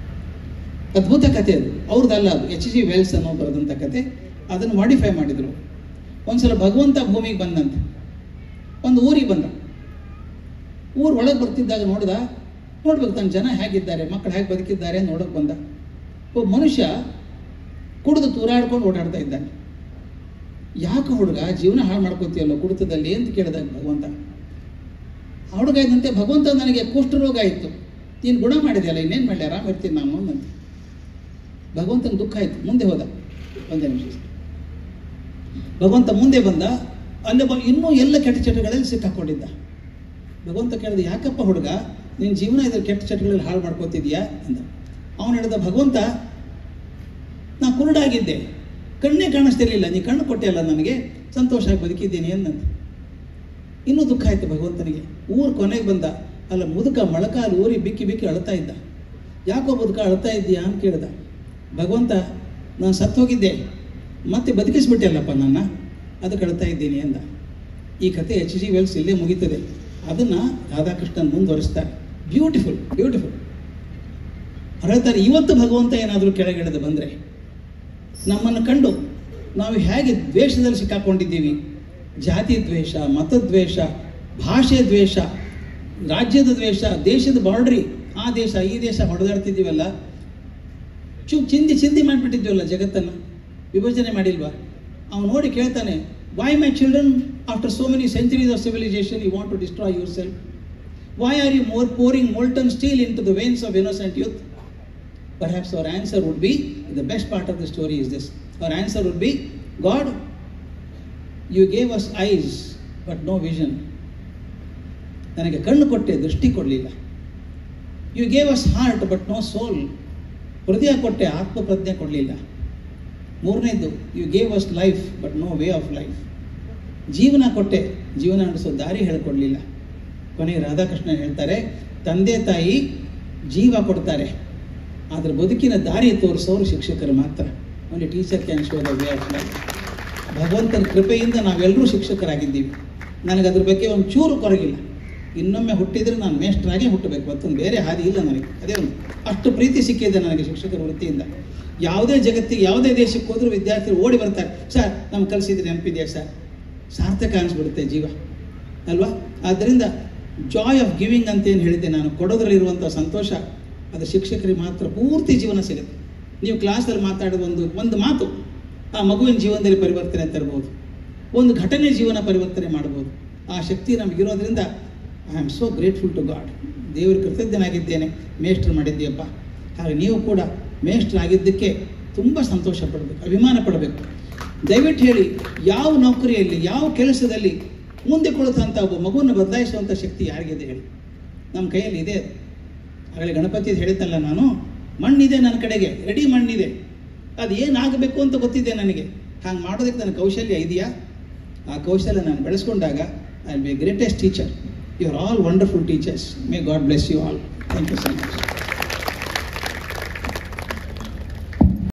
ಅದ್ಭುತ ಕತೆ ಅದು. ಅವ್ರದ್ದಲ್ಲ, ಅದು H.G. ವೆಲ್ಸ್ ಅನ್ನೋ ಬರೆದಂಥ ಕತೆ. ಅದನ್ನು ಮಾಡಿಫೈ ಮಾಡಿದರು. ಒಂದ್ಸಲ ಭಗವಂತ ಭೂಮಿಗೆ ಬಂದಂತೆ, ಒಂದು ಊರಿಗೆ ಬಂದ. ಊರು ಒಳಗೆ ಬರ್ತಿದ್ದಾಗ ನೋಡ್ಬೇಕು ತನ್ನ ಜನ ಹೇಗಿದ್ದಾರೆ, ಮಕ್ಕಳು ಹೇಗೆ ಬದುಕಿದ್ದಾರೆ ನೋಡೋಕೆ ಬಂದ. ಒಬ್ಬ ಮನುಷ್ಯ ಕುಡಿದು ತೂರಾಡ್ಕೊಂಡು ಓಡಾಡ್ತಾ ಇದ್ದಾನೆ. ಯಾಕೆ ಹುಡುಗ ಜೀವನ ಹಾಳು ಮಾಡ್ಕೋತೀಯಲ್ಲ ಕುಡಿತದಲ್ಲಿ ಅಂತ ಕೇಳಿದಾಗ ಭಗವಂತ, ಆ ಹುಡುಗ ಇದ್ದಂತೆ, ಭಗವಂತ ನನಗೆ ಕುಷ್ಠರೋಗ ಇತ್ತು, ನೀನು ಗುಣ ಮಾಡಿದೆಯಲ್ಲ, ಇನ್ನೇನು ಮಾಡಲಿ, ಆರಾಮ ಇರ್ತೀನಿ ನಾನು ಅಂದಂತೆ. ಭಗವಂತನ ದುಃಖ ಆಯಿತು, ಮುಂದೆ ಹೋದ. ಒಂದೇ ನಿಮಿಷ. ಭಗವಂತ ಮುಂದೆ ಬಂದ, ಅಲ್ಲೇ ಇನ್ನೂ ಎಲ್ಲ ಕೆಟ್ಟ ಚಟಗಳಲ್ಲಿ ಸಿಕ್ಕಾಕೊಂಡಿದ್ದ. ಭಗವಂತ ಕೇಳಿದ, ಯಾಕಪ್ಪ ಹುಡುಗ ನಿನ್ನ ಜೀವನ ಇದ್ರ ಕೆಟ್ಟ ಚಟಗಳಲ್ಲಿ ಹಾಳು ಮಾಡ್ಕೋತಿದ್ಯಾ ಅಂದ. ಅವನು ಹೇಳಿದ, ಭಗವಂತ ನಾ ಕುರುಡಾಗಿದ್ದೆ, ಕಣ್ಣೇ ಕಾಣಿಸ್ತಿರ್ಲಿಲ್ಲ, ನೀ ಕಣ್ಣು ಕೊಟ್ಟೆಯಲ್ಲ ನನಗೆ, ಸಂತೋಷವಾಗಿ ಬದುಕಿದ್ದೀನಿ ಅಂದಂತೆ. ಇನ್ನೂ ದುಃಖ ಆಯಿತು ಭಗವಂತನಿಗೆ. ಊರು ಕೊನೆಗೆ ಬಂದ, ಅಲ್ಲ ಮುದುಕ ಮೊಳಕಾಲು ಊರಿ ಬಿಕ್ಕಿ ಅಳ್ತಾ ಇದ್ದ. ಯಾಕೋ ಮುದುಕ ಅಳ್ತಾ ಇದ್ದೀಯಾ ಅಂತ ಕೇಳಿದ. ಭಗವಂತ, ನಾನು ಸತ್ತೋಗಿದ್ದೆ, ಮತ್ತೆ ಬದುಕಿಸ್ಬಿಟ್ಟೆಲ್ಲಪ್ಪ ನನ್ನ, ಅದಕ್ಕೆ ಅಳ್ತಾ ಇದ್ದೀನಿ ಅಂದ. ಈ ಕತೆ H.G. ವೆಲ್ಸ್ ಇಲ್ಲೇ ಮುಗೀತದೆ. ಅದನ್ನು ರಾಧಾಕೃಷ್ಣನ್ ಮುಂದುವರಿಸ್ತಾರೆ. Beautiful beautiful. ಹೇಳ್ತಾರೆ, ಇವತ್ತು ಭಗವಂತ ಏನಾದರೂ ಕೆಳಗಿಳಿದು ಬಂದರೆ, ನಮ್ಮನ್ನು ಕಂಡು ನಾವು ಹೇಗೆ ದ್ವೇಷದಲ್ಲಿ ಸಿಕ್ಕಾಕೊಂಡಿದ್ದೀವಿ, ಜಾತಿ ದ್ವೇಷ, ಮತದ್ವೇಷ, ಭಾಷೆ ದ್ವೇಷ, ರಾಜ್ಯದ ದ್ವೇಷ, ದೇಶದ ಬಾರ್ಡ್ರಿ, ಆ ದೇಶ ಈ ದೇಶ ಹೊಡೆದಾಡ್ತಿದ್ದೀವಲ್ಲ, ಚಿಂದಿ ಮಾಡಿಬಿಟ್ಟಿದ್ದೀವಲ್ಲ, ಜಗತ್ತನ್ನು ವಿಭಜನೆ ಮಾಡಿಲ್ವಾ? ಅವನು ನೋಡಿ ಕೇಳ್ತಾನೆ, why my children after so many centuries of civilization you want to destroy yourself? Why are you pouring molten steel into the veins of innocent youth? Perhaps our answer would be, the best part of the story is this, our answer would be, God, you gave us eyes but no vision. ನನಗೆ ಕಣ್ಣು ಕೊಟ್ಟೆ, ದೃಷ್ಟಿ ಕೊಡಲಿಲ್ಲ. You gave us heart but no soul. ಹೃದಯ ಕೊಟ್ಟೆ, ಆತ್ಮಪ್ರಜ್ಞೆ ಕೊಡಲಿಲ್ಲ. ಮೂರನೇದು, you gave us life but no way of life. ಜೀವನ ಕೊಟ್ಟೆ, ಜೀವನ ನಡೆಸೋ ದಾರಿ ಹೇಳಿಕೊಡಲಿಲ್ಲ. ಕೊನೆಗೆ ರಾಧಾಕೃಷ್ಣ ಹೇಳ್ತಾರೆ, ತಂದೆ ತಾಯಿ ಜೀವ ಕೊಡ್ತಾರೆ, ಆದರೆ ಬದುಕಿನ ದಾರಿ ತೋರಿಸೋರು ಶಿಕ್ಷಕರು ಮಾತ್ರ. Only teacher can show the way of life. ಭಗವಂತನ ಕೃಪೆಯಿಂದ ನಾವೆಲ್ಲರೂ ಶಿಕ್ಷಕರಾಗಿದ್ದೀವಿ. ನನಗದ್ರ ಬಗ್ಗೆ ಒಂದು ಚೂರು ಕೊರಗಿಲ್ಲ. ಇನ್ನೊಮ್ಮೆ ಹುಟ್ಟಿದರೆ ನಾನು ಮೇಷ್ಟ್ರಾಗೇ ಹುಟ್ಟಬೇಕು, ಮತ್ತೊಂದು ಬೇರೆ ಹಾದಿ ಇಲ್ಲ ನನಗೆ. ಅದೇ ಒಂದು ಅಷ್ಟು ಪ್ರೀತಿ ಸಿಕ್ಕಿದೆ ನನಗೆ ಶಿಕ್ಷಕರ ವೃತ್ತಿಯಿಂದ. ಯಾವುದೇ ಜಗತ್ತಿಗೆ, ಯಾವುದೇ ದೇಶಕ್ಕೆ ಹೋದರೂ ವಿದ್ಯಾರ್ಥಿಗಳು ಓಡಿ ಬರ್ತಾರೆ, ಸರ್ ನಮ್ಗೆ ಕಲಿಸಿದ್ರೆ ನೆನಪಿದೆಯಾ ಸರ್? ಸಾರ್ಥಕ ಅನಿಸ್ಬಿಡುತ್ತೆ ಜೀವ ಅಲ್ವಾ? ಆದ್ದರಿಂದ ಜಾಯ್ ಆಫ್ ಗಿವಿಂಗ್ ಅಂತ ಏನು ಹೇಳಿದ್ದೆ ನಾನು, ಕೊಡೋದ್ರಲ್ಲಿರುವಂಥ ಸಂತೋಷ, ಅದು ಶಿಕ್ಷಕರಿಗೆ ಮಾತ್ರ ಪೂರ್ತಿ ಜೀವನ ಸಿಗುತ್ತೆ. ನೀವು ಕ್ಲಾಸಲ್ಲಿ ಮಾತಾಡೋದು ಒಂದು ಮಾತು ಆ ಮಗುವಿನ ಜೀವನದಲ್ಲಿ ಪರಿವರ್ತನೆ ತರ್ಬೋದು, ಒಂದು ಘಟನೆ ಜೀವನ ಪರಿವರ್ತನೆ ಮಾಡ್ಬೋದು. ಆ ಶಕ್ತಿ ನಮಗಿರೋದ್ರಿಂದ I am so grateful to God. ದೇವರು ಕೃತಜ್ಞನಾಗಿದ್ದೇನೆ, ಮೇಷ್ಟ್ರು ಮಾಡಿದ್ದೀಯಪ್ಪ. ಹಾಗೆ ನೀವು ಕೂಡ ಮೇಷ್ಟ್ರಾಗಿದ್ದಕ್ಕೆ ತುಂಬ ಸಂತೋಷ ಪಡಬೇಕು, ಅಭಿಮಾನ ಪಡಬೇಕು. ದಯವಿಟ್ಟು ಹೇಳಿ, ಯಾವ ನೌಕರಿಯಲ್ಲಿ, ಯಾವ ಕೆಲಸದಲ್ಲಿ ಮುಂದೆ ಕೊಡುತ್ತಂಥ ಒಬ್ಬ ಮಗುವನ್ನು ಬದಲಾಯಿಸುವಂಥ ಶಕ್ತಿ ಯಾರಿಗಿದೆ ಹೇಳಿ? ನಮ್ಮ ಕೈಯಲ್ಲಿ ಇದೆ. ಆಗಲೇ ಗಣಪತಿ ಹೇಳಿದ್ದಲ್ಲ ನಾನು, ಮಣ್ಣಿದೆ ನನ್ನ ಕಡೆಗೆ, ರೆಡಿ ಮಣ್ಣಿದೆ, ಅದು ಏನಾಗಬೇಕು ಅಂತ ಗೊತ್ತಿದೆ ನನಗೆ. ಹಾಗೆ ಮಾಡೋದಕ್ಕೆ ನನ್ನ ಕೌಶಲ್ಯ ಇದೆಯಾ? ಆ ಕೌಶಲ್ಯ ನಾನು ಬೆಳೆಸ್ಕೊಂಡಾಗ I will be greatest teacher. You are all wonderful teachers. May God bless you all. Thank you so much.